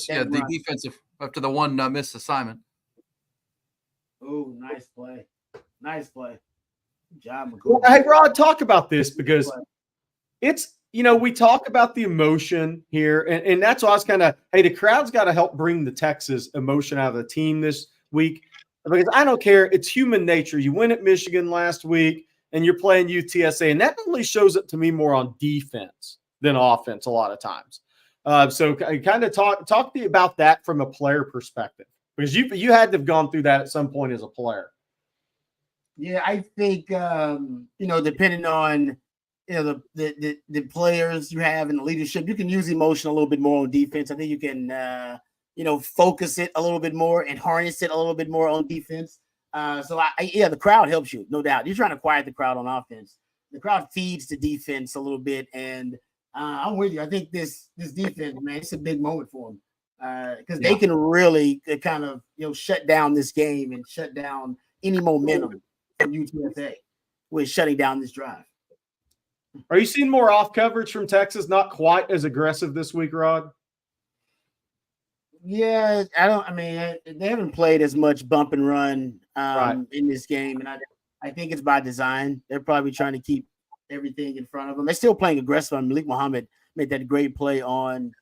Yeah, the defensive after the one missed assignment. Oh, nice play. Nice play. Good job, Well, McCool. hey, Rod, talk about this because it's, we talk about the emotion here, and that's why I was kind of, hey, the crowd's got to help bring the Texas emotion out of the team this week. Because I don't care. It's human nature. You win at Michigan last week, and you're playing UTSA, and that really shows it to me more on defense than offense a lot of times. So kind of talk to me about that from a player perspective, because you had to have gone through that at some point as a player. Yeah, I think depending on the players you have and the leadership, you can use emotion a little bit more on defense. I think you can focus it a little bit more and harness it a little bit more on defense. So the crowd helps you, no doubt. You're trying to quiet the crowd on offense. The crowd feeds the defense a little bit, and I'm with you. I think this defense, man, it's a big moment for them because they can really kind of shut down this game and shut down any momentum from UTSA with shutting down this drive. Are you seeing more off coverage from Texas? Not quite as aggressive this week, Rod? Yeah, they haven't played as much bump and run in this game, and I think it's by design. They're probably trying to keep everything in front of them. They're still playing aggressive. Malik Muhammad made that great play on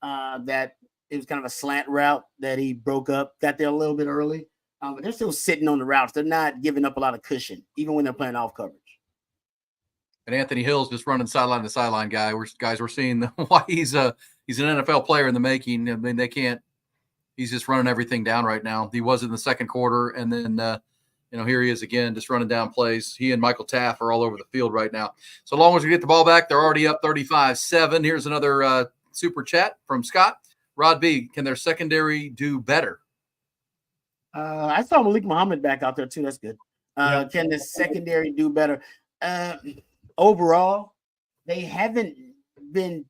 that. It was kind of a slant route that he broke up, got there a little bit early. But they're still sitting on the routes. They're not giving up a lot of cushion, even when they're playing off coverage. And Anthony Hill's just running sideline to sideline guy. We're seeing why he's an NFL player in the making. I mean, they can't. He's just running everything down right now. He was in the second quarter, and then here he is again, just running down plays. He and Michael Taff are all over the field right now. So long as we get the ball back, they're already up 35-7. Here's another super chat from Scott. Rod B, can their secondary do better? I saw Malik Muhammad back out there too. That's good. Can the secondary do better? Overall, they haven't been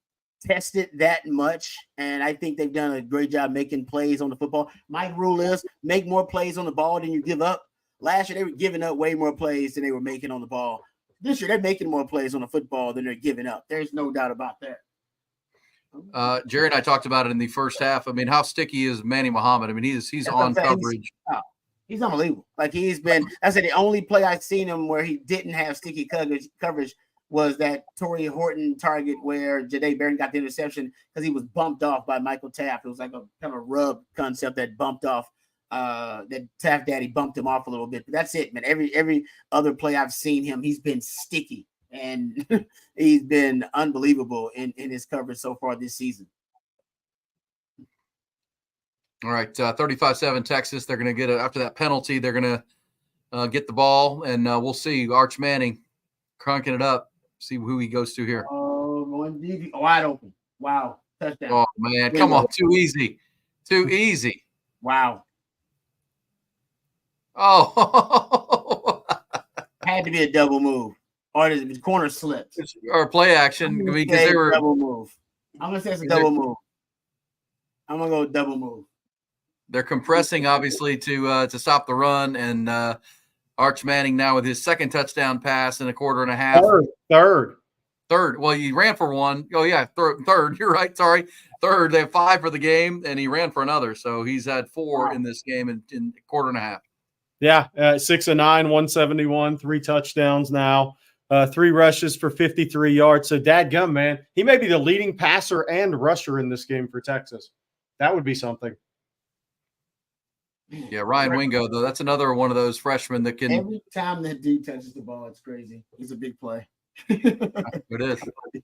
tested that much, and I think they've done a great job making plays on the football. My rule is make more plays on the ball than you give up. Last year, they were giving up way more plays than they were making on the ball. This year, they're making more plays on the football than they're giving up. There's no doubt about that. Jerry and I talked about it in the first half. I mean, how sticky is Manny Muhammad? I mean, he's on coverage. He's unbelievable. Like he's been. I said the only play I've seen him where he didn't have sticky coverage was that Torrey Horton target where Jahdae Barron got the interception because he was bumped off by Michael Taft. It was like a kind of rub concept that bumped off. That Taft Daddy bumped him off a little bit. But that's it, man. Every other play I've seen him, he's been sticky. And he's been unbelievable in his coverage so far this season. All right, 35-7 Texas. They're going to get it after that penalty. They're going to get the ball, and we'll see Arch Manning cranking it up. See who he goes to here. Oh, going deep, wide open. Wow, touchdown. Oh man, come on, too easy. Wow. Oh, had to be a double move. Or the corner slipped. Or play action because they were double move. I'm gonna say it's a double move. I'm gonna go double move. They're compressing obviously to stop the run, and Arch Manning now with his second touchdown pass in a quarter and a half. Third. Well, he ran for one. Oh yeah, third. You're right. Sorry, third. They have 5 for the game, and he ran for another. So he's had 4 in this game in a quarter and a half. Yeah, 6 of 9, 171, 3 touchdowns now. 3 rushes for 53 yards. So dadgum, man, he may be the leading passer and rusher in this game for Texas. That would be something. Yeah, Ryan Wingo, though, that's another one of those freshmen that can. Every time that dude touches the ball, it's crazy. He's a big play. It is.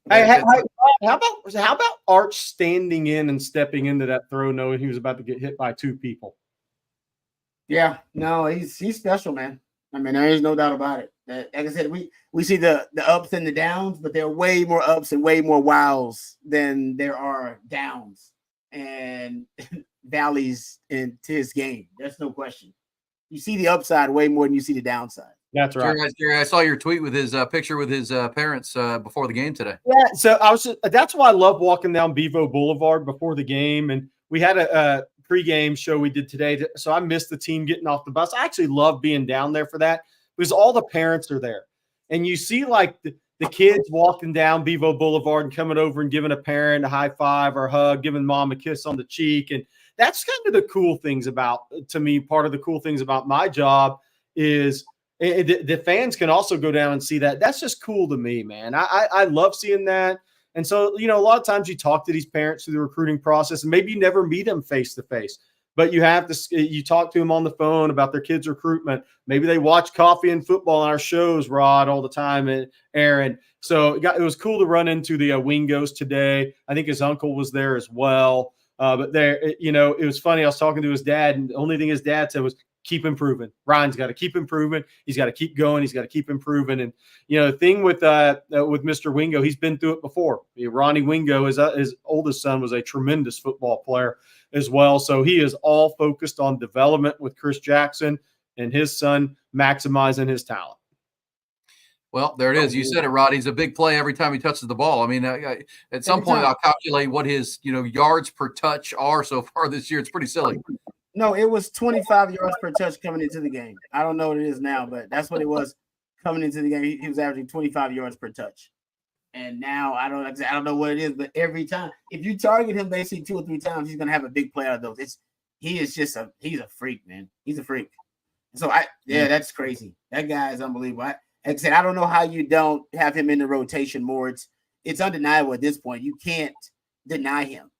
Hey, how about Arch standing in and stepping into that throw, knowing he was about to get hit by 2 people? Yeah, no, he's special, man. I mean, there is no doubt about it. Like I said, we see the ups and the downs, but there are way more ups and way more wows than there are downs and valleys into his game. There's no question. You see the upside way more than you see the downside. That's right. Jerry, I saw your tweet with his picture with his parents before the game today. Yeah, so that's why I love walking down Bevo Boulevard before the game. And we had a pregame show we did today. So I missed the team getting off the bus. I actually love being down there for that because all the parents are there. And you see like the kids walking down Bevo Boulevard and coming over and giving a parent a high five or a hug, giving mom a kiss on the cheek. And that's kind of the cool things to me, part of the cool things about my job is the fans can also go down and see that. That's just cool to me, man. I love seeing that. And so, a lot of times you talk to these parents through the recruiting process and maybe you never meet them face to face, but you talk to them on the phone about their kids' recruitment. Maybe they watch Coffee and Football on our shows, Rod, all the time, and Aaron. So it was cool to run into the Wingos today. I think his uncle was there as well. But it was funny. I was talking to his dad, and the only thing his dad said was, keep improving. Ryan's got to keep improving. He's got to keep going. He's got to keep improving. And, the thing with Mr. Wingo, he's been through it before. Ronnie Wingo, his oldest son, was a tremendous football player as well. So he is all focused on development with Chris Jackson and his son maximizing his talent. Well, there it is. You said it, Rod. He's a big play every time he touches the ball. I mean, at some point, I'll calculate what his yards per touch are so far this year. It's pretty silly. No, it was 25 yards per touch coming into the game. I don't know what it is now, but that's what it was coming into the game. He was averaging 25 yards per touch. And now I don't know what it is, but every time, if you target him basically 2 or 3 times, he's going to have a big play out of those. He's a freak, man. He's a freak. So that's crazy. That guy is unbelievable. Like I said, I don't know how you don't have him in the rotation more. It's undeniable at this point. You can't deny him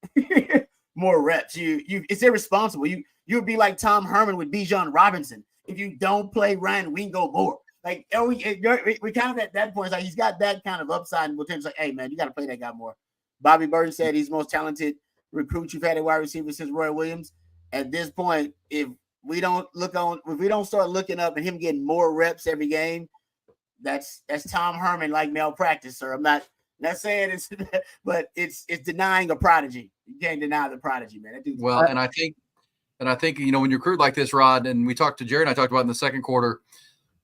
more reps. It's irresponsible. You would be like Tom Herman with Bijan Robinson if you don't play Ryan Wingo more. Like, we kind of at that point, it's like he's got that kind of upside and potential. Like, hey, man, you got to play that guy more. Bobby Burton said he's the most talented recruit you've had at wide receiver since Roy Williams. At this point, if we don't start looking up and him getting more reps every game, that's Tom Herman like malpractice, sir. I'm not saying it's, but it's denying a prodigy. You can't deny the prodigy, man. Well, and I think when you recruit like this, Rod, and we talked to Jared and I talked about in the second quarter,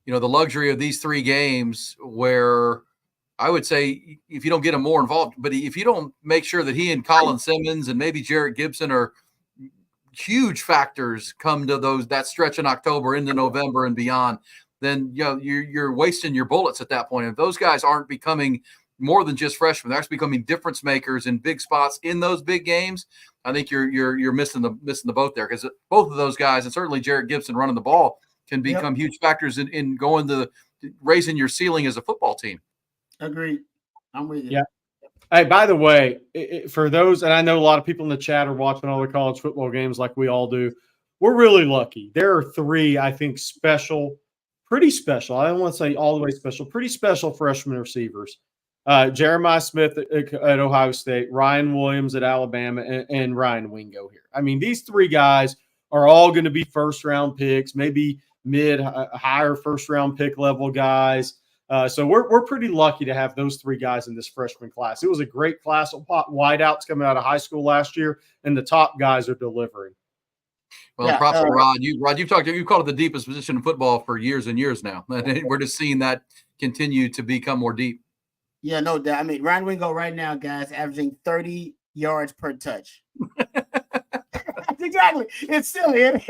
the luxury of these 3 games where I would say if you don't get him more involved, but if you don't make sure that he and Colin Simmons and maybe Jarrett Gibson are huge factors come to that stretch in October into November and beyond, then you're wasting your bullets at that point. If those guys aren't becoming more than just freshmen, they're actually becoming difference makers in big spots in those big games, I think you're missing the boat there, because both of those guys, and certainly Jarrett Gibson running the ball, can become huge factors in going to raising your ceiling as a football team. Agreed. I'm with you. Yeah. Hey, by the way, for those, and I know a lot of people in the chat are watching all the college football games like we all do, we're really lucky. There are 3, I think, pretty special. I don't want to say all the way special, pretty special freshman receivers. Jeremiah Smith at Ohio State, Ryan Williams at Alabama, and Ryan Wingo here. I mean, these 3 guys are all going to be first-round picks, maybe higher first-round pick level guys. So we're pretty lucky to have those 3 guys in this freshman class. It was a great class of wideouts coming out of high school last year, and the top guys are delivering. Well, props to Rod. You've called it the deepest position in football for years and years now. And we're just seeing that continue to become more deep. Yeah, no doubt. I mean, Ryan Wingo right now, guys, averaging 30 yards per touch. Exactly. It's silly.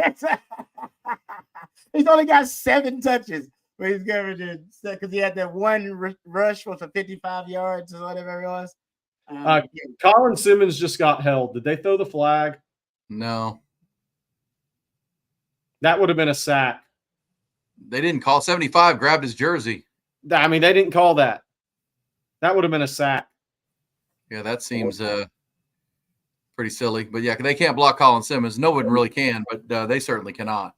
He's only got 7 touches. But he's going because he had that one rush for 55 yards or whatever it was. Colin Simmons just got held. Did they throw the flag? No. That would have been a sack. They didn't call. 75 grabbed his jersey. I mean, they didn't call that. That would have been a sack. Yeah, that seems pretty silly. But, yeah, they can't block Colin Simmons. No one really can, but they certainly cannot.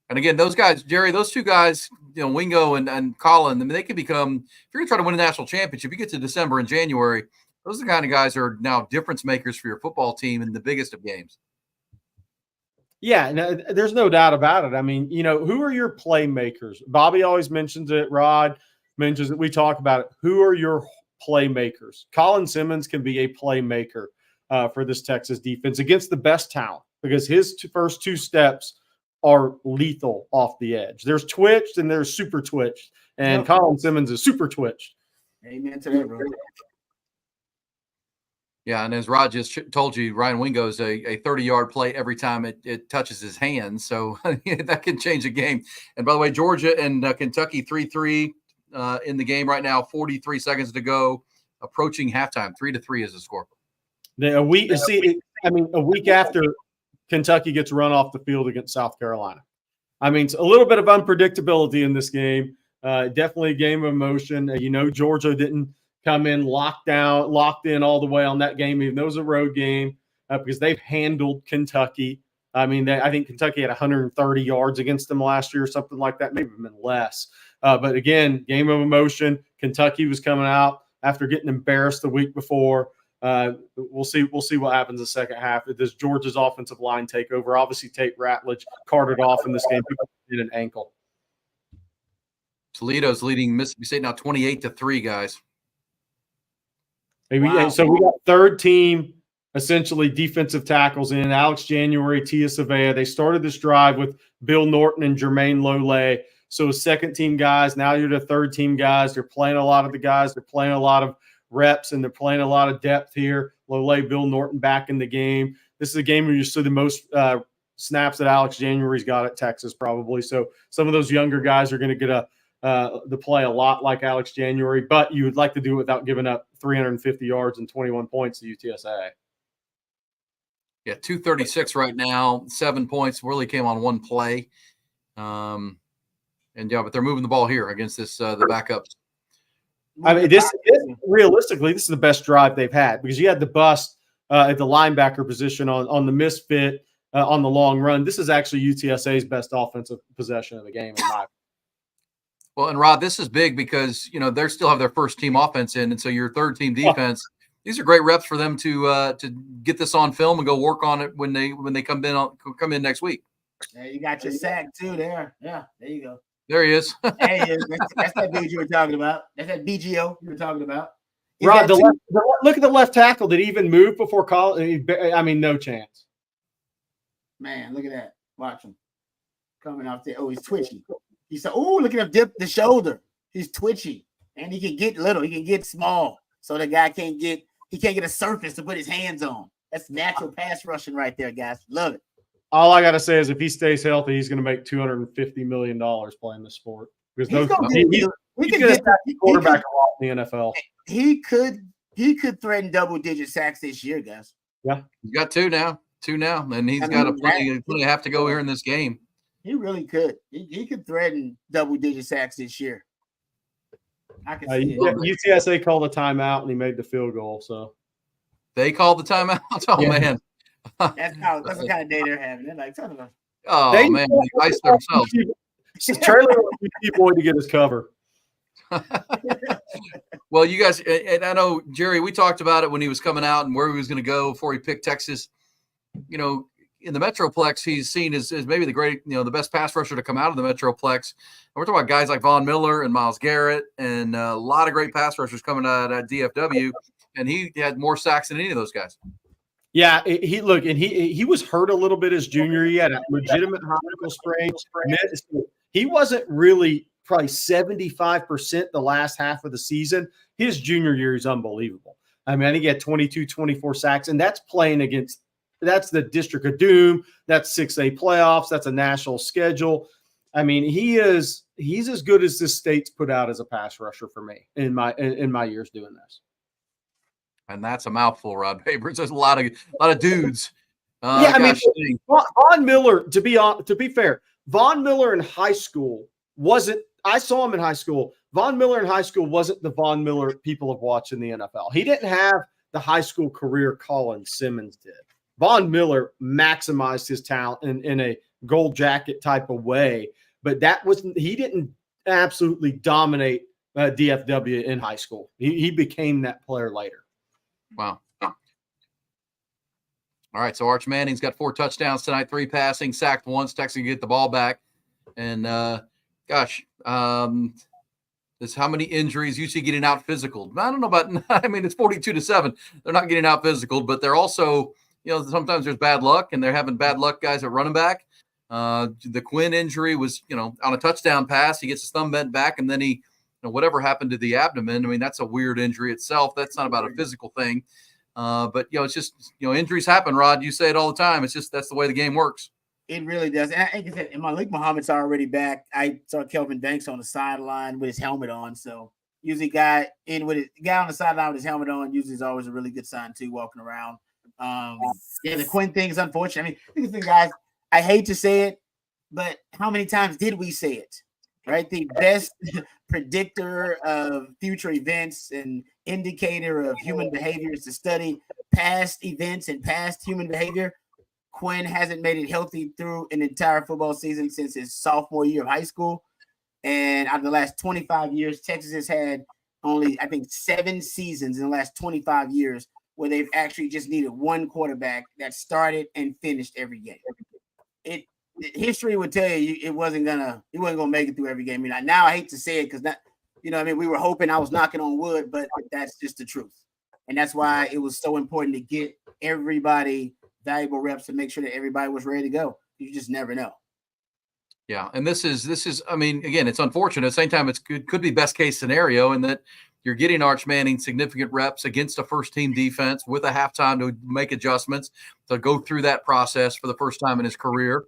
And, again, those guys, Jerry, those 2 guys, Wingo and Colin, I mean, they could become – if you're going to try to win a national championship, you get to December and January, those are the kind of guys who are now difference makers for your football team in the biggest of games. Yeah, no, there's no doubt about it. I mean, who are your playmakers? Bobby always mentions it. Rod mentions it. We talk about it. Who are your playmakers? Colin Simmons can be a playmaker for this Texas defense against the best talent, because his first 2 steps are lethal off the edge. There's twitched and there's super twitched, and Colin Simmons is super twitched. Amen to that, bro. Yeah, and as Rod just told you, Ryan Wingo's a 30-yard play every time it touches his hands, so that can change a game. And by the way, Georgia and Kentucky 3-3 in the game right now, 43 seconds to go, approaching halftime. 3-3 is the score. A week after Kentucky gets run off the field against South Carolina. I mean, it's a little bit of unpredictability in this game. Definitely a game of emotion. Georgia didn't come in locked in all the way on that game, even though it was a road game, because they've handled Kentucky. I mean, I think Kentucky had 130 yards against them last year or something like that, maybe even less. But again, game of emotion. Kentucky was coming out after getting embarrassed the week before. We'll see what happens in the second half. Does Georgia's offensive line take over? Obviously, Tate Ratledge carted off in this game. Did an ankle. Toledo's leading Mississippi State now 28-3, guys. Wow. So we got third team, essentially defensive tackles in Alex January, Tia Savea. They started this drive with Bill Norton and Jermaine Lole. So second team guys, now you're the third team guys. They're playing a lot of the guys. They're playing a lot of reps, and they're playing a lot of depth here. Lole, Bill Norton back in the game. This is a game where you see the most snaps that Alex January's got at Texas probably. So some of those younger guys are going to get the play a lot like Alex January, but you would like to do it without giving up 350 yards and 21 points to UTSA. Yeah, 236 right now, 7 points, really came on one play. But they're moving the ball here against the backups. I mean, realistically, this is the best drive they've had because you had the bust at the linebacker position on the misfit on the long run. This is actually UTSA's best offensive possession of the game, in my opinion. Well, and Rod, this is big because they still have their first team offense in, and so your third team defense. These are great reps for them to get this on film and go work on it when they come in next week. Yeah, you got your sack too there. Yeah, there you go. There he is. There he is. That's that dude you were talking about. That's that BGO you were talking about. Rod, look at the left tackle. Did he even move before call? I mean, no chance. Man, look at that. Watch him coming off there. Oh, he's twitchy. He said, "Oh, look at him dip the shoulder. He's twitchy, and he can get little. He can get small, so the guy can't get a surface to put his hands on. That's natural pass rushing right there, guys. Love it." All I gotta say is, if he stays healthy, he's going to make $250 million playing this sport because he's going to get quarterback a lot in the NFL. He could threaten double-digit sacks this year, guys. Yeah, he's got two now, and he's got a plenty have to go here in this game. He really could. He could threaten double-digit sacks this year. I can see it. UTSA called a timeout, and he made the field goal. So they called the timeout. Oh man, that's the kind of day they're having. They're like, "Son of a." Oh man, they iced themselves. Trailer boy to get his cover. Well, you guys, and I know Jerry. We talked about it when he was coming out and where he was going to go before he picked Texas. In the Metroplex, he's seen as maybe the best pass rusher to come out of the Metroplex. And we're talking about guys like Von Miller and Myles Garrett and a lot of great pass rushers coming out at DFW, and he had more sacks than any of those guys. Yeah, he was hurt a little bit his junior year. He had a legitimate high ankle sprain. He wasn't really probably 75% the last half of the season. His junior year is unbelievable. I mean, I think he had 22, 24 sacks, and that's playing against – that's the District of Doom. That's 6A playoffs. That's a national schedule. I mean, he's as good as this state's put out as a pass rusher for me in my years doing this. And that's a mouthful, Rod Babers. There's a lot of dudes. I mean, Von Miller. To be fair, Von Miller in high school wasn't. I saw him in high school. Von Miller in high school wasn't the Von Miller people have watched in the NFL. He didn't have the high school career Colin Simmons did. Von Miller maximized his talent in a gold jacket type of way, but he didn't absolutely dominate DFW in high school. He became that player later. Wow. All right, so Arch Manning's got 4 touchdowns tonight, 3 passing, sacked once. Texas can get the ball back. And, this how many injuries you see getting out physical. I don't know about – I mean, it's 42-7. They're not getting out physical, but they're also – sometimes there's bad luck, and they're having bad luck guys at running back. The Qunn injury was, on a touchdown pass, he gets his thumb bent back, and then he, whatever happened to the abdomen. I mean, that's a weird injury itself. That's not about a physical thing. But it's just, injuries happen, Rod. You say it all the time. It's just, that's the way the game works. It really does. And like I said, Malik Muhammad's already back. I saw Kelvin Banks on the sideline with his helmet on. So usually guy on the sideline with his helmet on usually is always a really good sign too, walking around. The Qunn thing is unfortunate. I mean, the thing, guys, I hate to say it, but how many times did we say it? Right? The best predictor of future events and indicator of human behavior is to study past events and past human behavior. Qunn hasn't made it healthy through an entire football season since his sophomore year of high school. And out of the last 25 years, Texas has had only, I think, 7 seasons in the last 25 years where they've actually just needed one quarterback that started and finished every game. History would tell you he wasn't gonna make it through every game. I mean, now I hate to say it because we were hoping, I was knocking on wood, but that's just the truth. And that's why it was so important to get everybody valuable reps to make sure that everybody was ready to go. You just never know. Yeah. And this is, I mean, again, it's unfortunate. At the same time, could be best case scenario in that you're getting Arch Manning significant reps against a first team defense with a halftime to make adjustments, to go through that process for the first time in his career.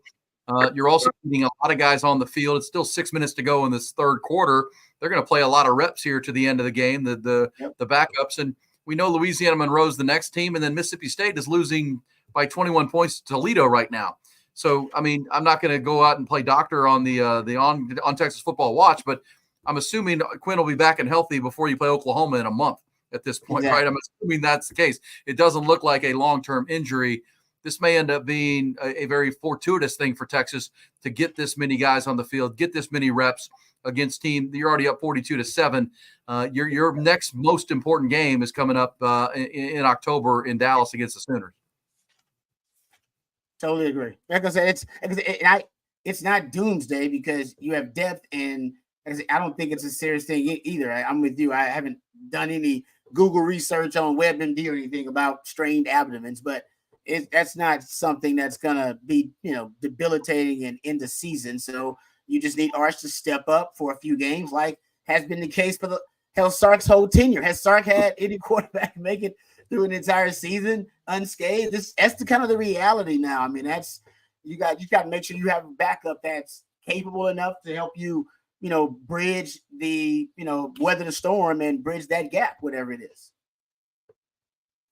You're also getting a lot of guys on the field. It's still 6 minutes to go in this third quarter. They're going to play a lot of reps here to the end of the game, the backups. And we know Louisiana Monroe's the next team, and then Mississippi State is losing by 21 points to Toledo right now. So, I mean, I'm not going to go out and play doctor on on Texas Football Watch, but I'm assuming Qunn will be back and healthy before you play Oklahoma in a month at this point, right? I'm assuming that's the case. It doesn't look like a long-term injury. This may end up being a very fortuitous thing for Texas to get this many guys on the field, get this many reps against team. You're already up 42-7. Your next most important game is coming up in October in Dallas against the Sooners. Totally agree. Like I said, it's not doomsday because you have depth, and like I said, I don't think it's a serious thing either. I'm with you. I haven't done any Google research on WebMD or anything about strained abdomens, but that's not something that's gonna be debilitating and end the season. So you just need Arch to step up for a few games, like has been the case for Sark's whole tenure. Has Sark had any quarterback make it through an entire season unscathed? That's the kind of the reality now. I mean, you got to make sure you have a backup that's capable enough to help you, bridge the, weather the storm and bridge that gap, whatever it is.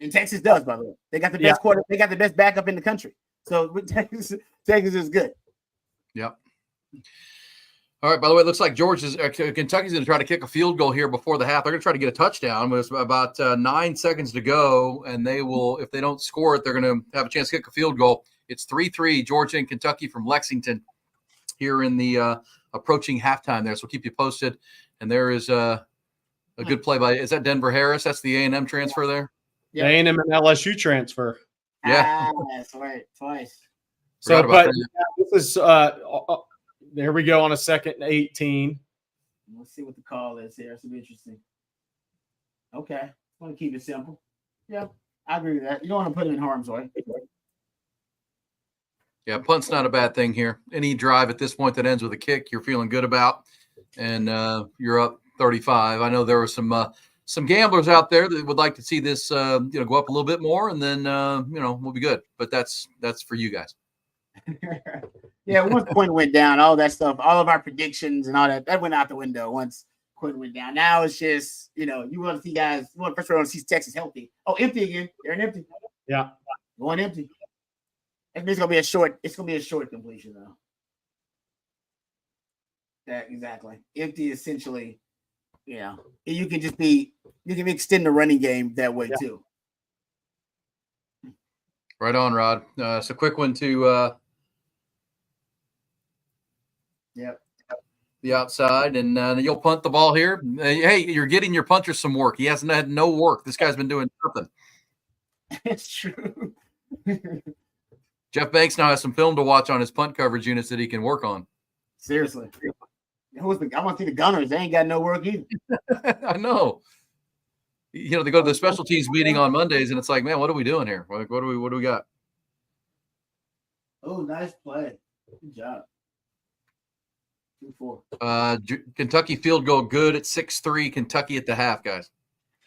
And Texas does, by the way. They got the best quarter. They got the best backup in the country. So Texas is good. Yep. All right. By the way, it looks like Kentucky's going to try to kick a field goal here before the half. They're going to try to get a touchdown. There's about 9 seconds to go, and they will, if they don't score it, they're going to have a chance to kick a field goal. It's 3-3, Georgia and Kentucky from Lexington here in the approaching halftime there. So we'll keep you posted. And there is a good play by, is that Denver Harris? That's the A&M transfer there? Yeah, A&M and LSU transfer. Yeah, that's right, twice. So, but this is there we go on a 2nd and 18. Let's see what the call is here. It's interesting. Okay, I want to keep it simple. Yeah, I agree with that. You don't want to put him in harm's way. Yeah, punt's not a bad thing here. Any drive at this point that ends with a kick, you're feeling good about, and you're up 35. I know there were some gamblers out there that would like to see this, go up a little bit more, and then, we'll be good. But that's for you guys. Yeah, once Qunn went down, all that stuff, all of our predictions and all that went out the window once Qunn went down. Now it's just, you want to see guys. First of all, want to see Texas healthy. Oh, empty again. They're an empty. Yeah, going empty. It's gonna be a short. It's gonna be a short completion though. Yeah, exactly. Empty essentially. You can extend the running game that way too. Right on, Rod. So quick one to the outside, and you'll punt the ball here. Hey, you're getting your punter some work. He hasn't had no work. This guy's been doing nothing. It's true. Jeff Banks now has some film to watch on his punt coverage units that he can work on. Seriously. I want to see the Gunners. They ain't got no work either. I know. They go to the special teams meeting on Mondays, and it's like, man, what are we doing here? What do we got? Oh, nice play. Good job. 2-4. Kentucky field goal good at 6-3. Kentucky at the half, guys.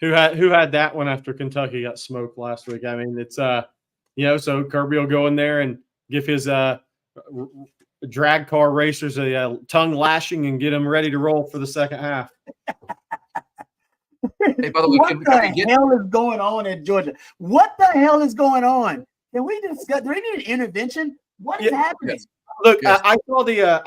Who had that one after Kentucky got smoked last week? I mean, it's so Kirby will go in there and give his drag car racers a tongue lashing and get them ready to roll for the second half. Hey, by the way, What the hell is going on in Georgia? What the hell is going on? Can we discuss? Do we need an intervention? What is happening? Yes. Look, Yes. I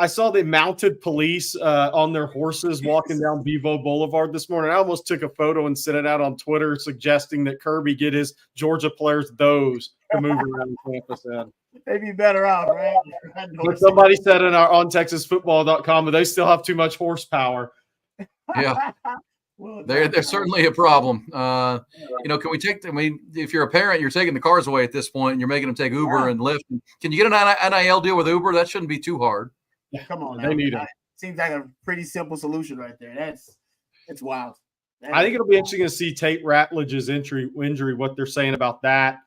saw the mounted police on their horses walking down Bevo Boulevard this morning. I almost took a photo and sent it out on Twitter, suggesting that Kirby get his Georgia players those to move around campus in. They'd be better off, right? But somebody said in our ontexasfootball.com, but they still have too much horsepower. Yeah. Well, They're certainly a problem. Can we take? I mean, if you're a parent, you're taking the cars away at this point, and you're making them take Uber and Lyft. Can you get an NIL deal with Uber? That shouldn't be too hard. Come on, They need it. Seems like a pretty simple solution right there. It's wild. I think it'll be interesting to see Tate Ratledge's injury, what they're saying about that.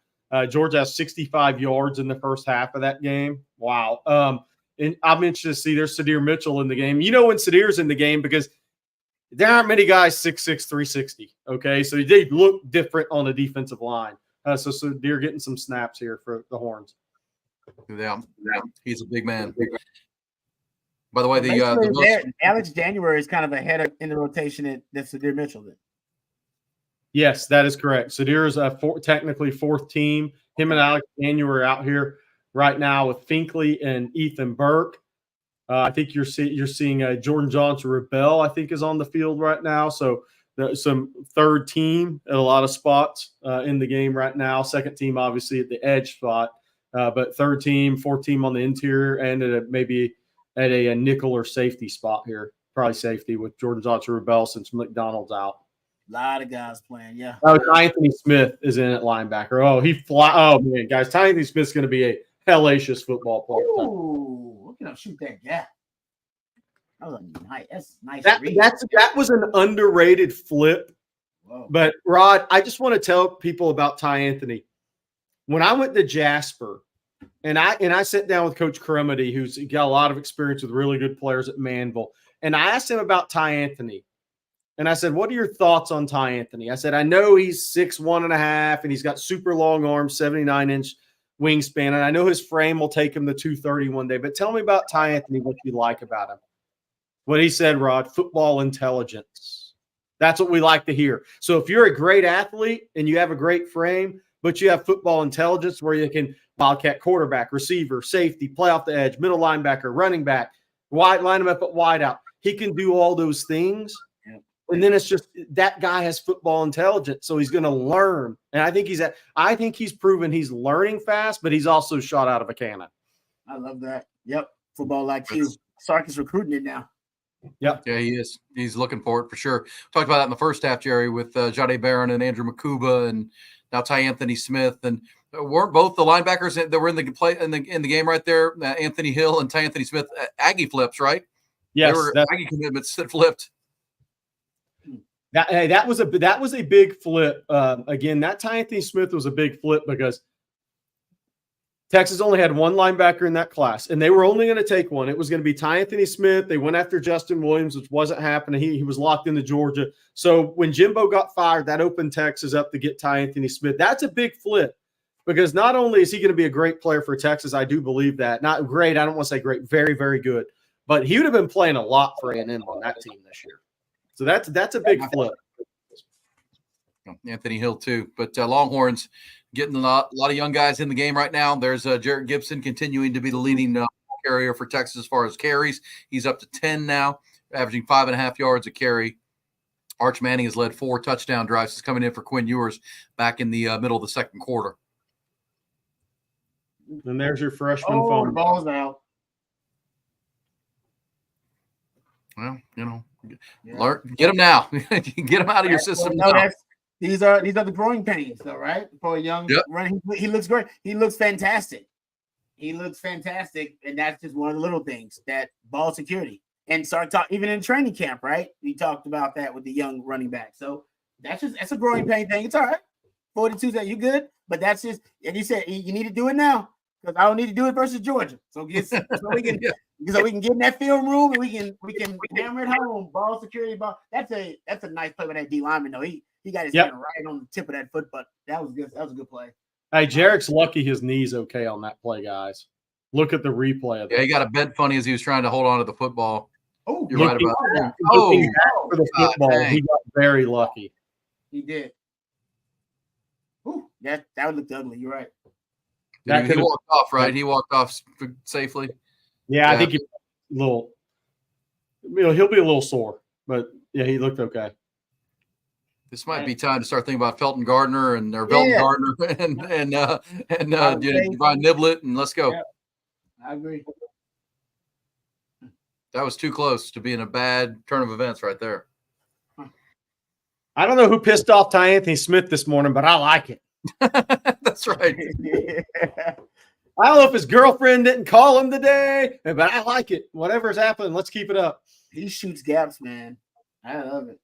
Georgia has 65 yards in the first half of that game. Wow. And I'm interested to see there's Sadir Mitchell in the game. You know when Sadir's in the game because there aren't many guys 6'6", 360. Okay, so they look different on the defensive line. So Sadir getting some snaps here for the Horns. Yeah, he's a big man. By the way, Alex January is kind of ahead in the rotation that Sadir Mitchell did. Yes, that is correct. Sadir is technically fourth team. Him and Alex January out here right now with Finkley and Ethan Burke. I think you're seeing Jordan Johnson Rebel, I think, is on the field right now. So some third team at a lot of spots in the game right now. Second team, obviously, at the edge spot. But third team, fourth team on the interior, and maybe at a nickel or safety spot here. Probably safety with Jordan Johnson Rebel since McDonald's out. A lot of guys playing, yeah. Oh, Anthony Smith is in at linebacker. Oh, man, guys. Anthony Smith's going to be a hellacious football player. Ooh, look at him shoot that gap. That was nice. That's nice. That was an underrated flip. Whoa. But Rod, I just want to tell people about Ty Anthony. When I went to Jasper, and I sat down with Coach Carmody, who's got a lot of experience with really good players at Manville, and I asked him about Ty Anthony. And I said, what are your thoughts on Ty Anthony? I said, I know he's 6'1.5", and he's got super long arms, 79-inch wingspan, and I know his frame will take him to 230 one day. But tell me about Ty Anthony, what you like about him. What he said, Rod, football intelligence. That's what we like to hear. So if you're a great athlete and you have a great frame, but you have football intelligence where you can wildcat quarterback, receiver, safety, play off the edge, middle linebacker, running back, line him up at wide out. He can do all those things. And then it's just that guy has football intelligence, so he's going to learn. And I think he's proven he's learning fast, but he's also shot out of a cannon. I love that. Yep, football IQ. Sark is recruiting it now. Yep. Yeah, he is. He's looking for it for sure. Talked about that in the first half, Jerry, with Jade Barron and Andrew Makuba, and now Ty Anthony Smith. And weren't both the linebackers that were in the play in the game right there, Anthony Hill and Ty Anthony Smith, Aggie flips, right? Yes, they were Aggie commitments that flipped. That was a big flip. Again, that Ty Anthony Smith was a big flip because Texas only had one linebacker in that class, and they were only going to take one. It was going to be Ty Anthony Smith. They went after Justin Williams, which wasn't happening. He was locked into Georgia. So when Jimbo got fired, that opened Texas up to get Ty Anthony Smith. That's a big flip because not only is he going to be a great player for Texas, I do believe that. Not great. I don't want to say great. Very, very good. But he would have been playing a lot for A&M on that team this year. So that's a big flip. Anthony Hill too, but Longhorns getting a lot of young guys in the game right now. There's Jarrett Gibson continuing to be the leading carrier for Texas as far as carries. He's up to 10 now, averaging 5.5 yards a carry. Arch Manning has led 4 touchdown drives. He's coming in for Qunn Ewers back in the middle of the second quarter. And there's your freshman phone. phone. Ball's out. Well, get them now. Get them out of your system now. These are the growing pains, though, right? For a young running, he looks great. He looks fantastic. And that's just one of the little things, that ball security. And start talk even in training camp, right? We talked about that with the young running back. So that's a growing pain thing. It's all right. 42, you good? But that's just, and you said you need to do it now. because I don't need to do it versus Georgia. So we can get in that film room and we can hammer it home. Ball security, ball. That's a nice play with that D lineman though. He got his hand right on the tip of that foot, but that was good. That was a good play. Hey, Jarek's lucky his knee's okay on that play, guys. Look at the replay of that. Yeah, he got a bent funny as he was trying to hold on to the football. Oh, you're right about that. For the football, he got very lucky. He did. Ooh, that looked ugly. You're right. He walked off, right? He walked off safely. Yeah, I think he'll be a little sore, but yeah, he looked okay. This might be time to start thinking about Felton Gardner and Velton Gardner and Brian Niblett, and let's go. Yeah, I agree. That was too close to being a bad turn of events right there. I don't know who pissed off Ty Anthony Smith this morning, but I like it. That's right. I don't know if his girlfriend didn't call him today, but I like it. Whatever's happening, let's keep it up. He shoots gaps, man. I love it.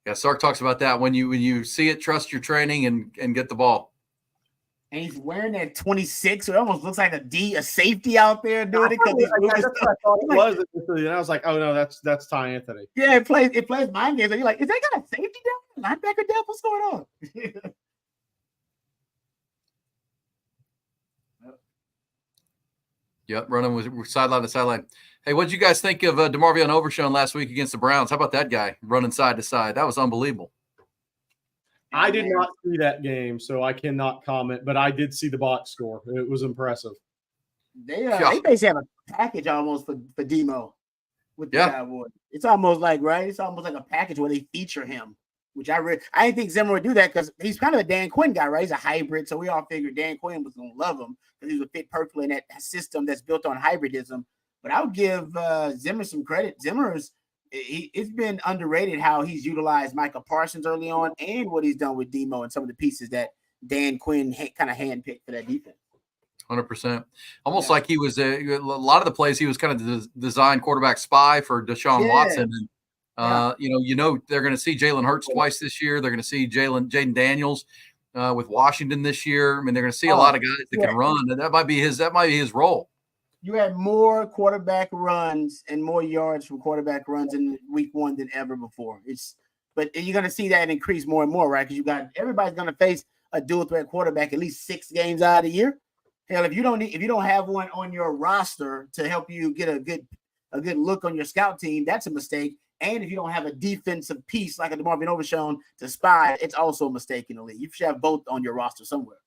Yeah, Sark talks about that. When you see it, trust your training and get the ball. And he's wearing that 26, so it almost looks like a safety out there doing it because he's moving stuff. I thought it was, and I was like, oh no, that's Ty Anthony. Yeah, it plays mind games. And you're like, is that got a safety down? Linebacker down? What's going on? Yep, running with sideline to sideline. Hey, what did you guys think of DeMarvion Overshown last week against the Browns? How about that guy running side to side? That was unbelievable. I did not see that game, so I cannot comment, but I did see the box score. It was impressive. They basically have a package almost for Demo with the Cowboys. It's almost like, right? It's almost like a package where they feature him, which I didn't think Zimmer would do that because he's kind of a Dan Quinn guy, right? He's a hybrid, so we all figured Dan Quinn was going to love him because he would fit perfectly in that system that's built on hybridism. But I would give Zimmer some credit. It's been underrated how he's utilized Micah Parsons early on and what he's done with Demo and some of the pieces that Dan Quinn kind of handpicked for that defense. 100%. Almost like he was a lot of the plays he was kind of the design quarterback spy for Deshaun Watson. And, they're going to see Jalen Hurts twice this year. They're going to see Jaden Daniels with Washington this year. I mean, they're going to see a lot of guys that can run, and that might be his role. You had more quarterback runs and more yards from quarterback runs in week one than ever before. But you're going to see that increase more and more, right? Because everybody's going to face a dual threat quarterback at least 6 games out of the year. Hell, if you don't have one on your roster to help you get a good look on your scout team, that's a mistake. And if you don't have a defensive piece like a DeMarvion Overshown to spy, it's also a mistake in the league. You should have both on your roster somewhere.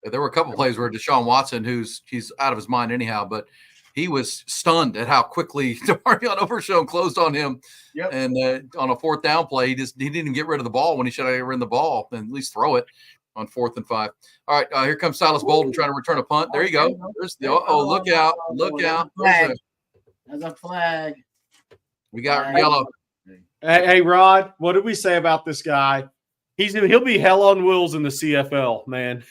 There were a couple plays where Deshaun Watson, he's out of his mind anyhow, but he was stunned at how quickly DeMarvion Overshown closed on him. Yep. And on a 4th down play, he didn't even get rid of the ball when he should have run the ball and at least throw it on 4th and 5. All right, here comes Silas Bolden trying to return a punt. There you go. There's the look out. There's a flag. We got yellow. Hey, Rod, what did we say about this guy? He'll be hell on wheels in the CFL, man.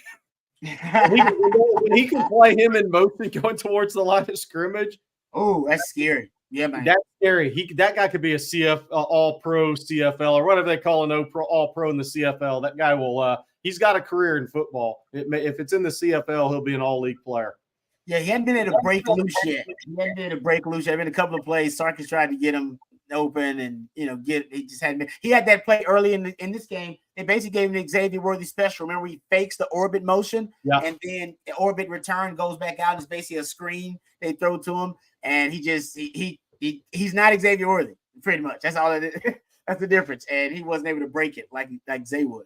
When he can play him in motion going towards the line of scrimmage. Oh, that's scary. Yeah, man. That's scary. That guy could be a all-pro CFL or whatever they call an all-pro in the CFL. That guy will he's got a career in football. If it's in the CFL, he'll be an all-league player. Yeah, he hadn't been able to break loose yet. There have been a couple of plays. Sarkis tried to get him open and he just hadn't been. He had that play early in this game. They basically gave him the Xavier Worthy special. Remember, he fakes the orbit motion, and then the orbit return goes back out. It's basically a screen they throw to him, and he's not Xavier Worthy, pretty much. That's all it is. That's the difference. And he wasn't able to break it like Zay would.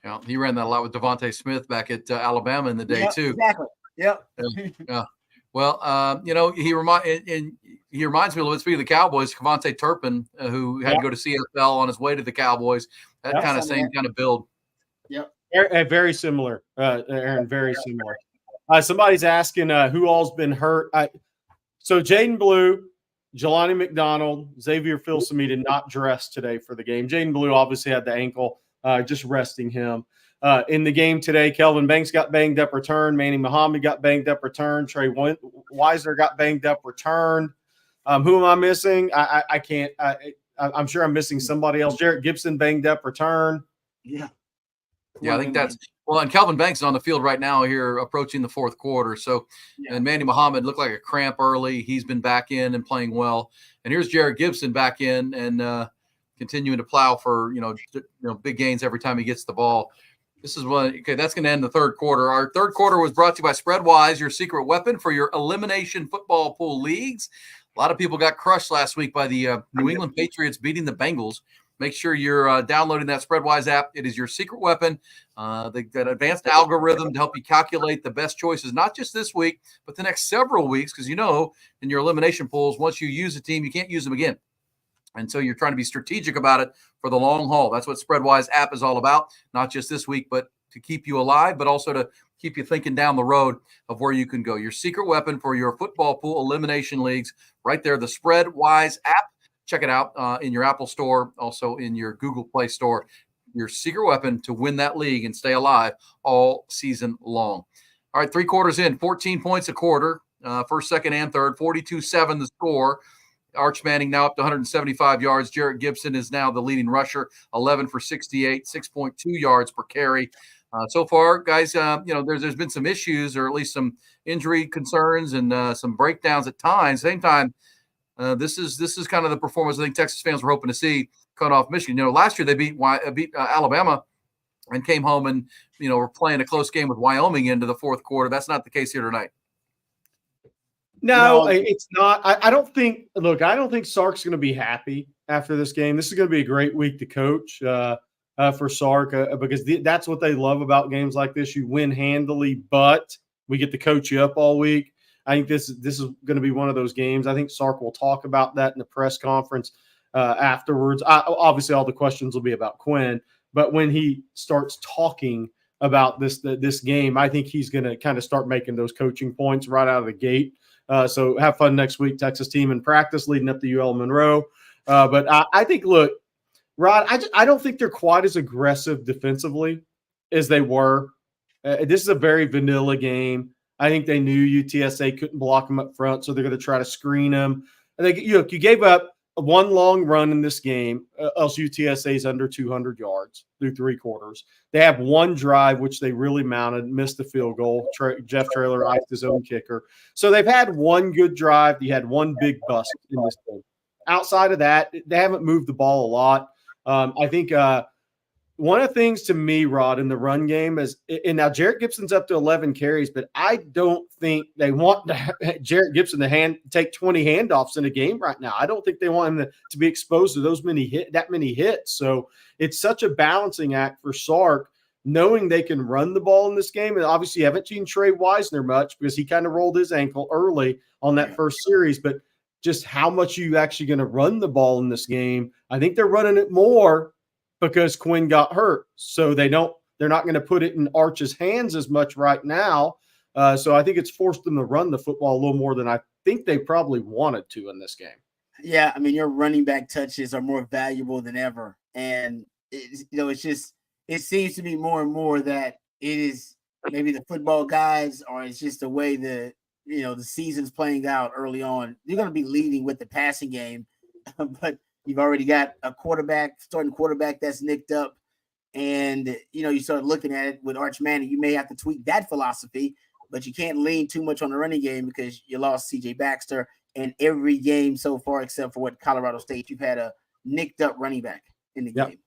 Yeah, he ran that a lot with Devontae Smith back at Alabama in the day too. Exactly. Yep. Yeah. Well, he reminds me a little bit. Speaking of the Cowboys, Kevontae Turpin, who had to go to CFL on his way to the Cowboys, that kind of same kind of build. Yep. Very similar, Aaron. Very similar. Somebody's asking who all's been hurt. So Jaden Blue, Jelani McDonald, Xavier Filsaime did not dress today for the game. Jaden Blue obviously had the ankle, just resting him. In the game today, Kelvin Banks got banged up, returned. Manny Muhammad got banged up, returned. Trey Weisner got banged up, returned. Who am I missing? I can't. I'm sure I'm missing somebody else. Jarrett Gibson banged up, returned. Yeah. Yeah, I think Well, and Calvin Banks is on the field right now here approaching the fourth quarter. So, and Manny Muhammad looked like a cramp early. He's been back in and playing well. And here's Jared Gibson back in and continuing to plow for, big gains every time he gets the ball. This is that's going to end the third quarter. Our third quarter was brought to you by Spreadwise, your secret weapon for your elimination football pool leagues. A lot of people got crushed last week by the New England Patriots beating the Bengals. Make sure you're downloading that Spreadwise app. It is your secret weapon, that advanced algorithm to help you calculate the best choices, not just this week, but the next several weeks, because in your elimination pools, once you use a team, you can't use them again. And so you're trying to be strategic about it for the long haul. That's what Spreadwise app is all about, not just this week, but to keep you alive, but also to keep you thinking down the road of where you can go. Your secret weapon for your football pool elimination leagues, right there, the Spreadwise app. Check it out in your Apple store, also in your Google Play store. Your secret weapon to win that league and stay alive all season long. All right, 3 quarters in, 14 points a quarter, first, second, and third, 42-7 the score. Arch Manning now up to 175 yards. Jarrett Gibson is now the leading rusher, 11 for 68, 6.2 yards per carry. So far, guys, there's been some issues or at least some injury concerns and some breakdowns at times. Same time, this is kind of the performance I think Texas fans were hoping to see cut off Michigan. Last year they beat Alabama and came home and were playing a close game with Wyoming into the fourth quarter. That's not the case here tonight. No, it's not. I don't think Sark's going to be happy after this game. This is going to be a great week to coach for Sark because that's what they love about games like this. You win handily, but we get to coach you up all week. I think this is going to be one of those games. I think Sark will talk about that in the press conference afterwards. Obviously, all the questions will be about Qunn, but when he starts talking about this game, I think he's going to kind of start making those coaching points right out of the gate. So have fun next week, Texas team in practice leading up to UL Monroe. But I think, look, Rod, I don't think they're quite as aggressive defensively as they were. This is a very vanilla game. I think they knew UTSA couldn't block them up front, so they're going to try to screen them. I think you gave up one long run in this game, else UTSA is under 200 yards through 3 quarters. They have one drive, which they really mounted, missed the field goal. Jeff Traylor iced his own kicker. So they've had one good drive. You had one big bust in this game. Outside of that, they haven't moved the ball a lot. I think one of the things to me, Rod, in the run game is, and now Jarrett Gibson's up to 11 carries, but I don't think they want Jarrett Gibson to take 20 handoffs in a game right now. I don't think they want him to be exposed to that many hits. So it's such a balancing act for Sark, knowing they can run the ball in this game. And obviously, you haven't seen Trey Wisner much because he kind of rolled his ankle early on that first series, but just how much are you actually going to run the ball in this game? I think they're running it more because Qunn got hurt. So they're not going to put it in Arch's hands as much right now. So I think it's forced them to run the football a little more than I think they probably wanted to in this game. Yeah, I mean, your running back touches are more valuable than ever. And, it seems to be more and more that it is maybe the football guys, or it's just the way the season's playing out early on. You're going to be leading with the passing game, but you've already got a starting quarterback that's nicked up. And, you start looking at it with Arch Manning. You may have to tweak that philosophy, but you can't lean too much on the running game because you lost C.J. Baxter. And every game so far, except for Colorado State, you've had a nicked up running back in the game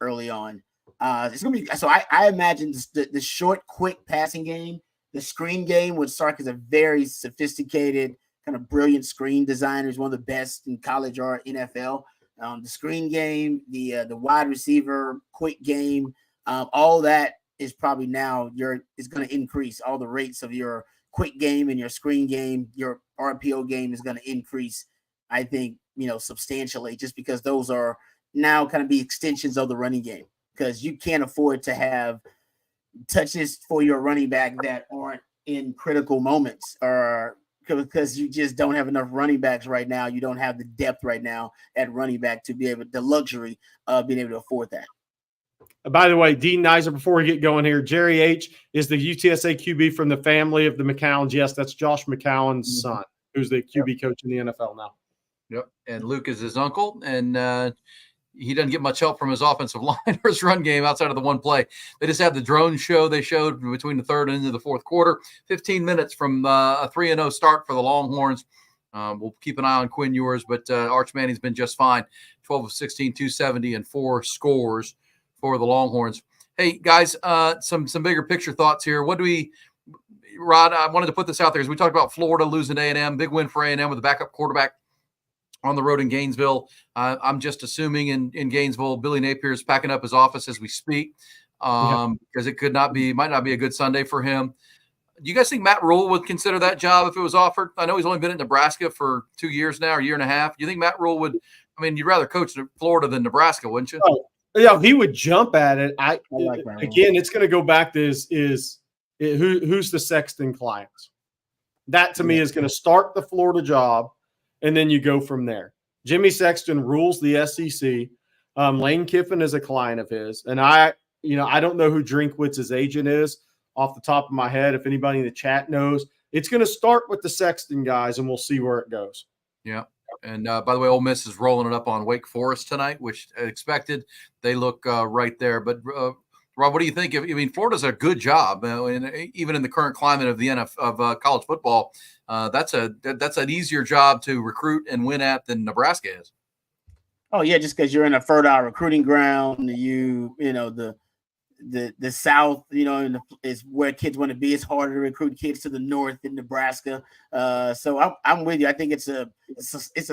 early on. It's going to be – so I imagine the short, quick passing game, the screen game with Sark is a very sophisticated, kind of brilliant screen designer. He's one of the best in college or NFL. The screen game, the wide receiver, quick game, all that is probably now is going to increase. All the rates of your quick game and your screen game, your RPO game is going to increase, I think, substantially, just because those are now kind of be extensions of the running game, because you can't afford to have touches for your running back that aren't in critical moments, or because you just don't have enough running backs right now. You don't have the depth right now at running back to be able, the luxury of being able to afford that. By the way, Dean Nizer, before we get going here, Jerry H. is the UTSA QB from the family of the McCowns. Yes, that's Josh McCown's son, who's the QB coach in the NFL now. Yep. And Luke is his uncle. And he doesn't get much help from his offensive line or his run game outside of the one play. They just had the drone show they showed between the third and into the fourth quarter. 15 minutes from a 3-0 start for the Longhorns. We'll keep an eye on Qunn Ewers, but Arch Manning's been just fine. 12 of 16, 270, and 4 scores for the Longhorns. Hey, guys, some bigger picture thoughts here. Rod, I wanted to put this out there as we talked about Florida losing A&M. Big win for A&M with a backup quarterback on the road in Gainesville. I'm just assuming in Gainesville, Billy Napier is packing up his office as we speak because it might not be a good Sunday for him. Do you guys think Matt Rule would consider that job if it was offered? I know he's only been at Nebraska for 2 years now, or a year and a half. Do you think Matt Rule would? I mean, you'd rather coach Florida than Nebraska, wouldn't you? Oh, yeah, he would jump at it. Again, it's going to go back to who's the Sexton clients. That to me is going to start the Florida job, and then you go from there. Jimmy Sexton rules the SEC. Lane Kiffin is a client of his, and I don't know who Drinkwitz's agent is off the top of my head. If anybody in the chat knows, it's going to start with the Sexton guys, and we'll see where it goes. Yeah. And by the way, Ole Miss is rolling it up on Wake Forest tonight, which I expected. They look right there. But Rob, what do you think? Florida's a good job, and even in the current climate of the of college football, that's an easier job to recruit and win at than Nebraska is. Oh yeah, just because you're in a fertile recruiting ground, the South, is where kids want to be. It's harder to recruit kids to the North in Nebraska. So I'm with you. I think it's a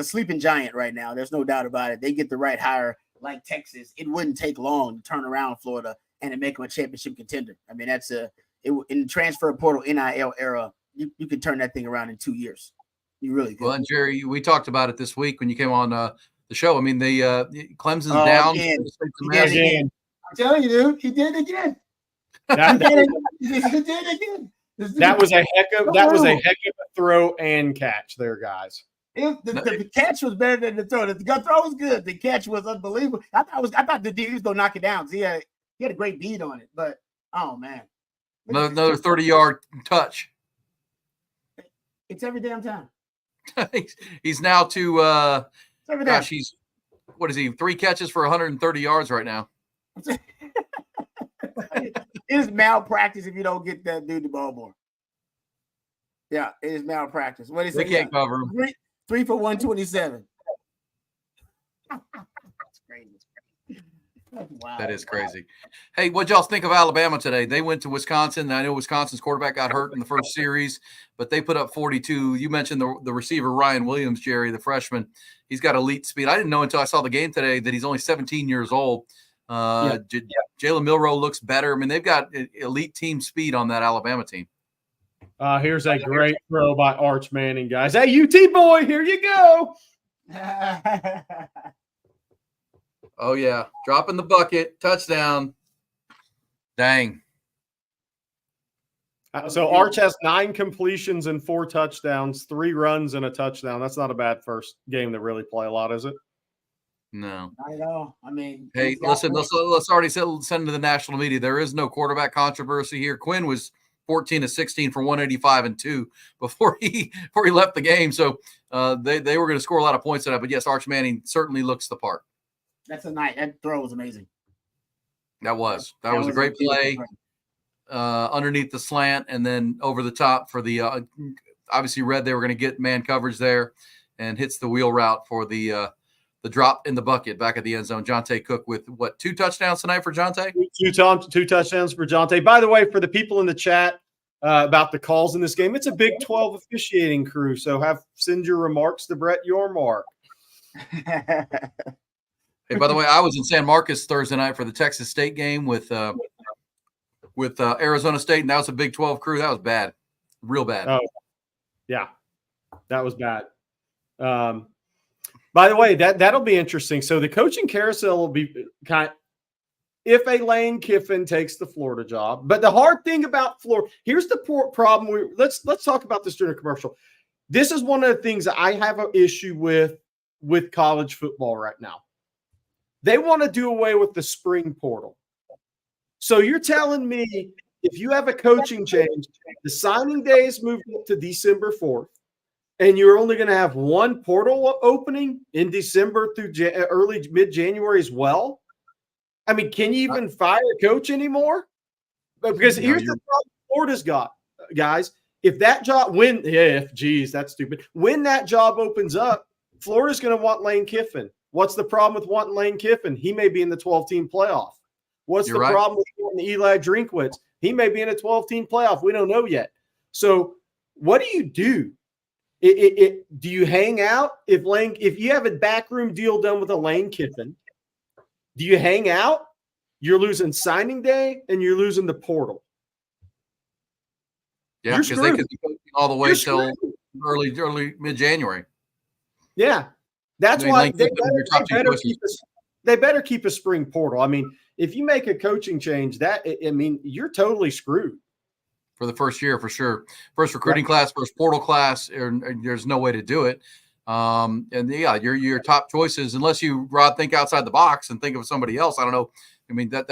sleeping giant right now. There's no doubt about it. They get the right hire like Texas. It wouldn't take long to turn around Florida and to make them a championship contender. I mean, in the transfer portal NIL era, you could turn that thing around in 2 years. You really could. Well, and Jerry, we talked about it this week when you came on the show. I mean, Clemson's down. Again. I'm telling you, dude, he did it again. That was a heck of a throw and catch there, guys. The catch was better than the throw. The throw was good. The catch was unbelievable. I thought the dude was gonna knock it down. He had a great beat on it, but oh man, another 30-yard touch. It's every damn time. He's now to gosh, what is he? 3 catches for 130 yards right now. It is malpractice if you don't get that dude the ball more. Yeah, it is malpractice. What is it? They can't cover him. 3 for 127. That's crazy. Wow. That is crazy. Hey, what'd y'all think of Alabama today? They went to Wisconsin. I know Wisconsin's quarterback got hurt in the first series, but they put up 42. You mentioned the receiver, Ryan Williams, Jerry, the freshman. He's got elite speed. I didn't know until I saw the game today that he's only 17 years old. Jalen Milroe looks better. I mean, they've got elite team speed on that Alabama team. Here's a great throw by Arch Manning, guys. Hey, UT boy, here you go. Oh, yeah. Dropping the bucket. Touchdown. Dang. So Arch has 9 completions and 4 touchdowns, 3 runs and a touchdown. That's not a bad first game to really play a lot, is it? No. Not at all. I mean, hey, listen, let's already send to the national media. There is no quarterback controversy here. Qunn was 14 of 16 for 185 and 2 before he left the game. So they were going to score a lot of points tonight. But yes, Arch Manning certainly looks the part. That's a night. That throw was amazing. That was a great play underneath the slant and then over the top for the obviously read they were going to get man coverage there and hits the wheel route for the drop in the bucket back at the end zone. Jonte Cook with 2 touchdowns tonight for Jonte? 2 touchdowns for Jonte. By the way, for the people in the chat about the calls in this game, it's a Big 12 officiating crew. So send your remarks to Brett Yormark. Hey, by the way, I was in San Marcos Thursday night for the Texas State game with Arizona State, and that was a Big 12 crew. That was bad, real bad. Oh, yeah, that was bad. By the way, that'll be interesting. So the coaching carousel will be if a Lane Kiffin takes the Florida job. But the hard thing about Florida, here's the problem. Let's talk about this during a commercial. This is one of the things that I have an issue with college football right now. They want to do away with the spring portal. So you're telling me if you have a coaching change, the signing day is moved up to December 4th, and you're only going to have one portal opening in December through early mid-January as well. I mean, can you even fire a coach anymore? Because here's the problem Florida's got, guys. If that job when that job opens up, Florida's going to want Lane Kiffin. What's the problem with wanting Lane Kiffin? He may be in the 12-team playoff. What's the problem with wanting Eli Drinkwitz? He may be in a 12-team playoff. We don't know yet. So what do you do? Do you hang out if you have a backroom deal done with a Lane Kiffin? Do you hang out? You're losing signing day and you're losing the portal. Yeah, because they could be coaching all the way till early mid-January. Yeah, that's why they better keep a spring portal. I mean, if you make a coaching change, you're totally screwed for the first year, for sure. First recruiting class, first portal class, there's no way to do it. Your top choices, unless you, Rod, think outside the box and think of somebody else. I don't know. I mean, that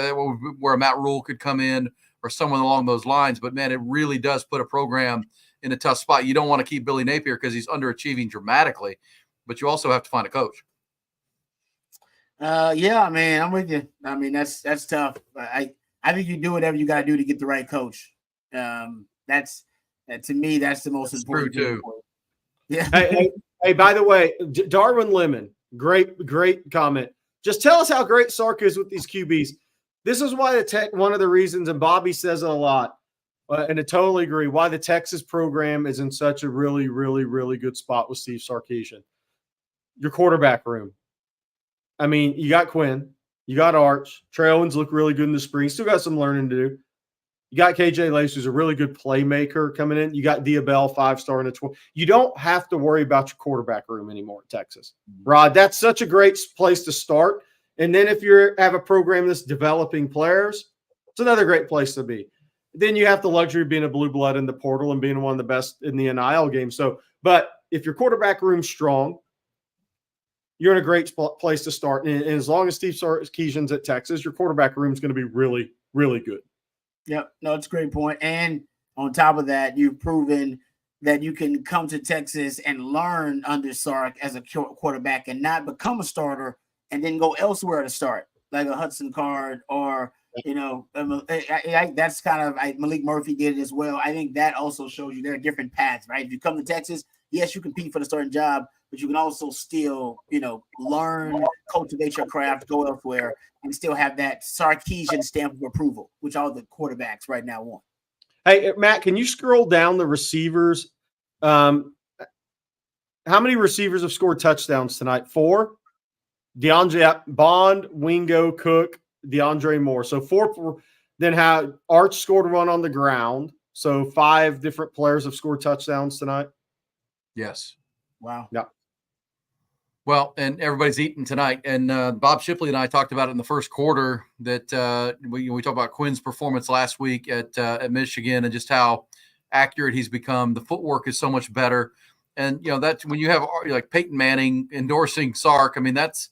where Matt Rule could come in or someone along those lines. But, man, it really does put a program in a tough spot. You don't want to keep Billy Napier because he's underachieving dramatically, but you also have to find a coach. Yeah, man, I'm with you. I mean, that's tough. I think you do whatever you got to do to get the right coach. That's to me, that's the most important thing. Yeah. Hey, by the way, Darwin Lemon, great comment. Just tell us how great Sark is with these QBs. This is why one of the reasons, and Bobby says it a lot, and I totally agree, why the Texas program is in such a really, really, really good spot with Steve Sarkisian. Your quarterback room. I mean, you got Qunn, you got Arch. Trey Owens looked really good in the spring. Still got some learning to do. You got KJ Lace, who's a really good playmaker coming in. You got Diabell, 5-star in the 12. You don't have to worry about your quarterback room anymore at Texas. Rod, that's such a great place to start. And then if you have a program that's developing players, it's another great place to be. Then you have the luxury of being a blue blood in the portal and being one of the best in the NIL game. So, but if your quarterback room's strong, you're in a great place to start. And as long as Steve Sarkisian's at Texas, your quarterback room's going to be really, really good. Yep. No, it's a great point. And on top of that, you've proven that you can come to Texas and learn under Sark as a quarterback and not become a starter and then go elsewhere to start, like a Hudson Card or, that's kind of Malik Murphy did it as well. I think that also shows you there are different paths, right? If you come to Texas, yes, you compete for the starting job, but you can also still, learn, cultivate your craft, go elsewhere, and still have that Sarkisian stamp of approval, which all the quarterbacks right now want. Hey, Matt, can you scroll down the receivers? How many receivers have scored touchdowns tonight? 4? DeAndre Bond, Wingo, Cook, DeAndre Moore. So 4. Then Arch scored one on the ground. So 5 different players have scored touchdowns tonight. Yes. Wow. Yeah. Well, and everybody's eating tonight. And Bob Shipley and I talked about it in the first quarter that we talked about Quinn's performance last week at Michigan and just how accurate he's become. The footwork is so much better. And, that's when you have like Peyton Manning endorsing Sark. I mean, that's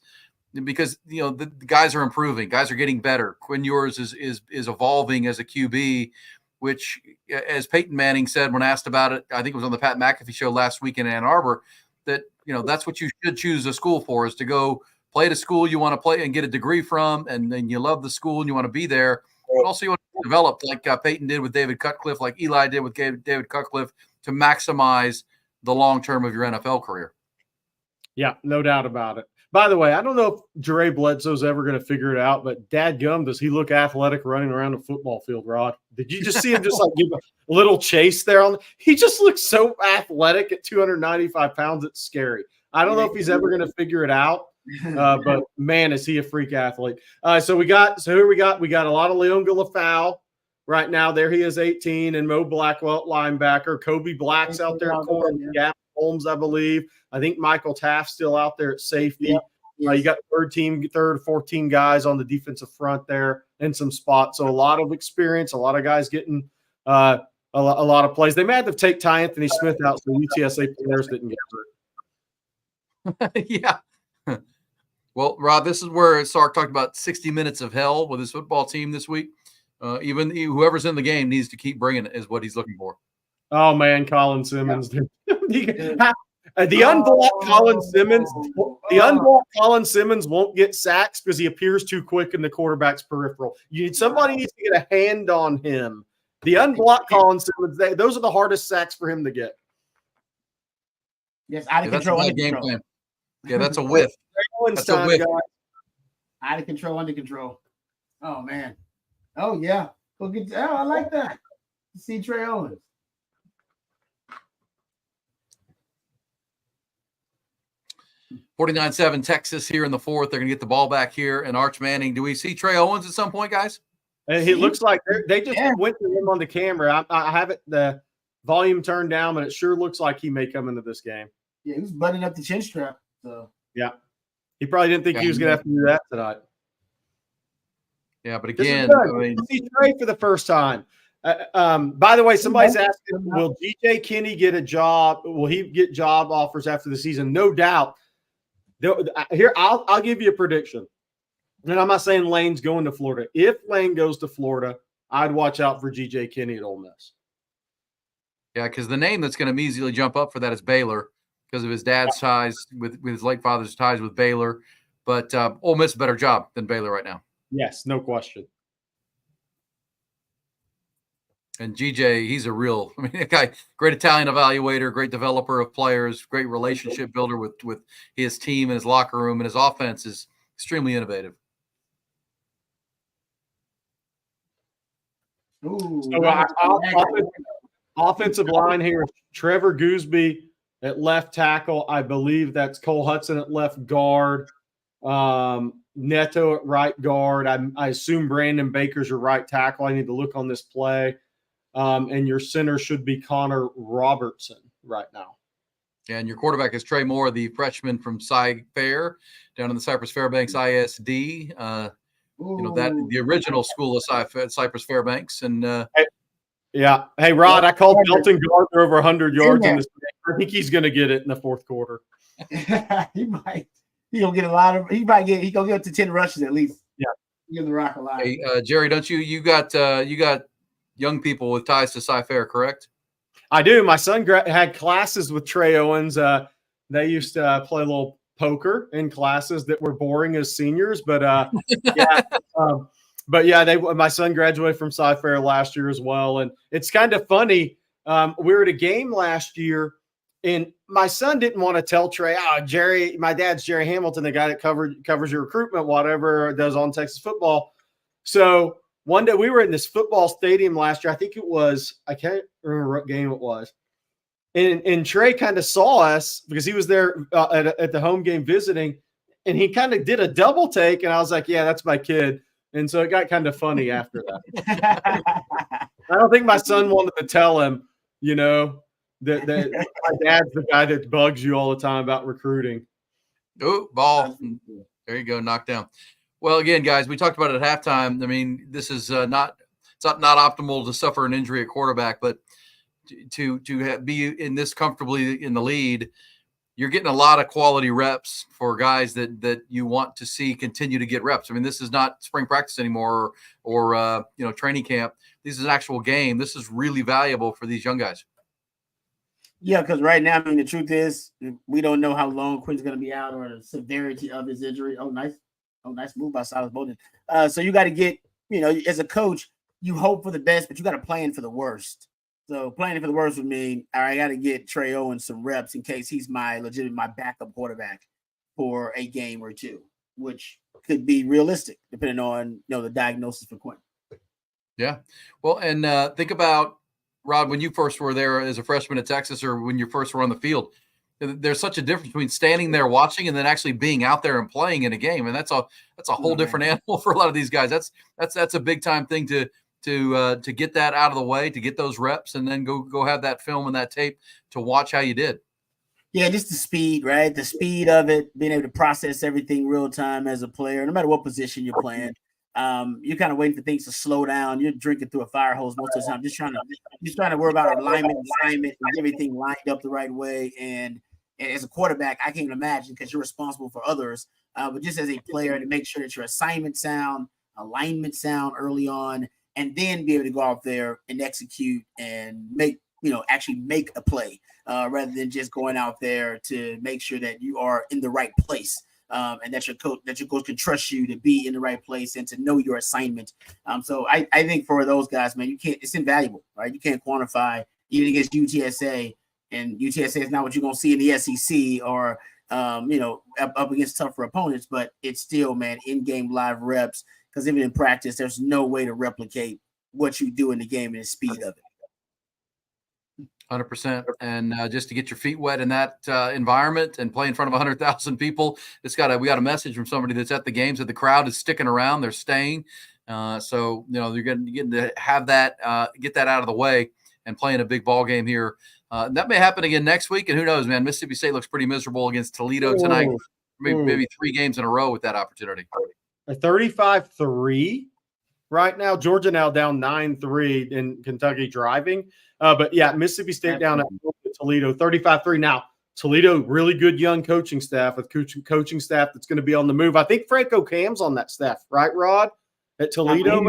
because, the guys are improving. Guys are getting better. Quinn Ewers is evolving as a QB, which, as Peyton Manning said when asked about it, I think it was on the Pat McAfee show last week in Ann Arbor, that, that's what you should choose a school for, is to go play at a school you want to play and get a degree from, and then you love the school and you want to be there. But also you want to develop like Peyton did with David Cutcliffe, like Eli did with David Cutcliffe, to maximize the long term of your NFL career. Yeah, no doubt about it. By the way, I don't know if Jere Bledsoe's ever going to figure it out, but dadgum, does he look athletic running around the football field, Rod? Did you just see him just like give a little chase there? He just looks so athletic at 295 pounds. It's scary. I don't know if he's ever going to figure it out, but man, is he a freak athlete. So here we got a lot of Leon Galafau right now. There he is, 18, and Mo Blackwell, linebacker. Kobe Black's out there at corner. Gavin Holmes, I believe. I think Michael Taft's still out there at safety. You got third, 14 guys on the defensive front there in some spots. So a lot of experience, a lot of guys getting a lot of plays. They may have to take Ty Anthony Smith out so UTSA players didn't get hurt. Yeah. Well, Rob, this is where Sark talked about 60 minutes of hell with his football team this week. Even whoever's in the game needs to keep bringing it, is what he's looking for. Oh man, Colin Simmons. The unblocked Colin Simmons. The unblocked Colin Simmons won't get sacks because he appears too quick in the quarterback's peripheral. Somebody needs to get a hand on him. The unblocked Colin Simmons. Those are the hardest sacks for him to get. Yes, out of control. That's a game plan. Yeah, that's a whiff. That's a whiff. Out of control, under control. Oh man. Oh yeah. Go get. Oh, I like that. See Trey Owens. (49-7) Texas here in the fourth. They're going to get the ball back here. And Arch Manning. Do we see Trey Owens at some point, guys? And he looks like they just went to him on the camera. I have it the volume turned down, but it sure looks like he may come into this game. Yeah, he was buttoning up the chin strap. So yeah, he probably didn't think he was going to have to do that tonight. Yeah, but again, I mean, see Trey for the first time. By the way, somebody's asking, will G.J. Kinney get a job? Will he get job offers after the season? No doubt. Here, I'll give you a prediction. And I'm not saying Lane's going to Florida. If Lane goes to Florida, I'd watch out for G.J. Kinney at Ole Miss. Yeah, because the name that's going to immediately jump up for that is Baylor because of his dad's ties with his late father's ties with Baylor. But Ole Miss a better job than Baylor right now. Yes, no question. And GJ, he's a real, I mean, that guy, great Italian evaluator, great developer of players, great relationship builder with his team and his locker room, and his offense is extremely innovative. Ooh, so offensive line here, Trevor Gooseby at left tackle. I believe that's Cole Hudson at left guard. Neto at right guard. I assume Brandon Baker's your right tackle. I need to look on this play. And your center should be Connor Robertson right now. And your quarterback is Trey Moore, the freshman from Cy-Fair down in the Cypress Fairbanks ISD. The original school of Cypress Fairbanks. And yeah. Hey, Rod, I called Milton Gardner over 100 yards in this game. I think he's going to get it in the fourth quarter. He might. He'll get a lot of. He gonna get up to 10 rushes at least. Yeah, give the Rock a lot. Hey, Jerry, don't you got young people with ties to Cy-Fair, correct? I do. My son had classes with Trey Owens. They used to play a little poker in classes that were boring as seniors, but yeah. My son graduated from Cy-Fair last year as well, and it's kind of funny. We were at a game last year. And my son didn't want to tell Trey, Jerry, my dad's Jerry Hamilton, the guy that covers your recruitment, whatever, does on Texas football. So one day we were in this football stadium last year. I think it was, I can't remember what game it was. And Trey kind of saw us because he was there at the home game visiting, and he kind of did a double take. And I was like, yeah, that's my kid. And so it got kind of funny after that. I don't think my son wanted to tell him, that my dad's the guy that bugs you all the time about recruiting. Oh, ball. There you go. Knocked down. Well, again, guys, we talked about it at halftime. I mean, this is not optimal to suffer an injury at quarterback, but to be in this comfortably in the lead, you're getting a lot of quality reps for guys that you want to see continue to get reps. I mean, this is not spring practice anymore or training camp. This is an actual game. This is really valuable for these young guys. Yeah, because right now, I mean, the truth is we don't know how long Quinn's going to be out or the severity of his injury. Oh, nice move by Silas Bowden. So you got to get, as a coach, you hope for the best, but you got to plan for the worst. So planning for the worst would mean, all right, I got to get Trey Owens some reps in case he's my backup quarterback for a game or two, which could be realistic depending on the diagnosis for Qunn. Yeah, well, and think about, Rod, when you first were there as a freshman at Texas, or when you first were on the field, there's such a difference between standing there watching and then actually being out there and playing in a game, and that's a whole different animal for a lot of these guys. That's a big time thing to get that out of the way, to get those reps, and then go have that film and that tape to watch how you did. Yeah, just the speed, right? The speed of it, being able to process everything real time as a player, no matter what position you're playing. You're kind of waiting for things to slow down. You're drinking through a fire hose most of the time, just trying to worry about alignment, and everything lined up the right way. And as a quarterback, I can't imagine because you're responsible for others. But just as a player, to make sure that your assignment sound, alignment sound early on, and then be able to go out there and execute and make actually make a play rather than just going out there to make sure that you are in the right place. And that your coach can trust you to be in the right place and to know your assignment. So I think for those guys, man, it's invaluable, right? You can't quantify even against UTSA, and UTSA is not what you're going to see in the SEC or, up against tougher opponents, but it's still, man, in-game live reps, because even in practice, there's no way to replicate what you do in the game and the speed of it. 100%. And just to get your feet wet in that environment and play in front of 100,000 people, we got a message from somebody that's at the games that the crowd is sticking around, they're staying. So you're getting to have that, get that out of the way and playing a big ball game here. That may happen again next week, and who knows, man? Mississippi State looks pretty miserable against Toledo tonight. Maybe 3 games in a row with that opportunity. A 35-3 right now. Georgia now down 9-3 in Kentucky driving. But yeah, Mississippi State down at Toledo 35-3. Now, Toledo, really good young coaching staff with coaching staff that's going to be on the move. I think Franco Cam's on that staff, right, Rod? At Toledo?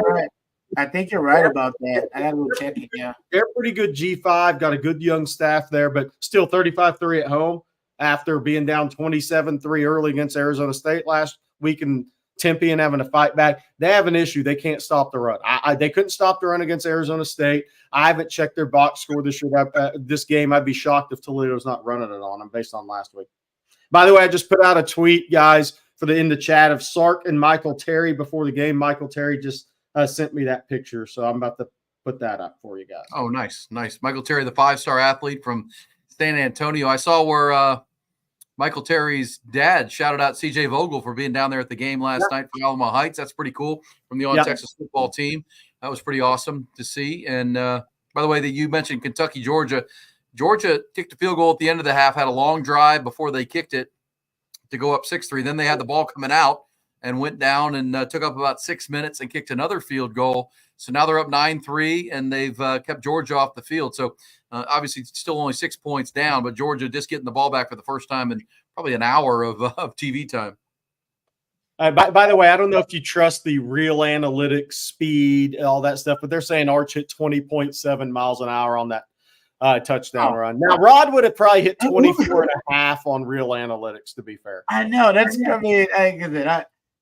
I think you're right about that. I got to go check it, yeah. They're pretty good G5, got a good young staff there, but still 35-3 at home after being down 27-3 early against Arizona State last week in Tempe and having to fight back. They have an issue. They can't stop the run. They couldn't stop the run against Arizona State. I haven't checked their box score this year. This game, I'd be shocked if Toledo's not running it on them based on last week. By the way, I just put out a tweet, guys, in the chat of Sark and Michael Terry before the game. Michael Terry just sent me that picture, so I'm about to put that up for you guys. Oh, nice. Michael Terry, the 5-star athlete from San Antonio. I saw where Michael Terry's dad shouted out CJ Vogel for being down there at the game last night for Alamo Heights. That's pretty cool from the Texas football team. That was pretty awesome to see. And by the way, that you mentioned Kentucky, Georgia. Georgia kicked a field goal at the end of the half, had a long drive before they kicked it to go up 6-3. Then they had the ball coming out and went down and took up about 6 minutes and kicked another field goal. So now they're up 9-3, and they've kept Georgia off the field. So obviously still only 6 points down, but Georgia just getting the ball back for the first time in probably an hour of TV time. By the way, I don't know if you trust the real analytics, speed, all that stuff, but they're saying Arch hit 20.7 miles an hour on that touchdown run. Now, Rod would have probably hit 24.5 on real analytics, to be fair. I know. That's going to be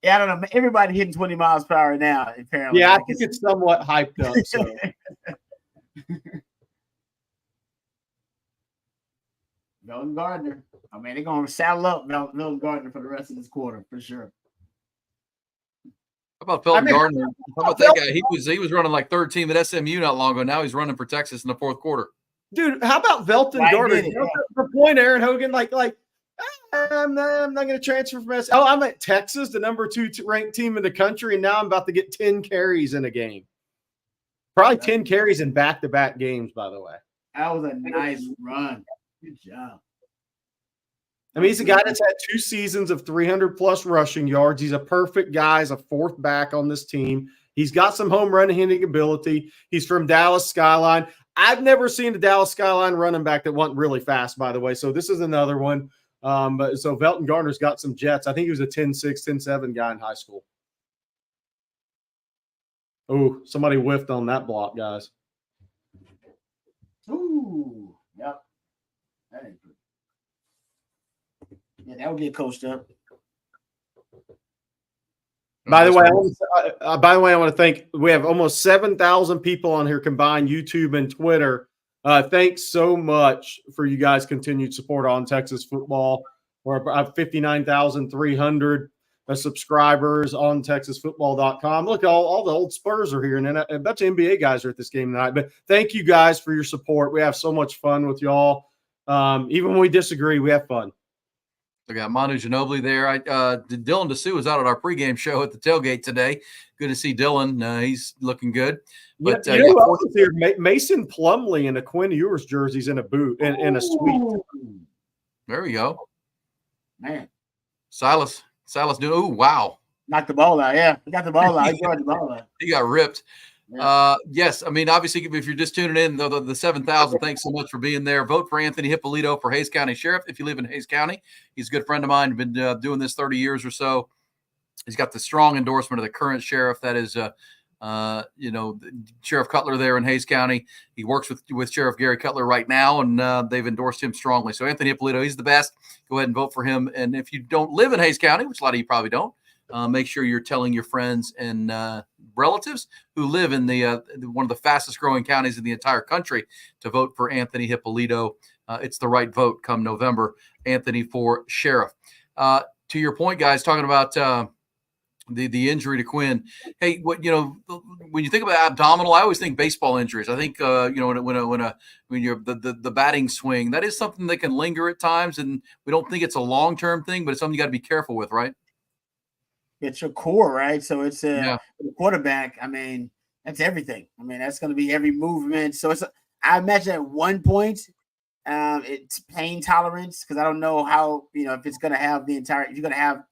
I don't know. Everybody hitting 20 miles per hour now, apparently. Yeah, I think it's somewhat hyped up. So. Milton Gardner. I mean, they're going to saddle up Milton Gardner for the rest of this quarter, for sure. How about Felton Gardner? How about that guy? He was running like third team at SMU not long ago. Now he's running for Texas in the fourth quarter. Dude, how about Velton Gardner? For point, Aaron Hogan, I'm not going to transfer from SMU. Oh, I'm at Texas, the number 2 ranked team in the country, and now I'm about to get 10 carries in a game. Probably 10 carries in back-to-back games, by the way. That was a nice run. Good job. I mean, he's a guy that's had 2 seasons of 300-plus rushing yards. He's a perfect guy. He's a fourth back on this team. He's got some home run hitting ability. He's from Dallas Skyline. I've never seen a Dallas Skyline running back that wasn't really fast, by the way. So this is another one. But so Velton Gardner's got some jets. I think he was a 10-6, 10-7 guy in high school. Oh, somebody whiffed on that block, guys. Ooh, yep. That ain't good. Yeah, that would get coached up. By the way, I want to thank. We have almost 7,000 people on here combined, YouTube and Twitter. Thanks so much for you guys' continued support on Texas football. We're at 59,300 subscribers on TexasFootball.com. Look, all the old Spurs are here, and then a bunch of NBA guys are at this game tonight. But thank you guys for your support. We have so much fun with y'all. Even when we disagree, we have fun. We got Manu Ginobili there. Dylan DeSue was out at our pregame show at the tailgate today. Good to see Dylan. He's looking good. But you know who else is here? Mason Plumlee in a Qunn Ewers jersey's in a boot in a suite. There we go. Man. Silas doing. Oh, wow. Knocked the ball out. Yeah, he got the ball out. He got the ball out. He got ripped. Yeah. Yes, I mean, obviously, if you're just tuning in, the 7,000, thanks so much for being there. Vote for Anthony Hippolito for Hays County Sheriff if you live in Hays County. He's a good friend of mine, been doing this 30 years or so. He's got the strong endorsement of the current sheriff. That is Sheriff Cutler there in Hayes County. He works with Sheriff Gary Cutler right now, and they've endorsed him strongly. So Anthony Ippolito, he's the best. Go ahead and vote for him. And if you don't live in Hayes County, which a lot of you probably don't, make sure you're telling your friends and relatives who live in the one of the fastest growing counties in the entire country to vote for Anthony Ippolito. It's the right vote come November. Anthony for sheriff. To your point, guys, talking about the injury to Qunn. Hey, when you think about abdominal, I always think baseball injuries. I think when you're the batting swing, that is something that can linger at times, and we don't think it's a long-term thing, but it's something you got to be careful with, right? It's your core, right? So it's the quarterback. I mean, that's everything. I mean, that's going to be every movement. So I imagine at one point, it's pain tolerance, because I don't know how, if it's going to have if you're going to have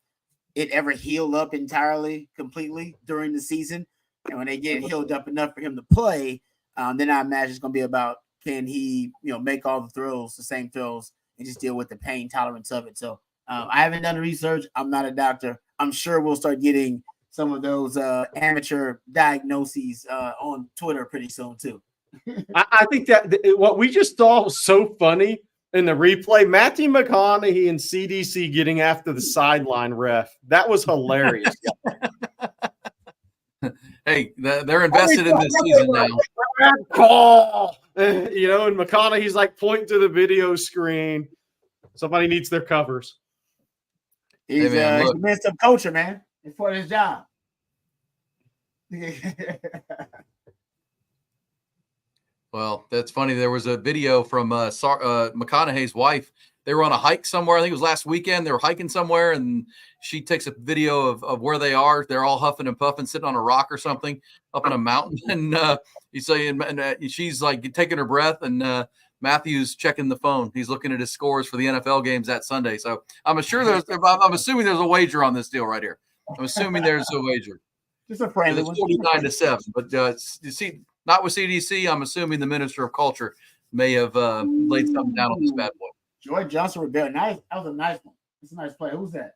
it ever heal up entirely, completely during the season. And when they get healed up enough for him to play, then I imagine it's going to be about, can he, make all the throws, the same throws, and just deal with the pain tolerance of it. So I haven't done the research. I'm not a doctor. I'm sure we'll start getting some of those amateur diagnoses on Twitter pretty soon too. I think that what we just saw was so funny in the replay. Matthew McConaughey and CDC getting after the sideline ref. That was hilarious. Hey, they're invested in this season now. Call, and McConaughey's like pointing to the video screen. Somebody needs their covers. He's a messed up culture, man. It's for his job. Well, that's funny. There was a video from McConaughey's wife. They were on a hike somewhere. I think it was last weekend. They were hiking somewhere, and she takes a video of where they are. They're all huffing and puffing, sitting on a rock or something up on a mountain. And she's like taking her breath, and Matthew's checking the phone. He's looking at his scores for the NFL games that Sunday. So I'm assuming there's a wager on this deal right here. I'm assuming there's a wager. Just a friendly one. It's 49-7. But you see, not with CDC. I'm assuming the Minister of Culture may have laid something down on this bad boy. Joy Johnson Rebel. Nice. That was a nice one. It's a nice play. Who's that?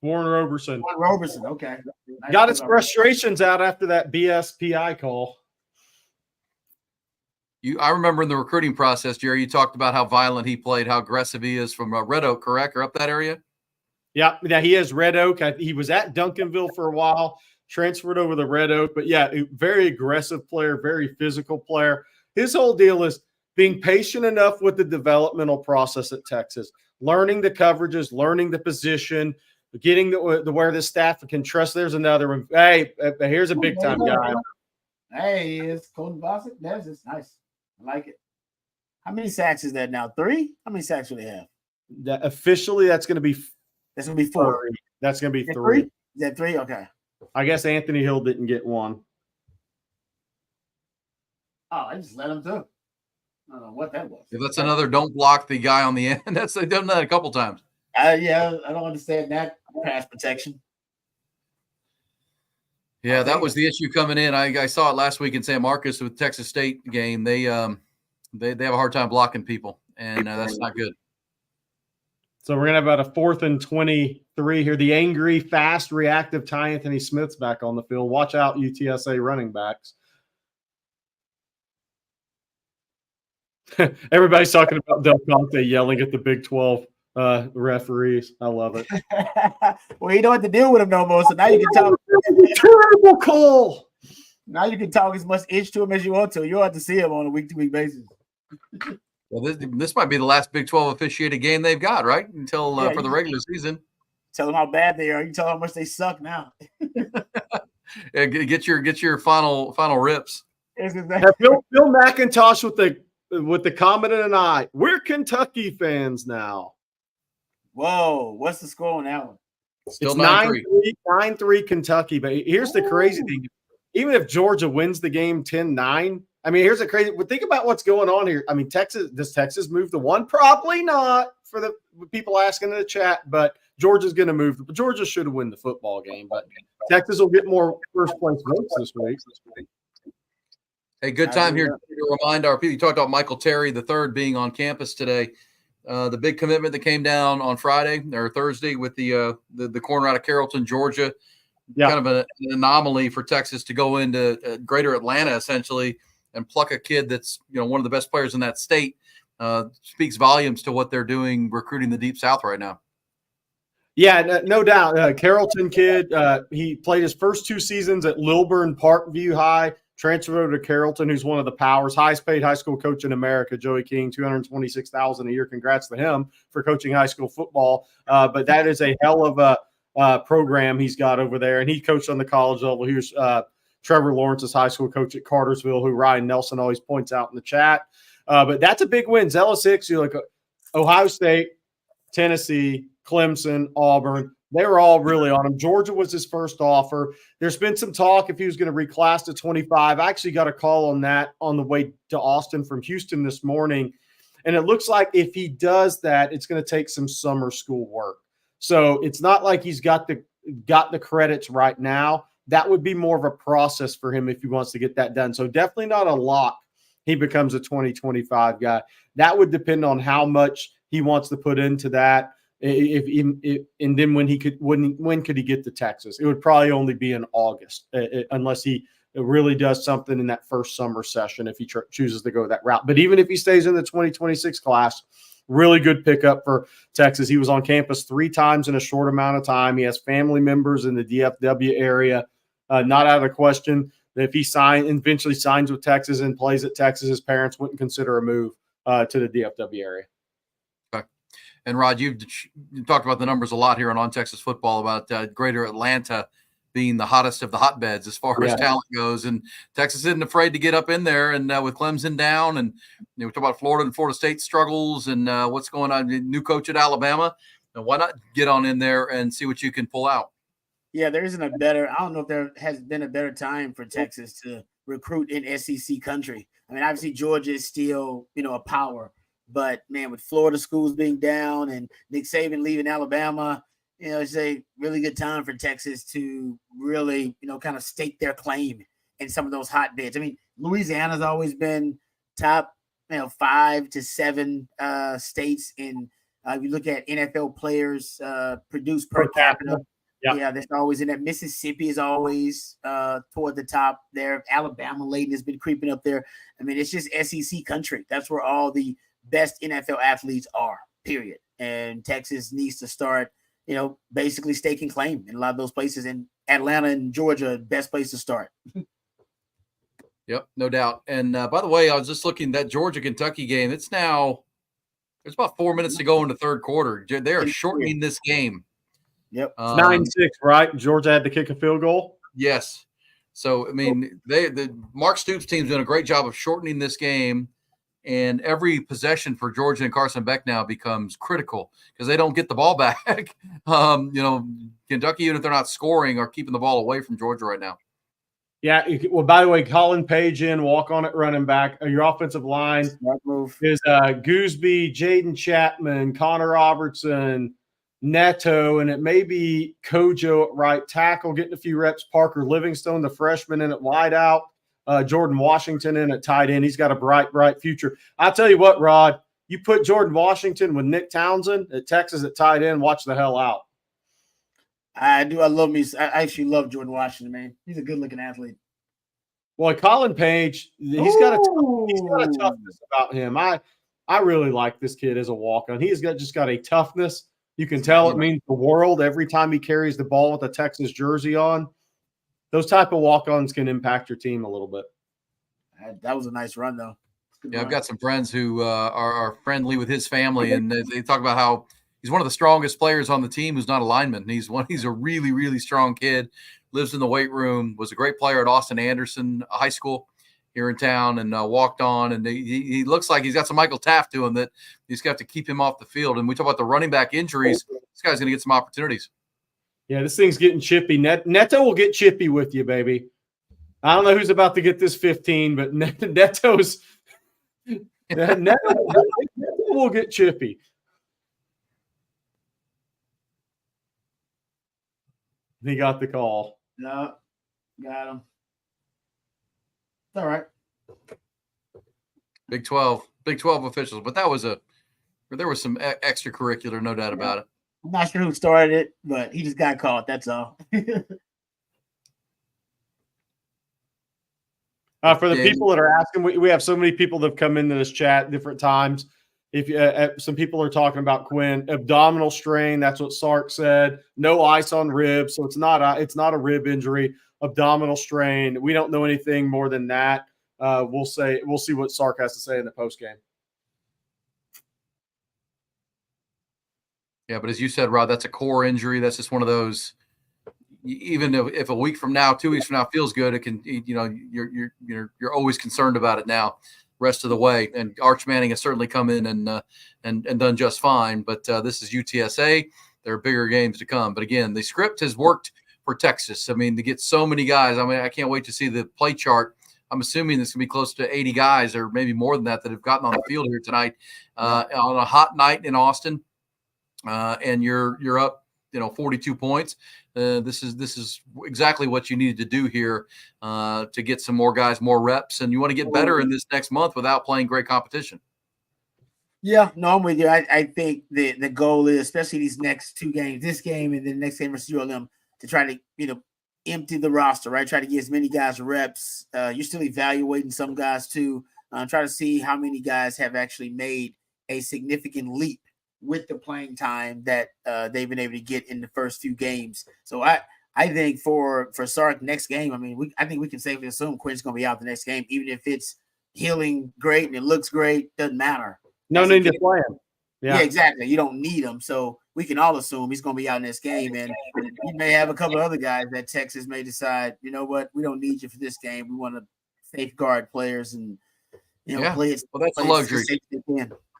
Warren Roberson. Okay. Nice. Got his frustrations out after that BSPI call. I remember in the recruiting process, Jerry, you talked about how violent he played, how aggressive he is from Red Oak, correct? Or up that area? Yeah, he is Red Oak. He was at Duncanville for a while, transferred over to Red Oak. But, yeah, very aggressive player, very physical player. His whole deal is being patient enough with the developmental process at Texas, learning the coverages, learning the position, getting the where the staff can trust. There's another one. Hey, here's a big-time guy. Hey, it's Qunn Bostic. That's just nice. I like it. How many sacks is that now? 3? How many sacks do they have? Officially, that's going to be 4. That's going to be 3. 3? Is that 3? Okay. I guess Anthony Hill didn't get one. Oh, I just let him do. I don't know what that was. Yeah, that's another don't block the guy on the end. They've done that a couple times. Yeah, I don't understand that pass protection. Yeah, that was the issue coming in. I saw it last week in San Marcos with Texas State game. They have a hard time blocking people, and that's not good. So we're gonna have about a 4th and 23 here. The angry, fast, reactive Ty Anthony Smith's back on the field. Watch out, UTSA running backs. Everybody's talking about Del Conte yelling at the Big 12 referees. I love it. Well, you don't have to deal with him no more, so now you can talk. Terrible call. Now you can talk as much itch to him as you want to. You don't have to see him on a week-to-week basis. Well, this might be the last Big 12 officiated game they've got, right? Until for the regular season. Tell them how bad they are. You tell them how much they suck now. Yeah, get your final rips. Bill McIntosh with the comment in an eye. We're Kentucky fans now. Whoa, what's the score on that one? Still it's 9-3 Kentucky. But here's the crazy thing. Even if Georgia wins the game 10-9, I mean, here's the crazy. But think about what's going on here. I mean, does Texas move to 1? Probably not for the people asking in the chat, but Georgia's going to move. Georgia should win the football game, but Texas will get more first-place votes this week. Hey, good time here to remind our people. You talked about Michael Terry III being on campus today. The big commitment that came down on Friday or Thursday with the corner out of Carrollton, Georgia. kind of an anomaly for Texas to go into Greater Atlanta essentially and pluck a kid that's one of the best players in that state. Speaks volumes to what they're doing recruiting the Deep South right now. Yeah, no doubt. Carrollton kid, he played his first 2 seasons at Lilburn Parkview High, transferred over to Carrollton, who's one of the powers, highest paid high school coach in America, Joey King, $226,000 a year. Congrats to him for coaching high school football. But that is a hell of a program he's got over there. And he coached on the college level. Here's Trevor Lawrence's high school coach at Cartersville, who Ryan Nelson always points out in the chat. But that's a big win. Zella 6, you look at Ohio State, Tennessee, Clemson, Auburn. They were all really on him. Georgia was his first offer. There's been some talk if he was going to reclass to 25. I actually got a call on that on the way to Austin from Houston this morning. And it looks like if he does that, it's going to take some summer school work. So it's not like he's got the credits right now. That would be more of a process for him if he wants to get that done. So definitely not a lock. He becomes a 2025 guy. That would depend on how much he wants to put into that. And then when could he get to Texas? It would probably only be in August, unless he really does something in that first summer session if he chooses to go that route. But even if he stays in the 2026 class, really good pickup for Texas. He was on campus 3 times in a short amount of time. He has family members in the DFW area. Not out of the question that if he eventually signs with Texas and plays at Texas, his parents wouldn't consider a move to the DFW area. And Rod, you've talked about the numbers a lot here on Texas Football about Greater Atlanta being the hottest of the hotbeds as far as talent goes. And Texas isn't afraid to get up in there. And with Clemson down, and we talk about Florida and Florida State struggles and what's going on. New coach at Alabama. Now, why not get on in there and see what you can pull out? Yeah, there isn't a better. I don't know if there has been a better time for Texas to recruit in SEC country. I mean, obviously Georgia is still, a power. But, man, with Florida schools being down and Nick Saban leaving Alabama, it's a really good time for Texas to really, kind of stake their claim in some of those hotbeds. I mean, Louisiana's always been top, 5 to 7 states in if you look at NFL players produced per capita. Yeah, that's always in that. Mississippi is always toward the top there. Alabama lately has been creeping up there. I mean, it's just SEC country. That's where all the best NFL athletes are, period. And Texas needs to start, basically staking claim in a lot of those places. And Atlanta and Georgia, best place to start. Yep, no doubt. And by the way, I was just looking at that Georgia-Kentucky game. There's about 4 minutes to go in the third quarter. They are shortening this game. Yep, 9-6, right? Georgia had to kick a field goal. Yes. So, I mean, the Mark Stoops team's doing a great job of shortening this game. And every possession for Georgia and Carson Beck now becomes critical because they don't get the ball back. Kentucky, even if they're not scoring, are keeping the ball away from Georgia right now. Yeah. Well, by the way, Colin Page walk on it, running back. Your offensive line is Gooseby, Jaden Chapman, Connor Robertson, Neto, and it may be Kojo at right tackle, getting a few reps. Parker Livingstone, the freshman, in at wide out. Jordan Washington in at tight end. He's got a bright future. I'll tell you what, Rod, you put Jordan Washington with Nick Townsend at Texas at tight end, watch the hell out. I do. I love me. I actually love Jordan Washington, man. He's a good-looking athlete. Well, Colin Page, he's got a toughness about him. I really like this kid as a walk-on. He's just got a toughness. You can tell it means the world every time he carries the ball with a Texas jersey on. Those type of walk-ons can impact your team a little bit. That was a nice run, though. Yeah, I've got some friends who are friendly with his family, and they talk about how he's one of the strongest players on the team who's not a lineman. He's a really, really strong kid, lives in the weight room, was a great player at Austin Anderson High School here in town, and walked on. And he looks like he's got some Michael Taft to him that he's got to keep him off the field. And we talk about the running back injuries. This guy's going to get some opportunities. Yeah, this thing's getting chippy. Neto will get chippy with you, baby. I don't know who's about to get this 15, but Neto will get chippy. He got the call. No, got him. It's all right. Big 12 officials, but there was some extracurricular, no doubt about it. I'm not sure who started it, but he just got caught. That's all. For the people that are asking, we have so many people that have come into this chat different times. If some people are talking about Qunn abdominal strain, that's what Sark said. No ice on ribs, so it's not a rib injury. Abdominal strain. We don't know anything more than that. We'll see what Sark has to say in the post game. Yeah, but as you said, Rod, that's a core injury. That's just one of those. Even if a week from now, 2 weeks from now feels good, it can. You're always concerned about it now. Rest of the way, and Arch Manning has certainly come in and done just fine. But this is UTSA. There are bigger games to come. But again, the script has worked for Texas. I mean, to get so many guys. I mean, I can't wait to see the play chart. I'm assuming this can be close to 80 guys, or maybe more than that have gotten on the field here tonight on a hot night in Austin. And you're up, 42 points. This is exactly what you needed to do here to get some more guys, more reps, and you want to get better in this next month without playing great competition. Yeah, no, I'm with you. I think the goal is, especially these next two games, this game and then the next game versus ULM, to try to empty the roster, right? Try to get as many guys reps. You're still evaluating some guys too. Try to see how many guys have actually made a significant leap with the playing time that they've been able to get in the first few games. So I think for Sark next game, I mean, I think we can safely assume Quinn's going to be out the next game, even if it's healing great and it looks great, doesn't matter. No need to play him. Yeah, exactly. You don't need him. So we can all assume he's going to be out in this game. And you may have a couple of other guys that Texas may decide, you know what, we don't need you for this game. We want to safeguard players and, play it. Well, that's a luxury.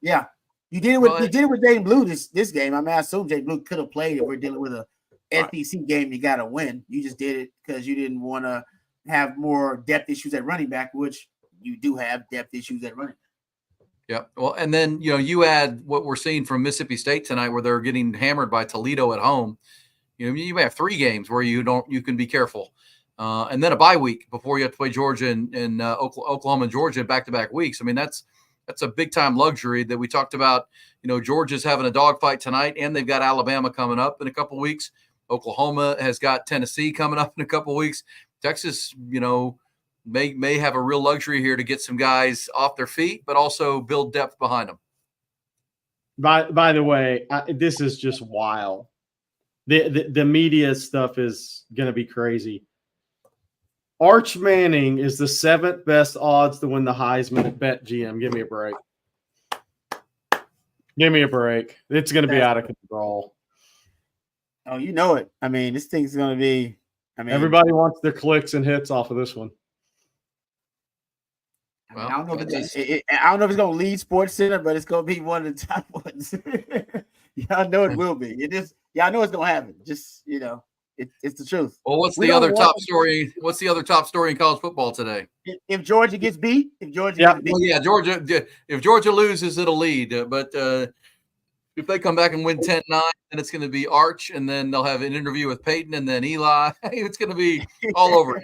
Yeah. You did it with Jaden Blue this game. I mean, I assume Jaden Blue could have played if we're dealing with a SEC game you got to win. You just did it because you didn't want to have more depth issues at running back, which you do have depth issues at running back. Yeah. Well, and then, you add what we're seeing from Mississippi State tonight, where they're getting hammered by Toledo at home. You may have 3 games where you can be careful. And then a bye week before you have to play Georgia and Oklahoma and Georgia back-to-back weeks. I mean, that's a big-time luxury that we talked about. Georgia's having a dogfight tonight, and they've got Alabama coming up in a couple of weeks. Oklahoma has got Tennessee coming up in a couple of weeks. Texas, may have a real luxury here to get some guys off their feet, but also build depth behind them. By the way, this is just wild. The media stuff is going to be crazy. Arch Manning is the 7th best odds to win the Heisman at BetGM. Give me a break. Give me a break. It's going to be out of control. Oh, you know it. I mean, this thing's going to be. Everybody wants their clicks and hits off of this one. I don't know if it's going to lead Sports Center, but it's going to be one of the top ones. Y'all know it will be. Y'all know it's going to happen. Just, it's the truth. Well, what's the other top story? What's the other top story in college football today? If Georgia gets beat, Georgia. If Georgia loses, it'll lead. But if they come back and win 10-9, then it's going to be Arch, and then they'll have an interview with Peyton, and then Eli. It's going to be all over.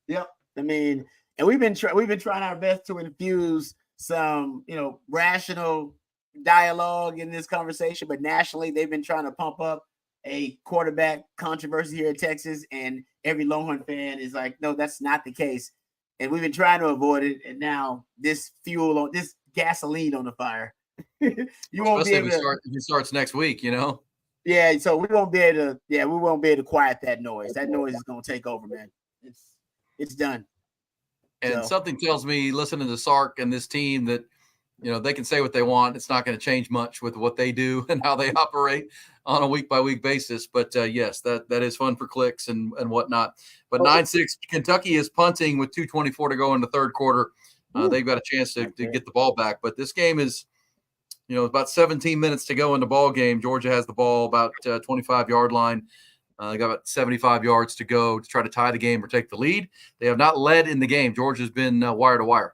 Yep. I mean, and we've been trying our best to infuse some, rational dialogue in this conversation, but nationally they've been trying to pump up a quarterback controversy here in Texas, and every Longhorn fan is like, no, that's not the case. And we've been trying to avoid it, and now this gasoline on the fire. You won't be able to. If it starts next week, Yeah, so we won't be able to quiet that noise. That noise is going to take over, man. It's done. And something tells me, listening to Sark and this team, that they can say what they want. It's not going to change much with what they do and how they operate on a week-by-week basis. But, yes, that is fun for clicks and whatnot. But 9-6, Kentucky is punting with 2:24 to go in the third quarter. They've got a chance to get the ball back. But this game is, about 17 minutes to go in the ball game. Georgia has the ball about 25-yard line. They got about 75 yards to go to try to tie the game or take the lead. They have not led in the game. Georgia's been wire to wire.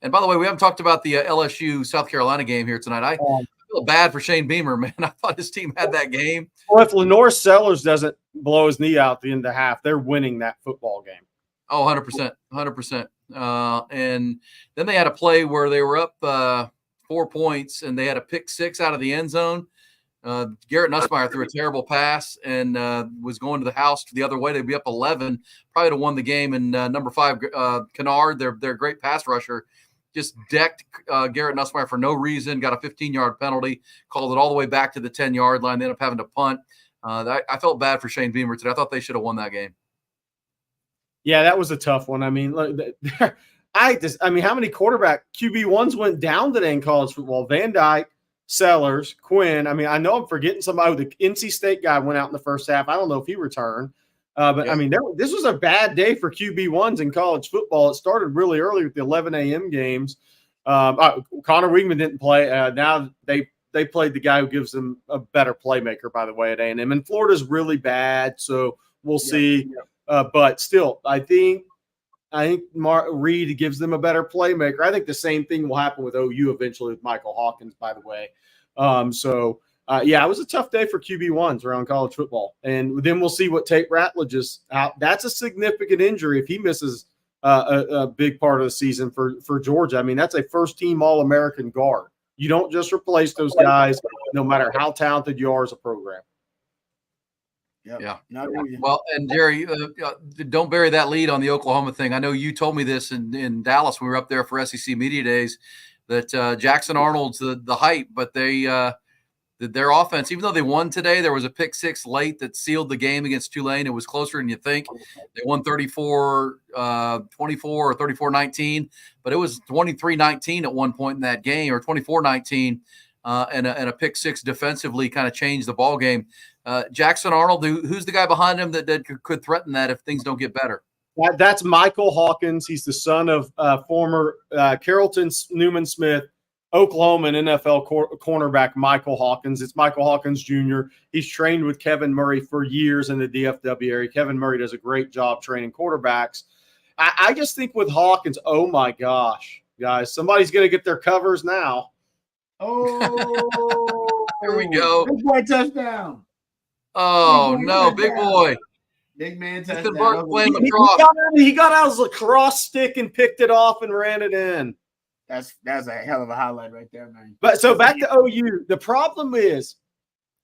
And by the way, we haven't talked about the LSU South Carolina game here tonight. I feel bad for Shane Beamer, man. I thought his team had that game. Well, if Lenore Sellers doesn't blow his knee out at the end of the half, they're winning that football game. Oh, 100%. 100%. And then they had a play where they were up 4 points, and they had a pick 6 out of the end zone. Garrett Nussmeier threw a terrible pass and was going to the house the other way. They'd be up 11, probably to won the game. And number 5, Qunn, their great pass rusher, just decked Garrett Nussmeier for no reason, got a 15-yard penalty, called it all the way back to the 10-yard line. They ended up having to punt. I felt bad for Shane Beamer today. I thought they should have won that game. Yeah, that was a tough one. I mean, look, how many quarterback QB1s went down today in college football? Van Dyke, Sellers, Qunn. I mean, I know I'm forgetting somebody. The NC State guy went out in the first half. I don't know if he returned. But, I mean, this was a bad day for QB1s in college football. It started really early with the 11 a.m. games. Connor Weigman didn't play. Now they played the guy who gives them a better playmaker, by the way, at A&M. And Florida's really bad, so we'll see. But still, I think Reed gives them a better playmaker. I think the same thing will happen with OU eventually with Michael Hawkins, by the way. It was a tough day for QB1s around college football. And then we'll see what Tate Ratledge is out. That's a significant injury if he misses a big part of the season for Georgia. I mean, that's a first-team All-American guard. You don't just replace those guys no matter how talented you are as a program. Yep. Yeah. Really. Well, and Jerry, don't bury that lead on the Oklahoma thing. I know you told me this in Dallas when we were up there for SEC Media Days that Jackson Arnold's the hype, but their offense, even though they won today, there was a pick 6 late that sealed the game against Tulane. It was closer than you think. They won 34-24 or 34-19, but it was 23-19 at one point in that game, or 24-19, and a pick 6 defensively kind of changed the ball game. Jackson Arnold, who's the guy behind him that could threaten that if things don't get better? That's Michael Hawkins. He's the son of former Carrollton Newman Smith, Oklahoma and NFL cornerback Michael Hawkins. It's Michael Hawkins Jr. He's trained with Kevin Murray for years in the DFW area. Kevin Murray does a great job training quarterbacks. I just think with Hawkins, oh my gosh, guys, somebody's going to get their covers now. Oh, here we go. Big boy touchdown. Oh, no, big boy. Big man Ethan touchdown. Burke playing lacrosse. He got out his lacrosse stick and picked it off and ran it in. That's a hell of a highlight right there, man. But so back to OU. The problem is,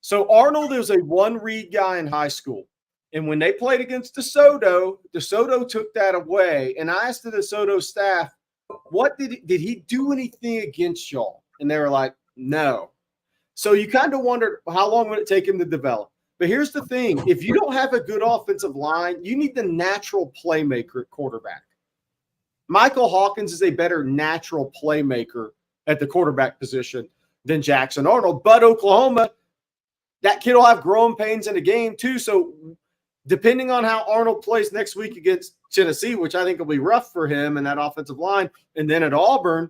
so Arnold is a one-read guy in high school. And when they played against DeSoto took that away. And I asked the DeSoto staff, what did he do anything against y'all? And they were like, no. So you kind of wondered how long would it take him to develop. But here's the thing. If you don't have a good offensive line, you need the natural playmaker at quarterback. Michael Hawkins is a better natural playmaker at the quarterback position than Jackson Arnold. But Oklahoma, that kid will have growing pains in a game too. So depending on how Arnold plays next week against Tennessee, which I think will be rough for him and that offensive line, and then at Auburn's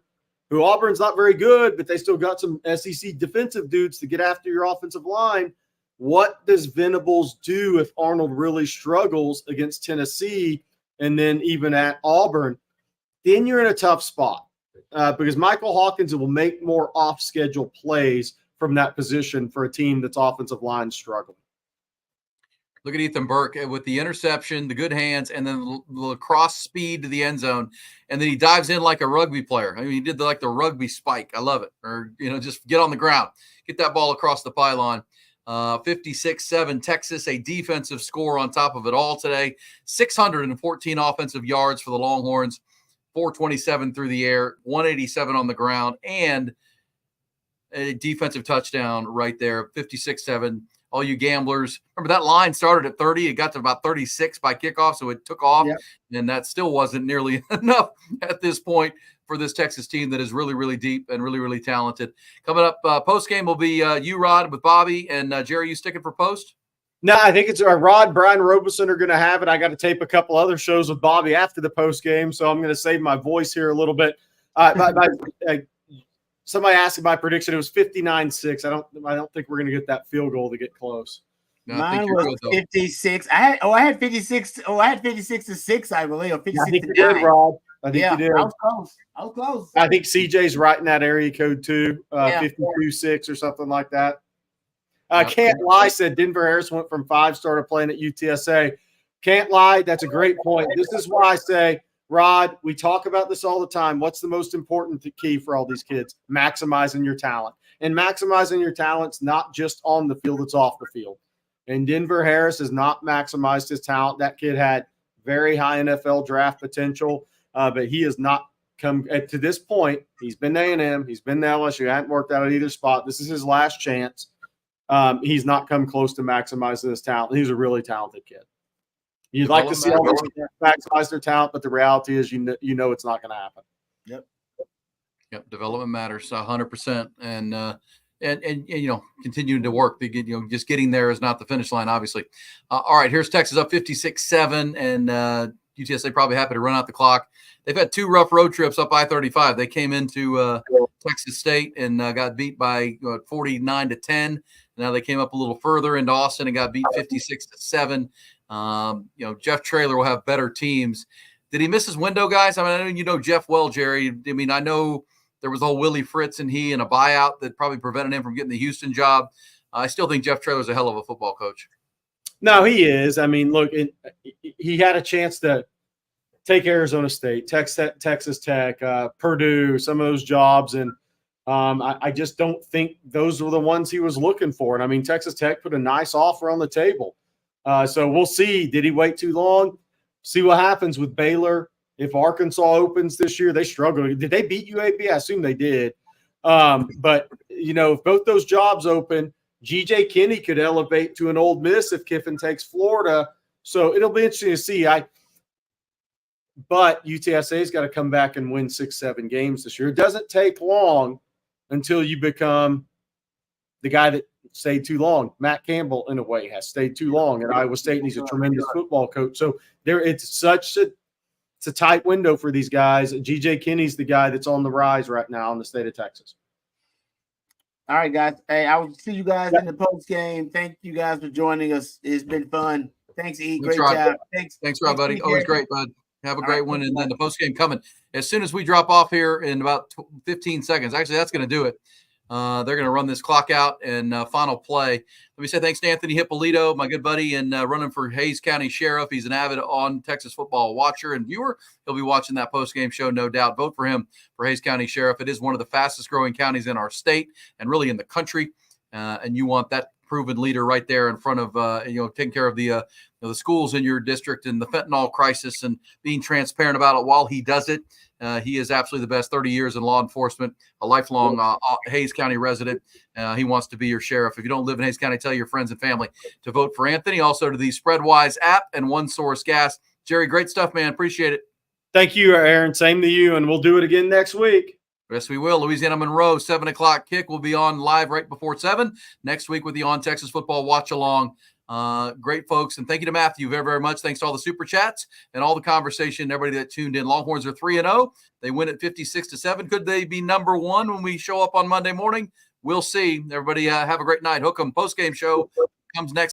not very good, but they still got some SEC defensive dudes to get after your offensive line. What does Venables do if Arnold really struggles against Tennessee and then even at Auburn? Then you're in a tough spot because Michael Hawkins will make more off-schedule plays from that position for a team that's offensive line struggling. Look at Ethan Burke with the interception, the good hands, and then the lacrosse speed to the end zone. And then he dives in like a rugby player. I mean, he did the rugby spike. I love it. Or, just get on the ground, get that ball across the pylon. 56-7 Texas, a defensive score on top of it all today. 614 offensive yards for the Longhorns, 427 through the air, 187 on the ground, and a defensive touchdown right there, 56-7. All you gamblers, remember that line started at 30. It got to about 36 by kickoff, so it took off, and that still wasn't nearly enough at this point for this Texas team that is really, really deep and really, really talented. Coming up post-game will be you, Rod, with Bobby, and Jerry, you sticking for post? No, I think it's Rod, Brian Robeson are going to have it. I got to tape a couple other shows with Bobby after the post-game, so I'm going to save my voice here a little bit. Somebody asked my prediction. It was 59-6. I don't think we're going to get that field goal to get close. No, Mine was 56. I had 56. Oh, I had 56-6, I believe. Or 56 I think you did, Rod. I think you did. I was close. I think CJ's right in that area code too, 52-6 or something like that. Can't lie said Denver Harris went from 5, started playing at UTSA. Can't lie. That's a great point. This is why I say, Rod, we talk about this all the time. What's the most important key for all these kids? Maximizing your talent. and maximizing your talents, not just on the field, it's off the field. And Denver Harris has not maximized his talent. That kid had very high NFL draft potential, but he has not come to this point. He's been A&M. He's been to LSU. Hadn't worked out at either spot. This is his last chance. He's not come close to maximizing his talent. He's a really talented kid. You'd like to see all those maximize their talent, but the reality is, you know it's not going to happen. Yep. Development matters 100%. And continuing to work, just getting there is not the finish line, obviously. All right, here's Texas up 56-7, and UTSA probably happy to run out the clock. They've had 2 rough road trips up I-35. They came into Texas State and got beat by 49-10. Now they came up a little further into Austin and got beat 56-7. Jeff Traylor will have better teams. Did he miss his window, guys? I mean, I know you know Jeff well, Jerry. I mean, I know there was the whole Willie Fritz and he and a buyout that probably prevented him from getting the Houston job. I still think Jeff Traylor's a hell of a football coach. No, he is. I mean, look, he had a chance to take Arizona State, Texas Tech, Purdue, some of those jobs. And I just don't think those were the ones he was looking for. And I mean, Texas Tech put a nice offer on the table. So we'll see. Did he wait too long? See what happens with Baylor. If Arkansas opens this year, they struggle. Did they beat UAB? I assume they did. But, if both those jobs open, G.J. Kinney could elevate to an Ole Miss if Kiffin takes Florida. So it'll be interesting to see. But UTSA's got to come back and win 6-7 games this year. It doesn't take long until you become the guy that stayed too long. Matt Campbell, in a way, has stayed too long at Iowa State, and he's a tremendous football coach. So it's a tight window for these guys. G.J. Kinney's the guy that's on the rise right now in the state of Texas. All right, guys. Hey, I will see you guys in the post game. Thank you guys for joining us. It's been fun. Thanks, E. Great job. Thanks, Rob, buddy. Always great, bud. Have a great one. And then the post game coming as soon as we drop off here in about 15 seconds. Actually, that's going to do it. They're going to run this clock out and final play. Let me say thanks to Anthony Hippolito, my good buddy, and running for Hays County Sheriff. He's an avid on Texas football watcher and viewer. He'll be watching that post-game show, no doubt. Vote for him for Hays County Sheriff. It is one of the fastest-growing counties in our state and really in the country. And you want that proven leader right there in front of, taking care of the schools in your district and the fentanyl crisis and being transparent about it while he does it. He is absolutely the best. 30 years in law enforcement, a lifelong Hays County resident. He wants to be your sheriff. If you don't live in Hays County, tell your friends and family to vote for Anthony. Also to the Spreadwise app and One Source Gas. Jerry, great stuff, man. Appreciate it. Thank you, Aaron. Same to you, and we'll do it again next week. Yes, we will. Louisiana Monroe, 7 o'clock kick. We'll be on live right before 7 next week with the On Texas Football Watch Along. Great folks. And thank you to Matthew very, very much. Thanks to all the super chats and all the conversation, everybody that tuned in. Longhorns are 3-0. They win at 56-7. Could they be number 1 when we show up on Monday morning? We'll see. Everybody have a great night. Hook 'em. Post-game show comes next.